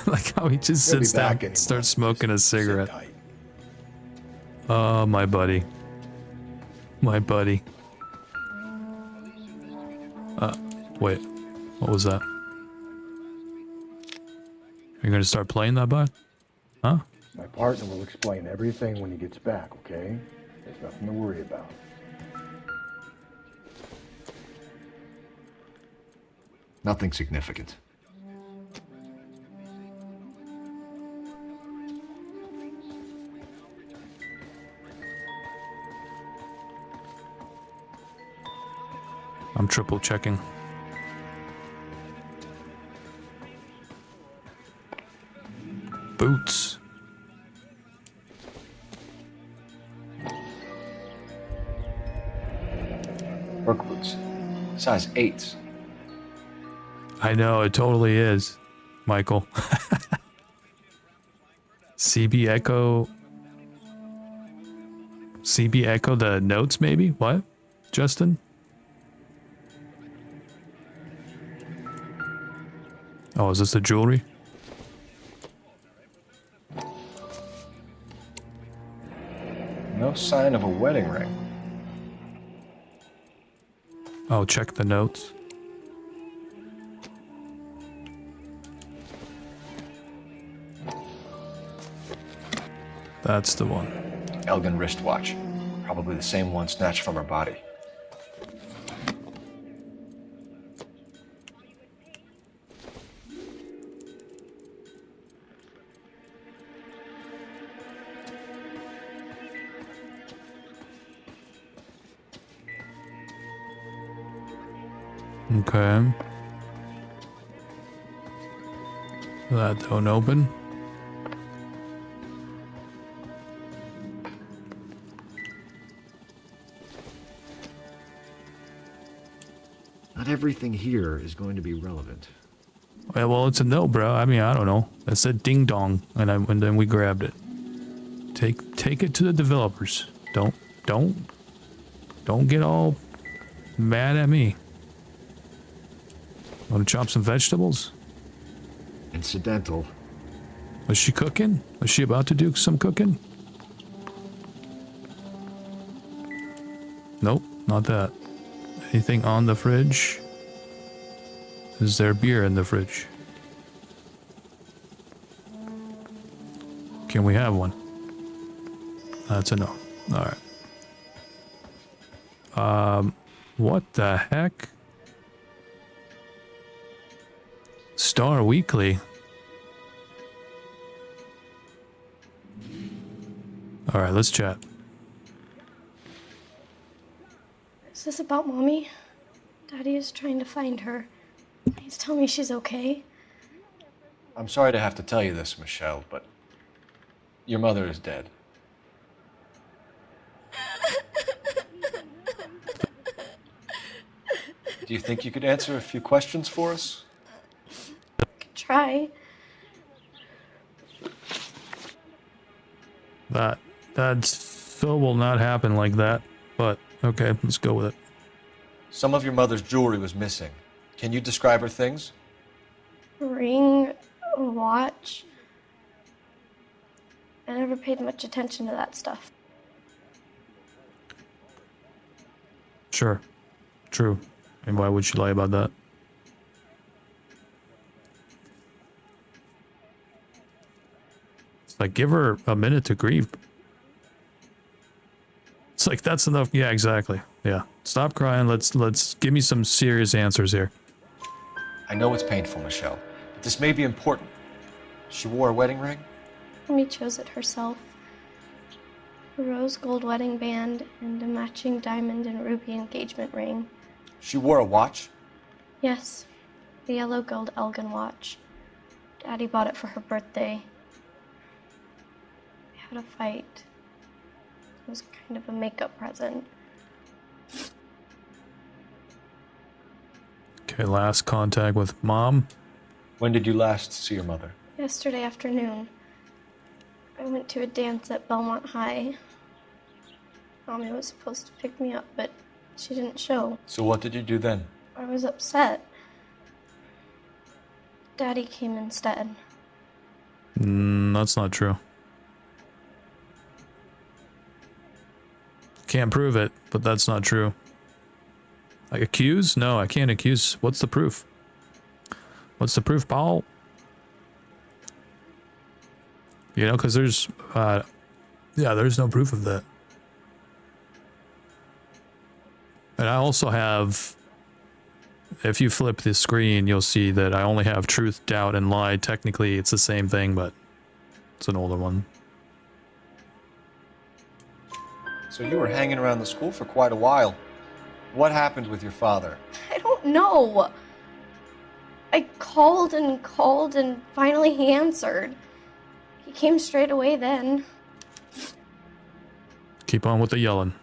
like how he just He'll be sits down back and starts smoking a cigarette. Oh, my buddy. My buddy. Wait. What was that? Are you gonna start playing that, bud? Huh? My partner will explain everything when he gets back, okay? There's nothing to worry about. Nothing significant. I'm triple checking. Boots. Work boots. Size 8s. I know, it totally is, Michael. CB Echo. CB Echo the notes, maybe? What? Justin? Oh, is this the jewelry? No sign of a wedding ring. Oh, check the notes. That's the one. Elgin wristwatch. Probably the same one snatched from her body. Okay. That don't open. Not everything here is going to be relevant. Well, it's a no, bro. I mean, I don't know. It said ding dong, and then we grabbed it. Take it to the developers. Don't get all mad at me. Want to chop some vegetables? Incidental. Was she cooking? Was she about to do some cooking? Nope, not that. Anything on the fridge? Is there beer in the fridge? Can we have one? That's a no. Alright. What the heck? Star Weekly. Alright, let's chat. Is this about Mommy? Daddy is trying to find her. Please tell me she's okay. I'm sorry to have to tell you this, Michelle, but your mother is dead. Do you think you could answer a few questions for us? Could try. That still will not happen like that, but okay, let's go with it. Some of your mother's jewelry was missing. Can you describe her things? Ring, a watch. I never paid much attention to that stuff. Sure. True. And why would she lie about that? It's like, give her a minute to grieve. It's like, that's enough. Yeah, exactly. Yeah. Stop crying. Let's give me some serious answers here. I know it's painful, Michelle, but this may be important. She wore a wedding ring? Mommy chose it herself. A rose gold wedding band and a matching diamond and ruby engagement ring. She wore a watch? Yes, the yellow gold Elgin watch. Daddy bought it for her birthday. We had a fight. It was kind of a makeup present. Okay, last contact with Mom. When did you last see your mother? Yesterday afternoon. I went to a dance at Belmont High. Mommy was supposed to pick me up, but she didn't show. So what did you do then? I was upset. Daddy came instead. That's not true. Can't prove it, but that's not true. Like, accuse? No, I can't accuse. What's the proof? What's the proof, Paul? You know, because there's, there's no proof of that. And I also have, if you flip the screen, you'll see that I only have truth, doubt, and lie. Technically, it's the same thing, but it's an older one. So you were hanging around the school for quite a while. What happened with your father? I don't know. I called and called, and finally he answered. He came straight away then. Keep on with the yelling.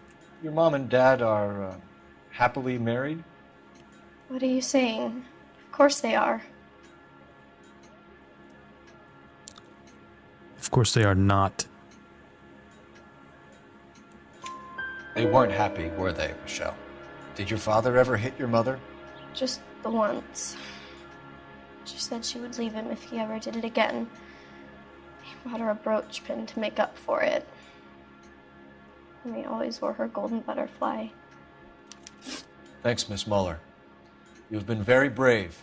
Your mom and dad are happily married? What are you saying? Of course they are. Of course they are not. They weren't happy, were they, Michelle? Did your father ever hit your mother? Just the once. She said she would leave him if he ever did it again. He bought her a brooch pin to make up for it. And he always wore her golden butterfly. Thanks, Miss Muller. You've been very brave.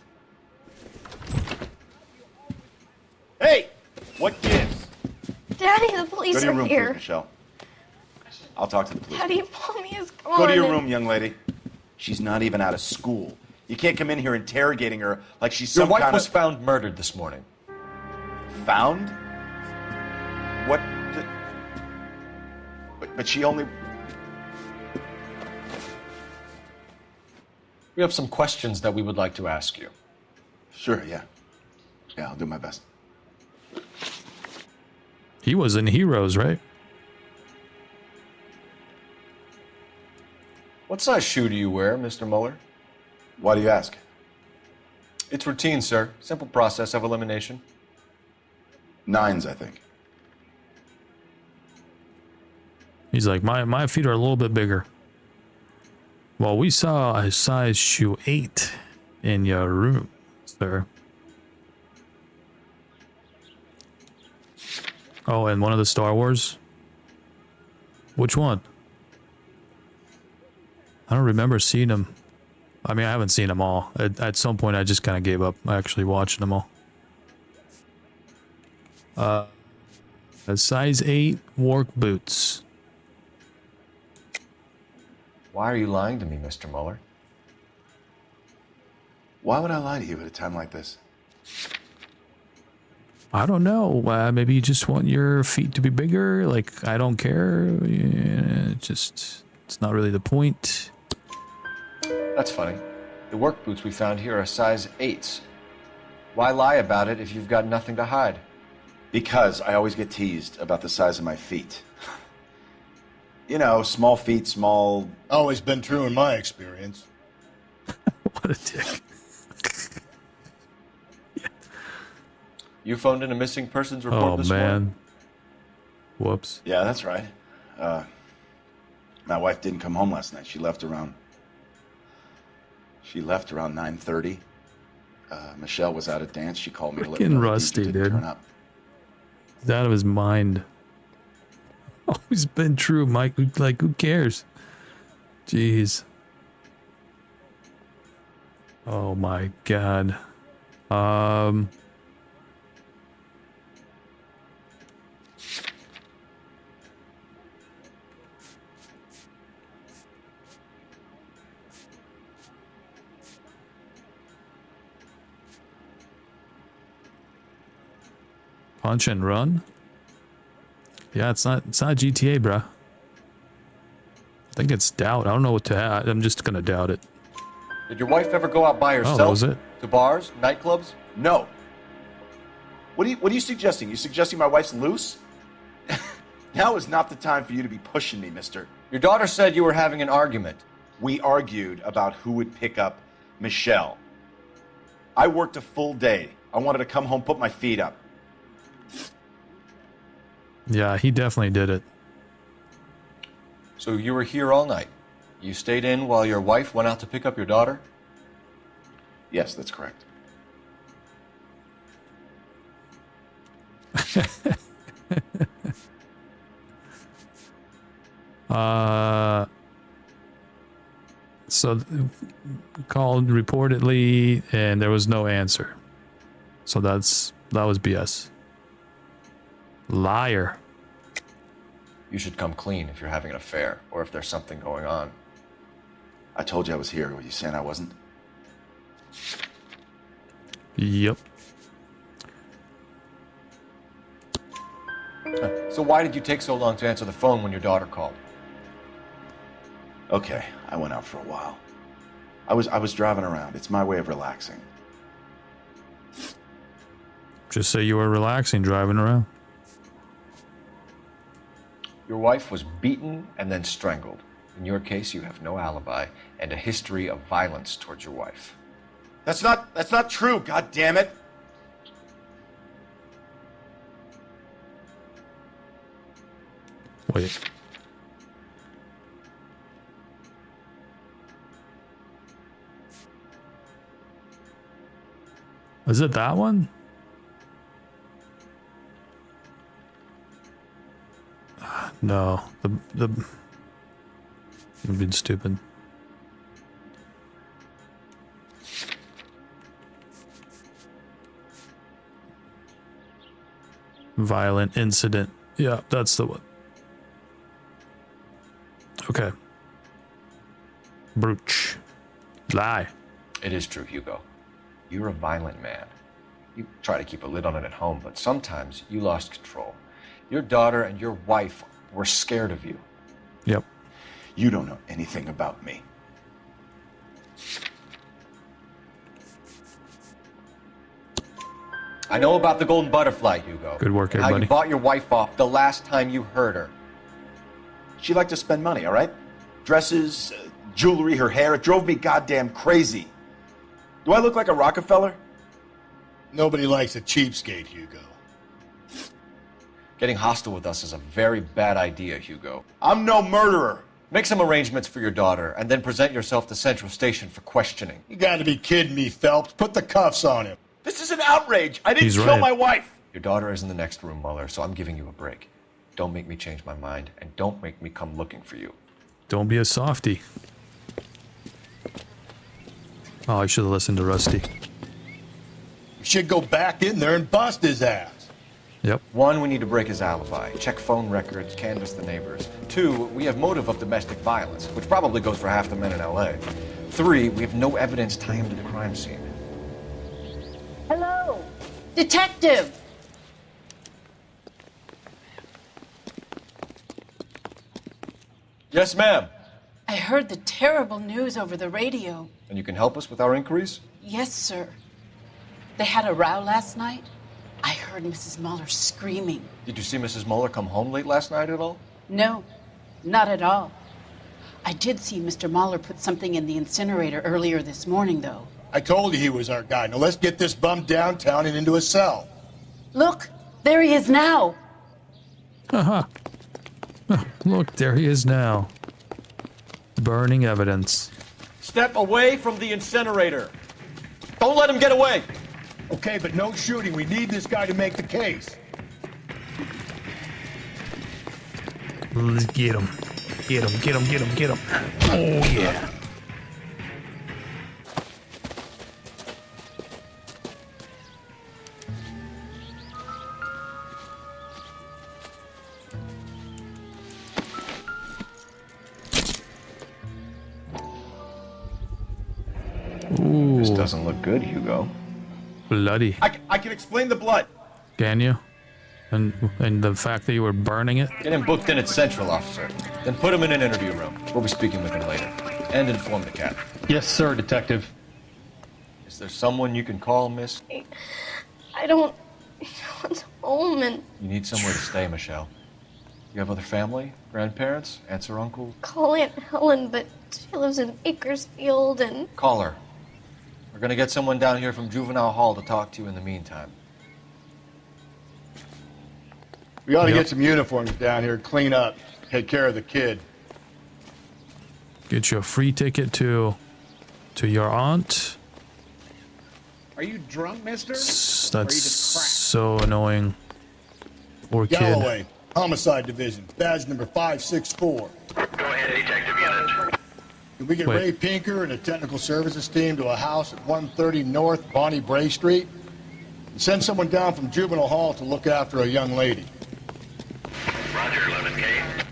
Hey! What gives? Daddy, the police Go to your are room, here. please, Michelle. I'll talk to the police. Daddy, Mommy is gone. Go to your room, young lady. She's not even out of school. You can't come in here interrogating her like she's some Your wife kind was of... found murdered this morning. Found? What? But she only... We have some questions that we would like to ask you. Sure, yeah. Yeah, I'll do my best. He was in Heroes, right? What size shoe do you wear, Mr. Muller? Why do you ask? It's routine, sir. Simple process of elimination. 9s, I think. He's like, my feet are a little bit bigger. Well, we saw a size shoe 8 in your room, sir. Oh, and one of the Star Wars? Which one? I don't remember seeing them. I mean, I haven't seen them all. At some point, I just kind of gave up actually watching them all. A size 8 work boots. Why are you lying to me, Mr. Muller? Why would I lie to you at a time like this? I don't know. Maybe you just want your feet to be bigger. Like, I don't care. Yeah, it's not really the point. That's funny. The work boots we found here are size 8s. Why lie about it if you've got nothing to hide? Because I always get teased about the size of my feet. You know, small feet, small... Always been true in my experience. What a dick. You phoned in a missing persons report this morning? Oh, man. Whoops. Yeah, that's right. My wife didn't come home last night. She left around 9:30. Michelle was out at dance. She called me to let me know Freaking that Rusty, Deidre didn't dude. turn up. He's out of his mind. Always been true, Mike. Like, who cares? Jeez. Oh my god. Punch and run? Yeah, it's not GTA, bruh. I think it's doubt. I don't know what to add. I'm just gonna doubt it. Did your wife ever go out by herself? that was it. To bars, nightclubs? No. What are you suggesting? You suggesting my wife's loose? Now is not the time for you to be pushing me, mister. Your daughter said you were having an argument. We argued about who would pick up Michelle. I worked a full day. I wanted to come home, put my feet up. Yeah, he definitely did it. So you were here all night. You stayed in while your wife went out to pick up your daughter? Yes, that's correct. So called reportedly, and there was no answer. So that was BS. Liar. You should come clean if you're having an affair, or if there's something going on. I told you I was here. Were you saying I wasn't? Yep. So why did you take so long to answer the phone when your daughter called? Okay, I went out for a while. I was driving around. It's my way of relaxing. Just say you were relaxing driving around. Your wife was beaten and then strangled. In your case, you have no alibi and a history of violence towards your wife. That's not true, god damn it. Wait. Is it that one? No, I've been stupid. Violent incident. Yeah, that's the one. Okay. Brooch. Lie. It is true, Hugo. You're a violent man. You try to keep a lid on it at home, but sometimes you lost control. Your daughter and your wife were scared of you. Yep. You don't know anything about me. I know about the golden butterfly, Hugo. Good work, and how everybody. you bought your wife off the last time you heard her. She liked to spend money, all right? Dresses, jewelry, her hair. It drove me goddamn crazy. Do I look like a Rockefeller? Nobody likes a cheapskate, Hugo. Getting hostile with us is a very bad idea, Hugo. I'm no murderer. Make some arrangements for your daughter, and then present yourself to Central Station for questioning. You gotta be kidding me, Phelps. Put the cuffs on him. This is an outrage. I didn't He's kill right. my wife. Your daughter is in the next room, Mueller, so I'm giving you a break. Don't make me change my mind, and don't make me come looking for you. Don't be a softie. Oh, I should have listened to Rusty. You should go back in there and bust his ass. Yep. 1, we need to break his alibi, check phone records, canvass the neighbors. 2, we have motive of domestic violence, which probably goes for half the men in LA. 3, we have no evidence tying him to the crime scene. Hello. Detective! Yes, ma'am. I heard the terrible news over the radio. And you can help us with our inquiries? Yes, sir. They had a row last night. I heard Mrs. Mueller screaming. Did you see Mrs. Mueller come home late last night at all? No, not at all. I did see Mr. Mueller put something in the incinerator earlier this morning, though. I told you he was our guy. Now let's get this bum downtown and into a cell. Look, there he is now. Haha. Look, there he is now. Burning evidence. Step away from the incinerator. Don't let him get away. Okay, but no shooting. We need this guy to make the case. Let's get him. Get him, get him, get him, get him. Oh, yeah. Ooh. This doesn't look good, Hugo. Bloody. I can explain the blood. Can you? And the fact that you were burning it? Get him booked in at Central, officer. Then put him in an interview room. We'll be speaking with him later. And inform the captain. Yes, sir, Detective. Is there someone you can call, miss? I don't want home and You need somewhere to stay, Michelle. You have other family? Grandparents? Aunts or uncles? call Aunt Helen, but she lives in Bakersfield and Call her. We're gonna get someone down here from Juvenile Hall to talk to you in the meantime. We ought to get some uniforms down here, clean up, take care of the kid. Get you a free ticket to your aunt. Are you drunk, mister? That's so annoying. Poor kid. Galloway, Homicide Division, badge number 564. Go ahead, Detective Unit. Can we get Wait. Ray Pinker and a technical services team to a house at 130 North Bonnie Bray Street? And send someone down from Juvenile Hall to look after a young lady. Roger, 11K.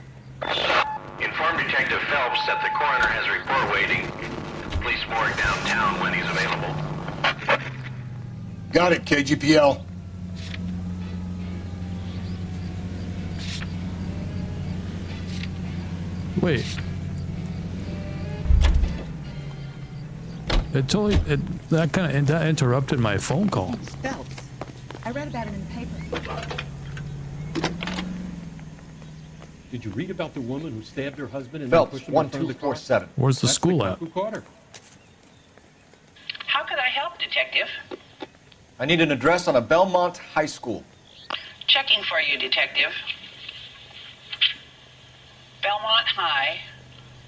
Inform Detective Phelps that the coroner has a report waiting at the police morgue downtown when he's available. Got it, KGPL. Wait. It totally that interrupted my phone call. Phelps. I read about him in the paper. Did you read about the woman who stabbed her husband and Phelps, then pushed him in front of the car? 1247. Where's the That's school the at? cop who caught her. How could I help, Detective? I need an address on a Belmont High School. Checking for you, Detective. Belmont High,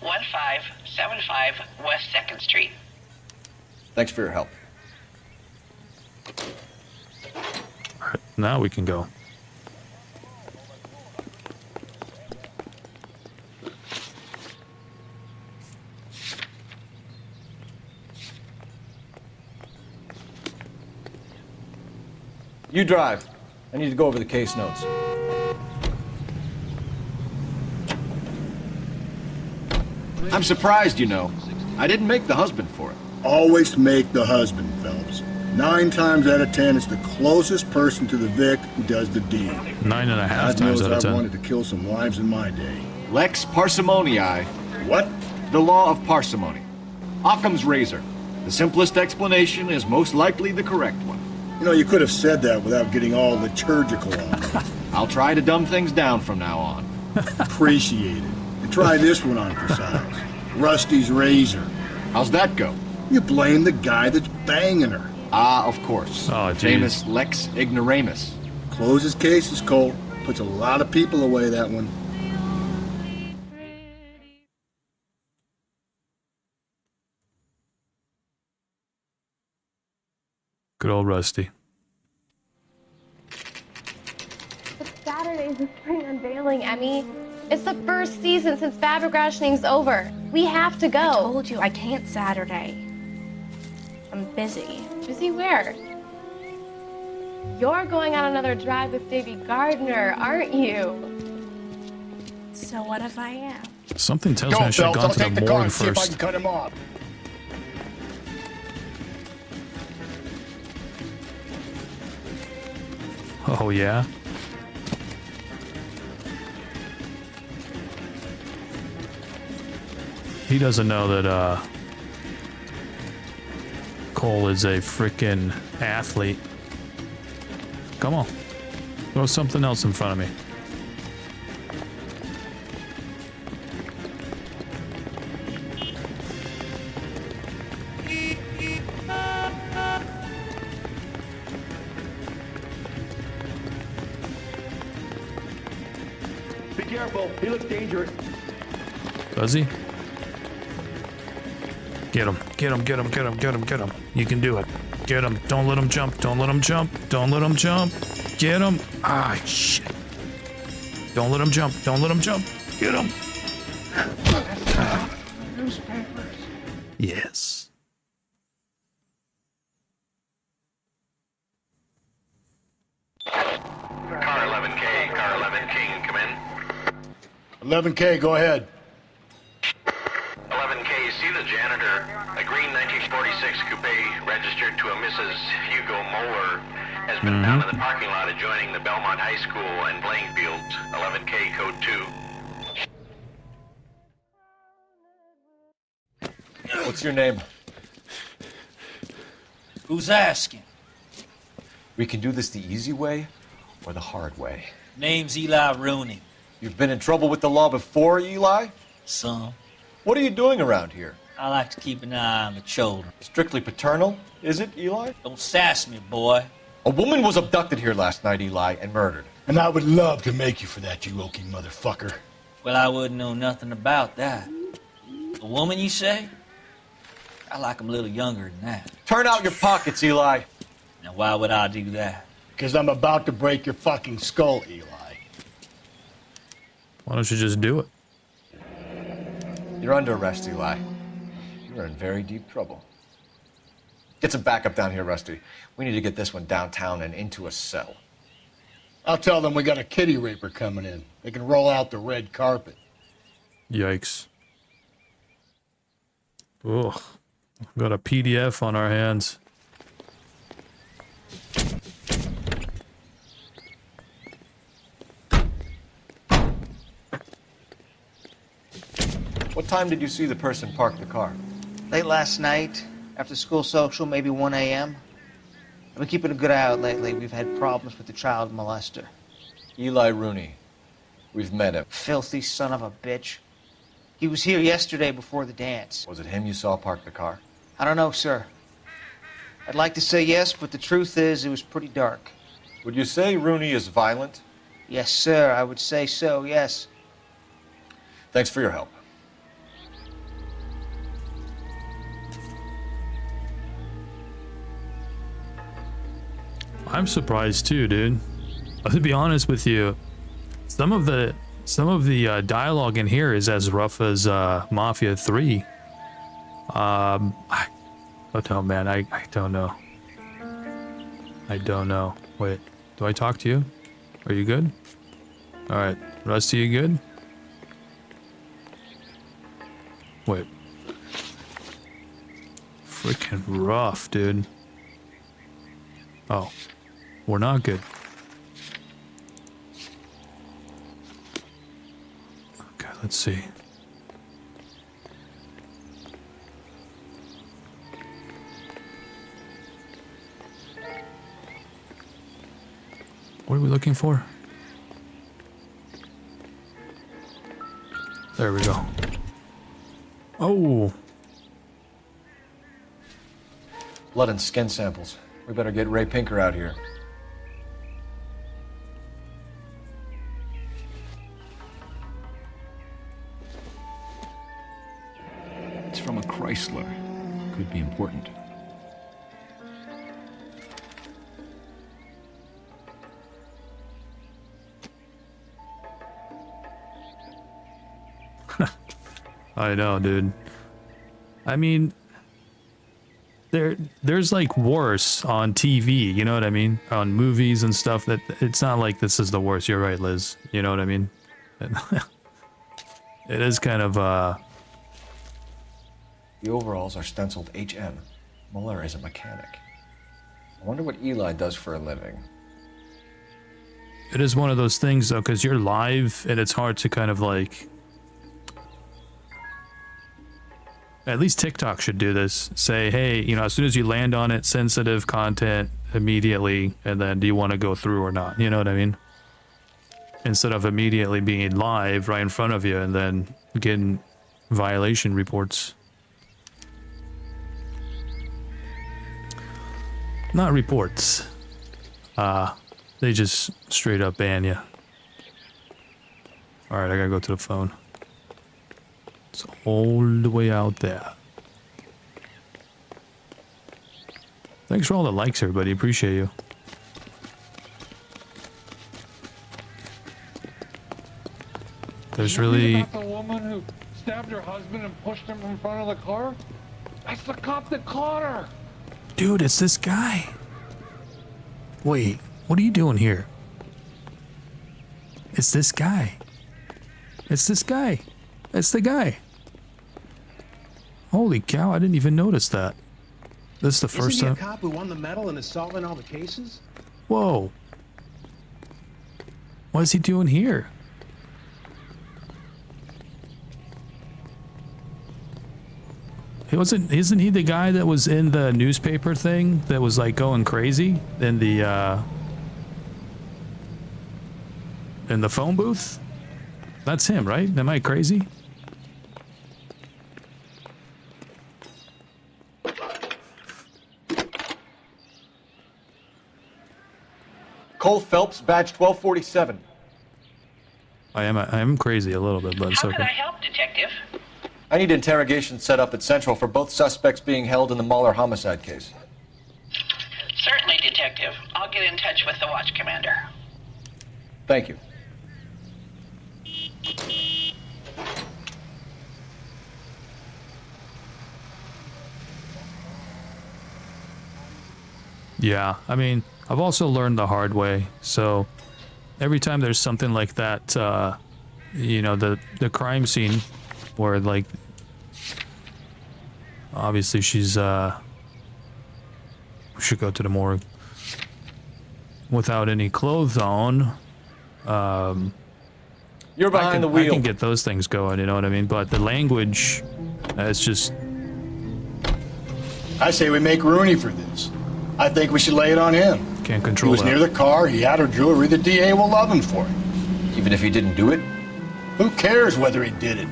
1575 West 2nd Street. Thanks for your help. Now we can go. You drive. I need to go over the case notes. I'm surprised, you know. I didn't make the husband for it. Always make the husband, Phelps. 9 times out of 10, it's the closest person to the Vic who does the deed. 9.5 God times knows out of I've 10. wanted to kill some wives in my day. Lex parsimoniae. What? The law of parsimony. Occam's razor. The simplest explanation is most likely the correct one. You know, you could have said that without getting all liturgical on me. I'll try to dumb things down from now on. Appreciate it. And try this one on for size. Rusty's razor. How's that go? You blame the guy that's banging her. Ah, of course. Oh, geez. Famous Lex ignoramus. Closes cases, Colt. Puts a lot of people away, that one. Good old Rusty. But Saturday's the spring unveiling, Emmy. It's the first season since Fabergrashing's over. We have to go. I told you I can't Saturday. I'm busy. Busy where? You're going on another drive with Davy Gardner, aren't you? So what if I am? Something tells me I should have gone to the morgue See if I first. can cut him off. Oh, yeah? He doesn't know that, Cole is a freaking athlete. Come on. Throw something else in front of me. Be careful. He looks dangerous. Does he? Get him. Get him, get him, get him, get him, get him. You can do it. Get him. Don't let him jump. Don't let him jump. Don't let him jump. Get him. Ah, shit. Don't let him jump. Don't let him jump. Get him. Newspapers. Yes. Car 11K, car 11 King, come in. 11K, go ahead. 11K, see the janitor. A green 1946 coupe registered to a Mrs. Hugo Moeller has been found in the parking lot adjoining the Belmont High School and playing fields. 11K, code 2. What's your name? Who's asking? We can do this the easy way or the hard way. Name's Eli Rooney. You've been in trouble with the law before, Eli? Some. What are you doing around here? I like to keep an eye on the children. Strictly paternal, is it, Eli? Don't sass me, boy. A woman was abducted here last night, Eli, and murdered. And I would love to make you for that, you oaky motherfucker. Well, I wouldn't know nothing about that. A woman, you say? I like 'em a little younger than that. Turn out your pockets, Eli. Now, why would I do that? Because I'm about to break your fucking skull, Eli. Why don't you just do it? You're under arrest, Eli. You're in very deep trouble. Get some backup down here, Rusty. We need to get this one downtown and into a cell. I'll tell them we got a kitty raper coming in. They can roll out the red carpet. Yikes. Ugh. Got a PDF on our hands. What time did you see the person park the car? Late last night, after school social, maybe 1 a.m. I've been keeping a good eye out lately. We've had problems with the child molester. Eli Rooney. We've met him. Filthy son of a bitch. He was here yesterday before the dance. Was it him you saw park the car? I don't know, sir. I'd like to say yes, but the truth is it was pretty dark. Would you say Rooney is violent? Yes, sir. I would say so, yes. Thanks for your help. I'm surprised too, dude. To be honest with you, some of the dialogue in here is as rough as Mafia 3. I don't know, man. I don't know. I don't know. Wait, do I talk to you? Are you good? All right, Rusty, you good? Wait. Freaking rough, dude. Oh, we're not good. Okay, let's see. What are we looking for? There we go. Oh. Blood and skin samples. We better get Ray Pinker out here. It's from a Chrysler. Could be important. I know, dude. I mean, there's like worse on TV, you know what I mean? On movies and stuff. That it's not like this is the worst. You're right, Liz. You know what I mean? It is kind of The overalls are stenciled HM. Muller is a mechanic. I wonder what Eli does for a living. It is one of those things though, because you're live and it's hard to kind of like. At least TikTok should do this. Say, hey, you know, as soon as you land on it, sensitive content immediately, and then do you want to go through or not? You know what I mean? Instead of immediately being live right in front of you and then getting violation reports. Not reports. They just straight up ban you. Alright, I gotta go to the phone. It's all the way out there. Thanks for all the likes, everybody. Appreciate you. There's really... About the woman who stabbed her husband and pushed him in front of the car? That's the cop that caught her. Dude, it's this guy. Wait, what are you doing here? It's this guy. It's this guy. It's the guy. Holy cow, I didn't even notice that. This is the first Isn't he time. a cop who won the medal and is solving all the cases? Whoa. What is he doing here? Isn't he the guy that was in the newspaper thing that was like going crazy in the phone booth? That's him, right? Am I crazy? Cole Phelps, badge 1247. I am crazy a little bit, but it's How can I okay. help, Detective? I need interrogation set up at Central for both suspects being held in the Muller homicide case. Certainly, Detective. I'll get in touch with the watch commander. Thank you. Yeah, I mean, I've also learned the hard way. So every time there's something like that, you know, the crime scene where, like, obviously she's should go to the morgue without any clothes on. You're behind the wheel. I can get those things going, you know what I mean? But the language, it's just... I say we make Rooney for this. I think we should lay it on him. Can't He control was that. near the car, he had her jewelry, the DA will love him for it. Even if he didn't do it? Who cares whether he did it?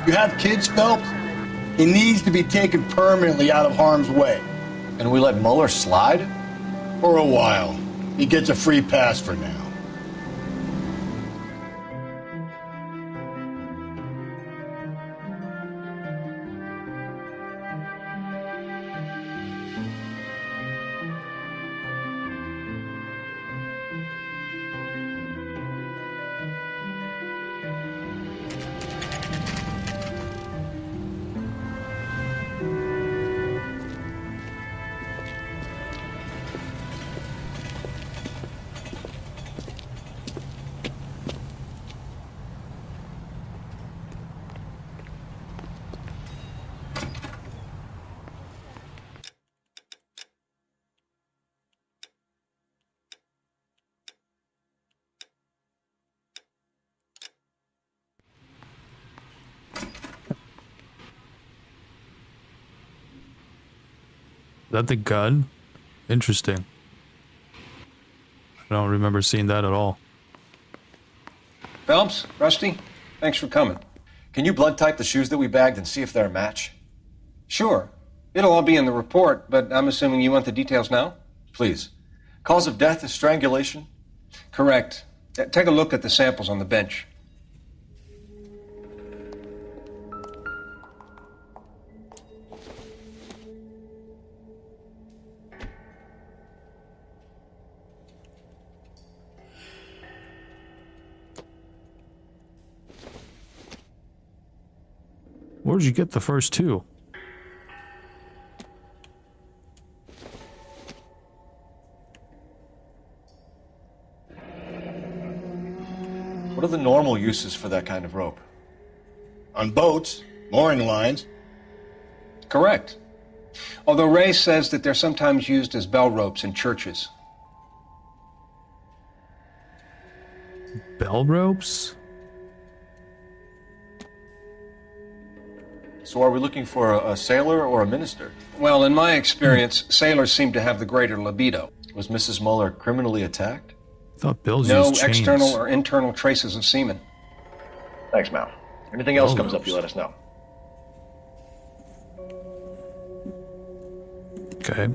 You have kids, Phelps? He needs to be taken permanently out of harm's way. And we let Muller slide? For a while. He gets a free pass for now. Is that the gun? Interesting. I don't remember seeing that at all. Phelps, Rusty, thanks for coming. Can you blood type the shoes that we bagged and see if they're a match? Sure. It'll all be in the report, but I'm assuming you want the details now? Please. Cause of death is strangulation? Correct. Take a look at the samples on the bench. Where'd you get the first two? What are the normal uses for that kind of rope? On boats, mooring lines. Correct. Although Ray says that they're sometimes used as bell ropes in churches. Bell ropes? So are we looking for a sailor or a minister? Well, in my experience, sailors seem to have the greater libido. Was Mrs. Muller criminally attacked? I thought Bill's No used chains. external or internal traces of semen. Thanks, Mal. Anything else comes up, you let us know. Okay.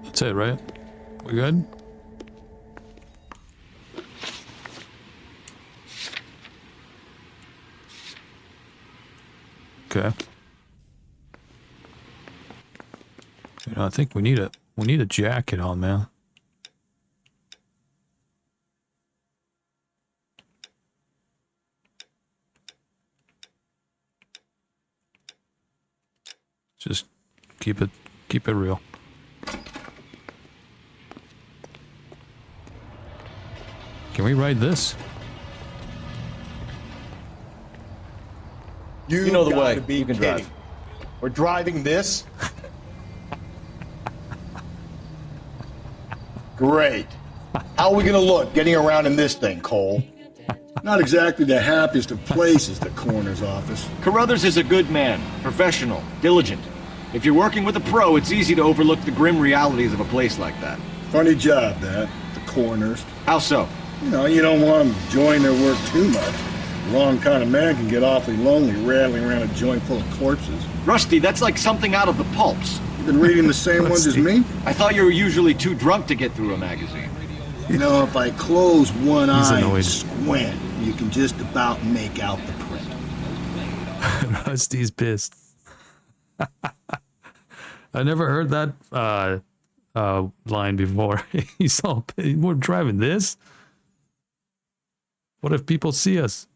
That's it, right? We good? Okay. You know, I think we need a jacket on, man. Just keep it real. Can we ride this? You know the gotta way. Be You can kidding. drive. We're driving this? Great. How are we gonna look getting around in this thing, Cole? Not exactly the happiest of places, the coroner's office. Carruthers is a good man, professional, diligent. If you're working with a pro, it's easy to overlook the grim realities of a place like that. Funny job, that. The coroner's. How so? You don't want them enjoying their work too much. The wrong kind of man can get awfully lonely rattling around a joint full of corpses. Rusty, that's like something out of the pulps. Been reading the same ones as me? I thought you were usually too drunk to get through a magazine. You know, if I close one eye annoyed. and squint, you can just about make out the print. Rusty's pissed. I never heard that line before. He's all pissed. We're driving this? What if people see us?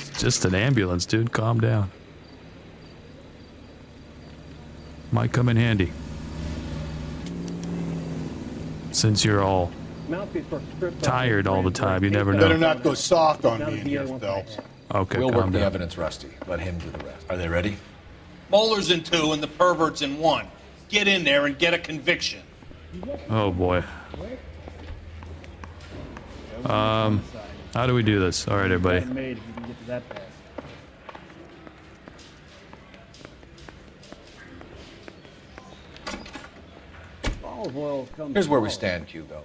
It's just an ambulance, dude. Calm down. Might come in handy. Since you're all tired all the time, you never know. Better not go soft on me in here, Phelps. Okay, We'll calm work the down. evidence, Rusty. Let him do the rest. Are they ready? Moeller's in 2 and the pervert's in 1. Get in there and get a conviction. Oh boy. How do we do this? All right, everybody. Made if you can get to that pass. Olive oil comes. Here's where we stand, Hugo.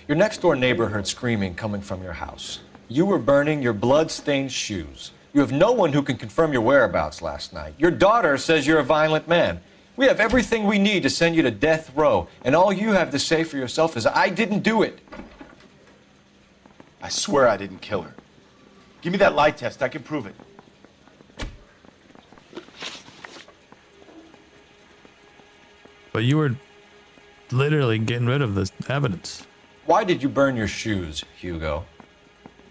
Your next door neighbor heard screaming coming from your house. You were burning your blood-stained shoes. You have no one who can confirm your whereabouts last night. Your daughter says you're a violent man. We have everything we need to send you to death row, and all you have to say for yourself is, I didn't do it. I swear I didn't kill her. Give me that lie test. I can prove it. But you were literally getting rid of this evidence. Why did you burn your shoes, Hugo?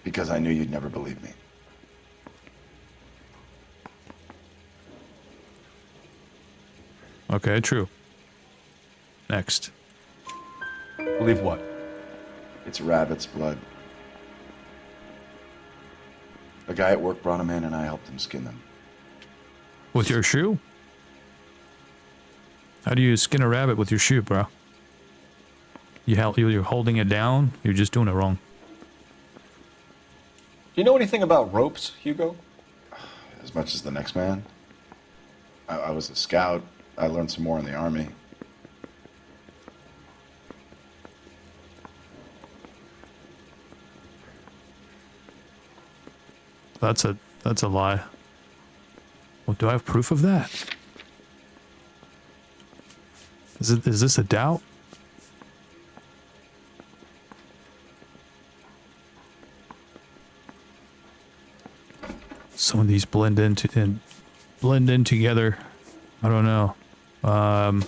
Because I knew you'd never believe me. Okay, true. Next. Believe what? It's rabbit's blood. A guy at work brought him in and I helped him skin them. With your shoe? How do you skin a rabbit with your shoe, bro? You're holding it down? You're just doing it wrong. Do you know anything about ropes, Hugo? As much as the next man. I was a scout. I learned some more in the army. That's a lie. Well, do I have proof of that? Is this a doubt? Some of these blend in together. I don't know. I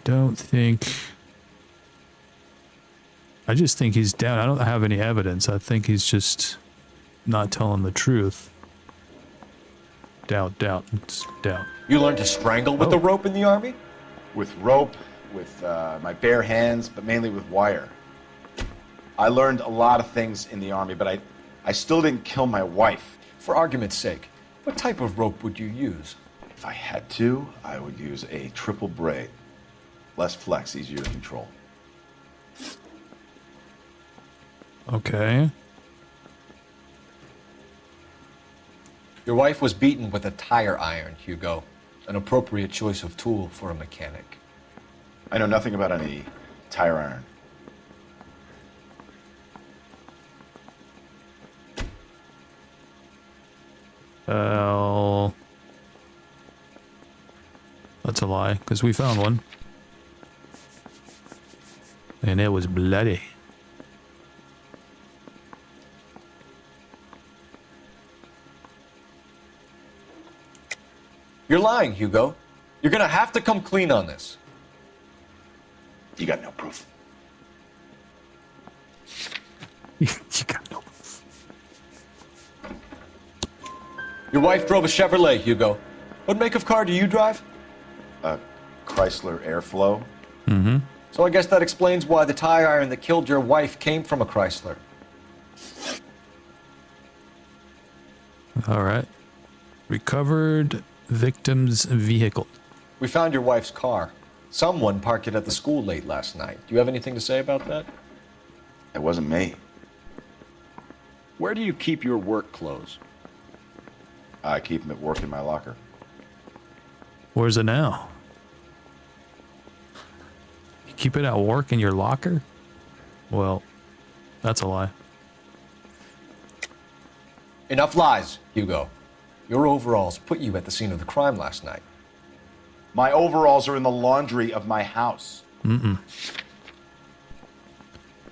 don't think. I just think he's down. I don't have any evidence. I think he's just not telling the truth. Doubt. It's doubt. You learned to strangle with the rope in the army? With rope, with my bare hands, but mainly with wire. I learned a lot of things in the army, but I still didn't kill my wife. For argument's sake, what type of rope would you use? If I had to, I would use a triple braid. Less flex, easier to control. Okay. Your wife was beaten with a tire iron, Hugo. An appropriate choice of tool for a mechanic. I know nothing about any tire iron. Well, that's a lie, because we found one. And it was bloody. You're lying, Hugo. You're gonna have to come clean on this. You got no proof. You got no proof. Your wife drove a Chevrolet, Hugo. What make of car do you drive? A Chrysler Airflow. Mm-hmm. So I guess that explains why the tire iron that killed your wife came from a Chrysler. All right. Recovered victim's vehicle. We found your wife's car. Someone parked it at the school late last night. Do you have anything to say about that? It wasn't me. Where do you keep your work clothes? I keep them at work in my locker. Where's it now? You keep it at work in your locker? Well, that's a lie. Enough lies, Hugo. Your overalls put you at the scene of the crime last night. My overalls are in the laundry of my house. Mm-mm.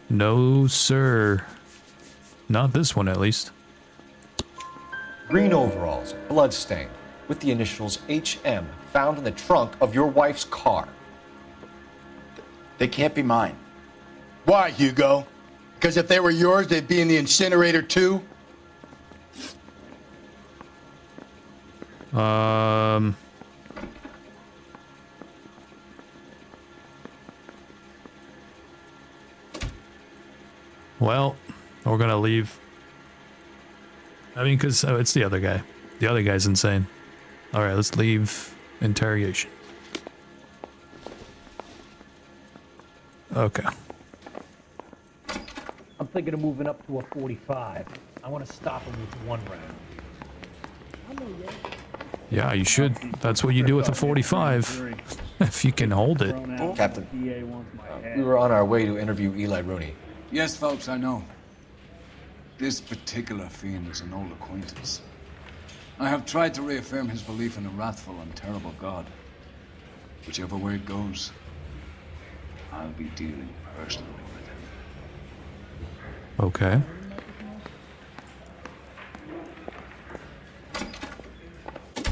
No, sir. Not this one, at least. Green overalls, bloodstained, with the initials HM found in the trunk of your wife's car. They can't be mine. Why, Hugo? Because if they were yours, they'd be in the incinerator too? Well, we're gonna leave. I mean, because it's the other guy. The other guy's insane. All right, let's leave interrogation. Okay. I'm thinking of moving up to a 45. I want to stop him with one round. Yeah, you should. That's what you do with a 45. If you can hold it. Captain, we were on our way to interview Eli Rooney. Yes, Phelps, I know. This particular fiend is an old acquaintance. I have tried to reaffirm his belief in a wrathful and terrible God. Whichever way it goes, I'll be dealing personally with him. Okay.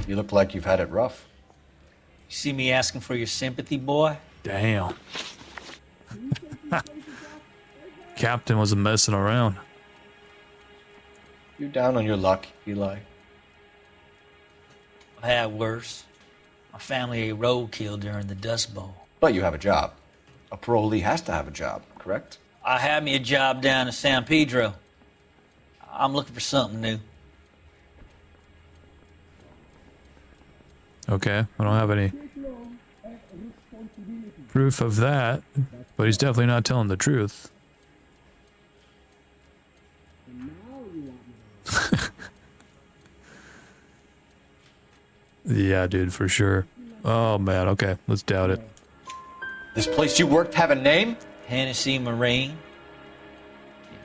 You look like you've had it rough. You see me asking for your sympathy, boy? Damn. Captain wasn't messing around. You're down on your luck, Eli. I had worse. My family ate roadkill during the Dust Bowl. But you have a job. A parolee has to have a job, correct? I had me a job down in San Pedro. I'm looking for something new. Okay, I don't have any proof of that, but he's definitely not telling the truth. Yeah, dude, for sure. Oh, man, okay, let's doubt it. This place you worked have a name? Hennessy Marine.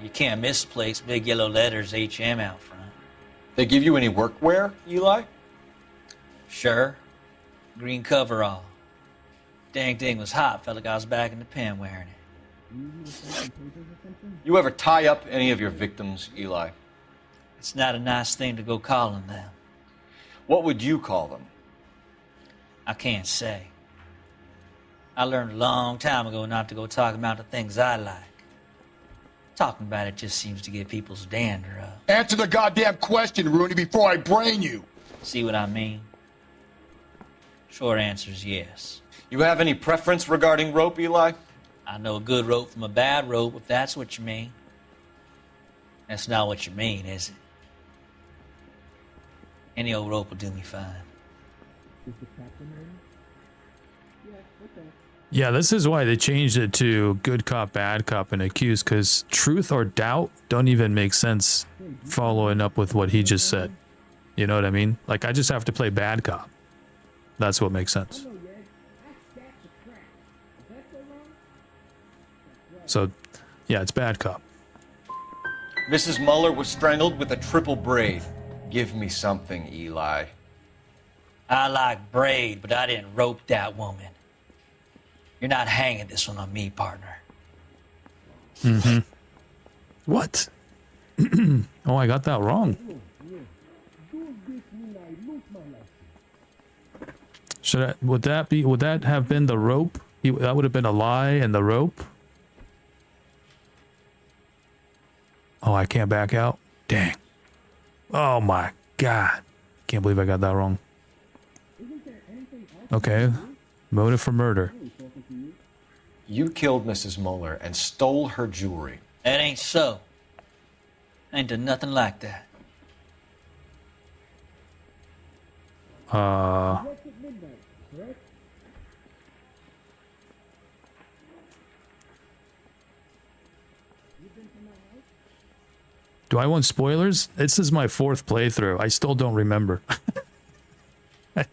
You can't misplace big yellow letters HM out front. They give you any workwear, Eli? Sure. Green coverall. Dang thing was hot. Felt like I was back in the pen wearing it. You ever tie up any of your victims, Eli? It's not a nice thing to go calling them. What would you call them? I can't say. I learned a long time ago not to go talking about the things I like. Talking about it just seems to get people's dander up. Answer the goddamn question, Rooney, before I brain you. See what I mean? Short answer is yes. You have any preference regarding rope, Eli? I know a good rope from a bad rope, if that's what you mean. That's not what you mean, is it? Any old rope will do me fine. Yeah, this is why they changed it to good cop, bad cop, and accused, because truth or doubt don't even make sense following up with what he just said. You know what I mean? Like, I just have to play bad cop. That's what makes sense. So, yeah, it's bad cop. Mrs. Muller was strangled with a triple braid. Give me something, Eli. I like braid, but I didn't rope that woman. You're not hanging this one on me, partner. Mm-hmm. What? Oh, I got that wrong. Would that have been the rope? That would have been a lie and the rope? Oh, I can't back out? Dang. Oh my God. Can't believe I got that wrong. Okay. Motive for murder. You killed Mrs. Muller and stole her jewelry. That ain't so. I ain't done nothing like that. Do I want spoilers? This is my 4th playthrough. I still don't remember. I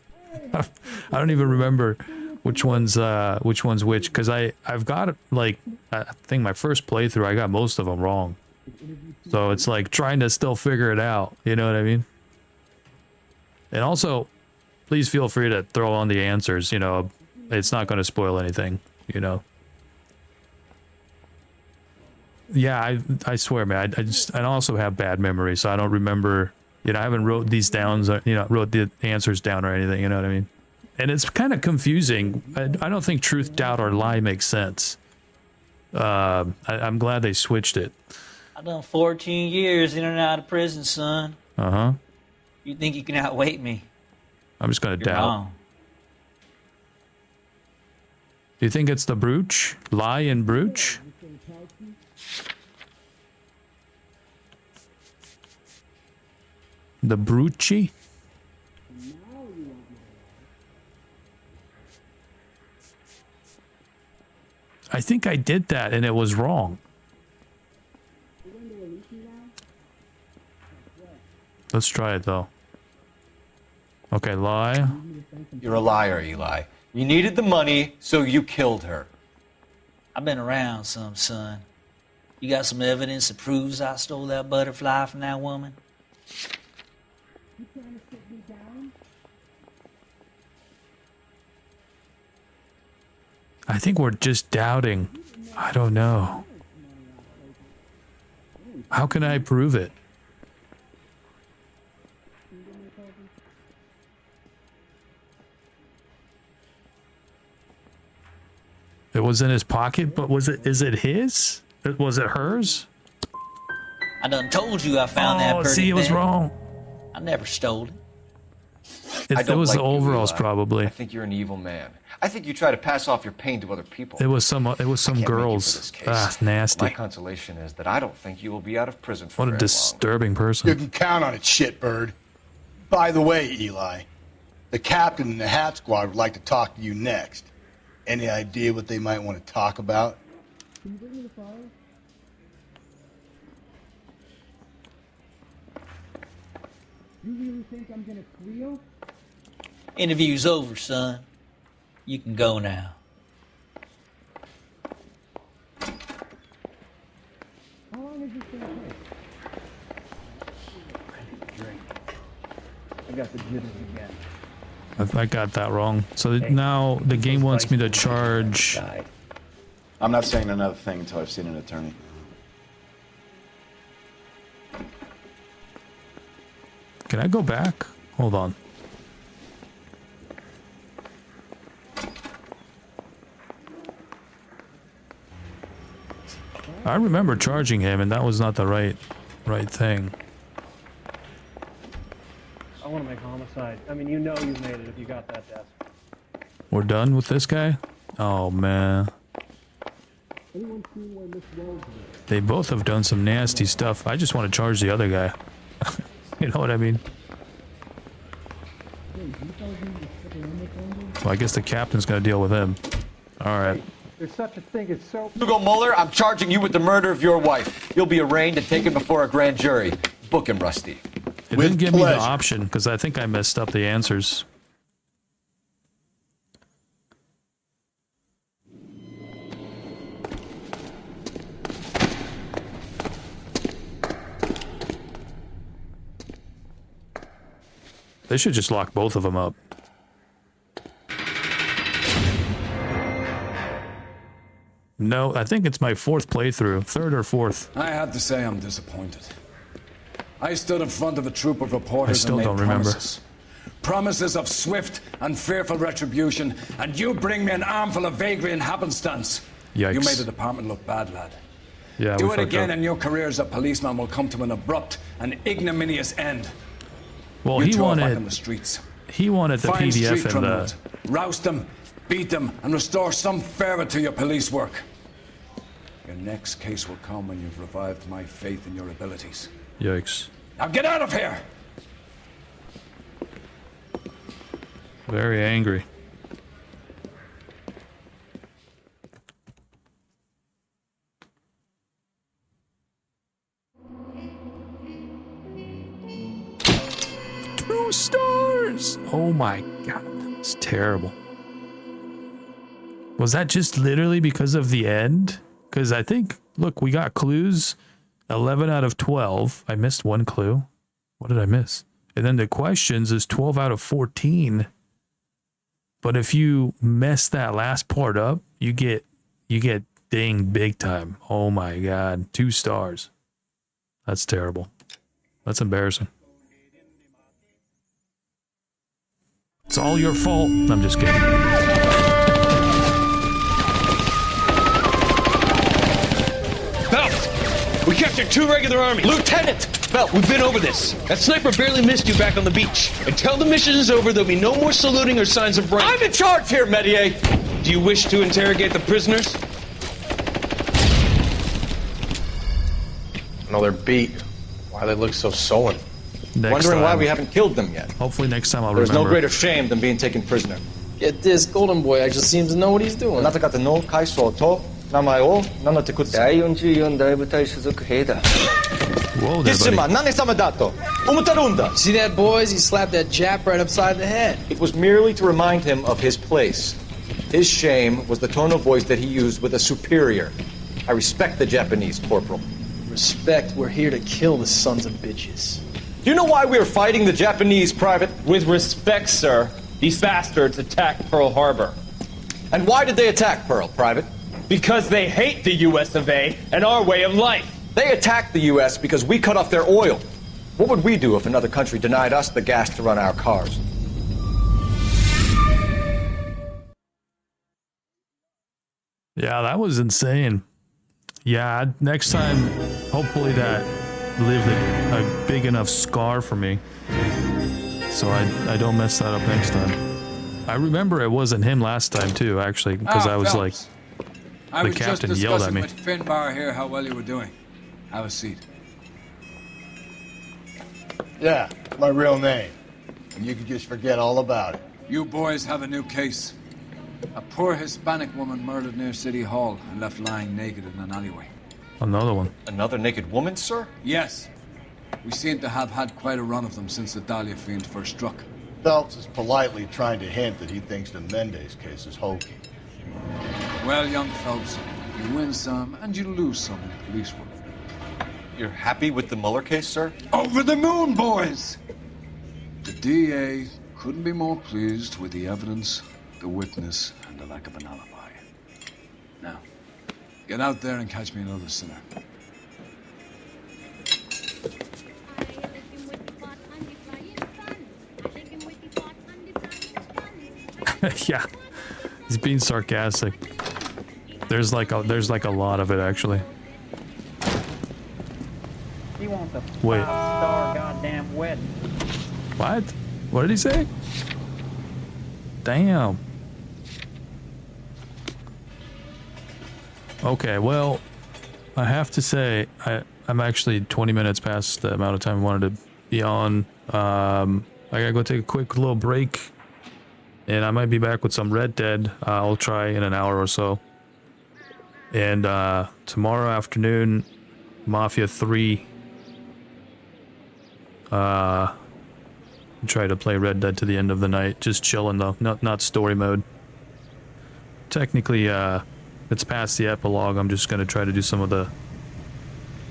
don't even remember which one's which, because I've got, like, I think my first playthrough I got most of them wrong. So it's like trying to still figure it out. You know what I mean? And also, please feel free to throw on the answers, you know. It's not going to spoil anything, you know. Yeah, I swear, man. I also have bad memory, so I don't remember. You know, I haven't wrote these down, you know, wrote the answers down or anything. You know what I mean? And it's kind of confusing. I don't think truth, doubt, or lie makes sense. I'm glad they switched it. I done 14 years in and out of prison, son. Uh-huh. You think you can outweight me? I'm just gonna You're doubt. wrong. Do you think it's the brooch? Lie and brooch? The broochie? I think I did that and it was wrong. Let's try it though. Okay, lie. You're a liar, Eli. You needed the money, so you killed her. I've been around some, son. You got some evidence that proves I stole that butterfly from that woman? I think we're just doubting. I don't know. How can I prove it? It was in his pocket, but is it his? Was it hers? I done told you I found that pretty see, it was thing. wrong. I never stole it. It was like the you, overalls, Eli. probably. I think you're an evil man. I think you try to pass off your pain to other people. It was some girls. Ah, nasty. My consolation is that I don't think you will be out of prison for What a very disturbing You person. can count on it, shitbird. By the way, Eli, the captain and the Hat Squad would like to talk to you next. Any idea what they might want to talk about? You really think I'm gonna squeal? Interview's over, son. You can go now. How long is this gonna take? Drink. I got the jitters again. I got that wrong. So now the game wants me to charge. I'm not saying another thing until I've seen an attorney. Can I go back? Hold on. I remember charging him, and that was not the right thing. I want to make homicide. I mean, you know you made it if you got that desk. We're done with this guy? Oh, man. Anyone seen where Miss Rose is? They both have done some nasty stuff. I just want to charge the other guy. You know what I mean? Well, I guess the captain's gonna deal with him. Alright. There's such a thing as so. Hugo Mueller, I'm charging you with the murder of your wife. You'll be arraigned and taken before a grand jury. Book him, Rusty. It didn't give me the option, because I think I messed up the answers. They should just lock both of them up. No, I think it's my fourth playthrough. Third or fourth. I have to say I'm disappointed. I stood in front of a troop of reporters I still and made don't remember. promises. Promises of swift and fearful retribution, and you bring me an armful of vagary and happenstance. Yikes. You made the department look bad, lad. Yeah, Do we it fucked again up. and your career as a policeman will come to an abrupt and ignominious end. Well, You he throw it back wanted on the streets. he wanted the Find PDF street and the criminals, roust them, beat them, and restore some fervor to your police work. Your next case will come when you've revived my faith in your abilities. yikes. Now get out of here! Very angry. Two stars! Oh my god, it's terrible. Was that just literally because of the end? Because I think, look, we got clues. 11 out of 12. I missed one clue. What did I miss? And then the questions is 12 out of 14. But if you mess that last part up, you get dinged big time. Oh my God. 2 stars. That's terrible. That's embarrassing. It's all your fault. I'm just kidding. Belt! We captured 2 regular armies. Lieutenant! Belt, we've been over this. That sniper barely missed you back on the beach. Until the mission is over, there'll be no more saluting or signs of rank. I'm in charge here, Medier! Do you wish to interrogate the prisoners? No, they're beat. Why they look so sullen. Next Wondering why time. we haven't killed them yet. Hopefully next time I'll There's remember. no greater shame than being taken prisoner. Get this, Golden Boy actually seems to know what he's doing. Whoa, there, buddy. See that, boys? He slapped that Jap right upside the head. It was merely to remind him of his place. His shame was the tone of voice that he used with a superior. I respect the Japanese, Corporal. Respect, we're here to kill the sons of bitches. Do you know why we are fighting the Japanese, Private? With respect, sir, these bastards attacked Pearl Harbor. And why did they attack Pearl, Private? Because they hate the US of A and our way of life. They attacked the US because we cut off their oil. What would we do if another country denied us the gas to run our cars? Yeah, that was insane. Yeah, next time, hopefully that lived a big enough scar for me, so I don't mess that up next time. I remember it wasn't him last time too, actually, because I was Phelps. like, the captain yelled at me. I was just discussing with Finbar here how well you were doing. Have a seat. Yeah, my real name. And you can just forget all about it. You boys have a new case. A poor Hispanic woman murdered near City Hall and left lying naked in an alleyway. Another one. Another naked woman, sir? Yes. We seem to have had quite a run of them since the Dahlia fiend first struck. Phelps is politely trying to hint that he thinks the Mendez case is hokey. Well, young Phelps, you win some and you lose some in police work. You're happy with the Mueller case, sir? Over the moon, boys! The DA couldn't be more pleased with the evidence, the witness, and the lack of an alibi. Now, get out there and catch me another sinner. Yeah, he's being sarcastic. There's like a lot of it actually. He wants a Wait. 5-star goddamn wedding. What? What did he say? Damn. Okay, well, I have to say I'm actually 20 minutes past the amount of time I wanted to be on. I gotta go take a quick little break, and I might be back with some Red Dead. I'll try in an hour or so. And tomorrow afternoon, Mafia 3. Try to play Red Dead to the end of the night. Just chilling though, not story mode. Technically, it's past the epilogue. I'm just gonna try to do some of the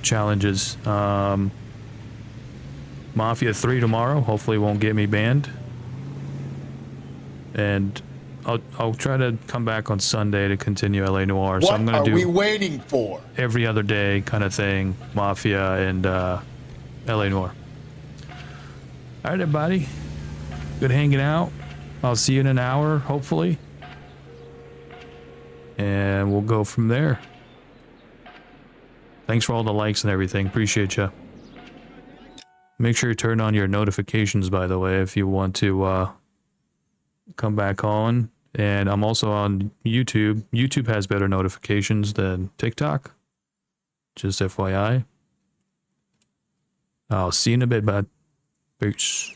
challenges. Mafia 3 tomorrow. Hopefully, won't get me banned. And I'll try to come back on Sunday to continue LA Noire. So I'm gonna What are do we waiting for? every other day kind of thing. Mafia and LA Noire. All right, everybody. Good hanging out. I'll see you in an hour, hopefully. And we'll go from there. Thanks for all the likes and everything. Appreciate you. Make sure you turn on your notifications, by the way, if you want to come back on. And I'm also on YouTube. YouTube has better notifications than TikTok. Just FYI. I'll see you in a bit, bud. Peace.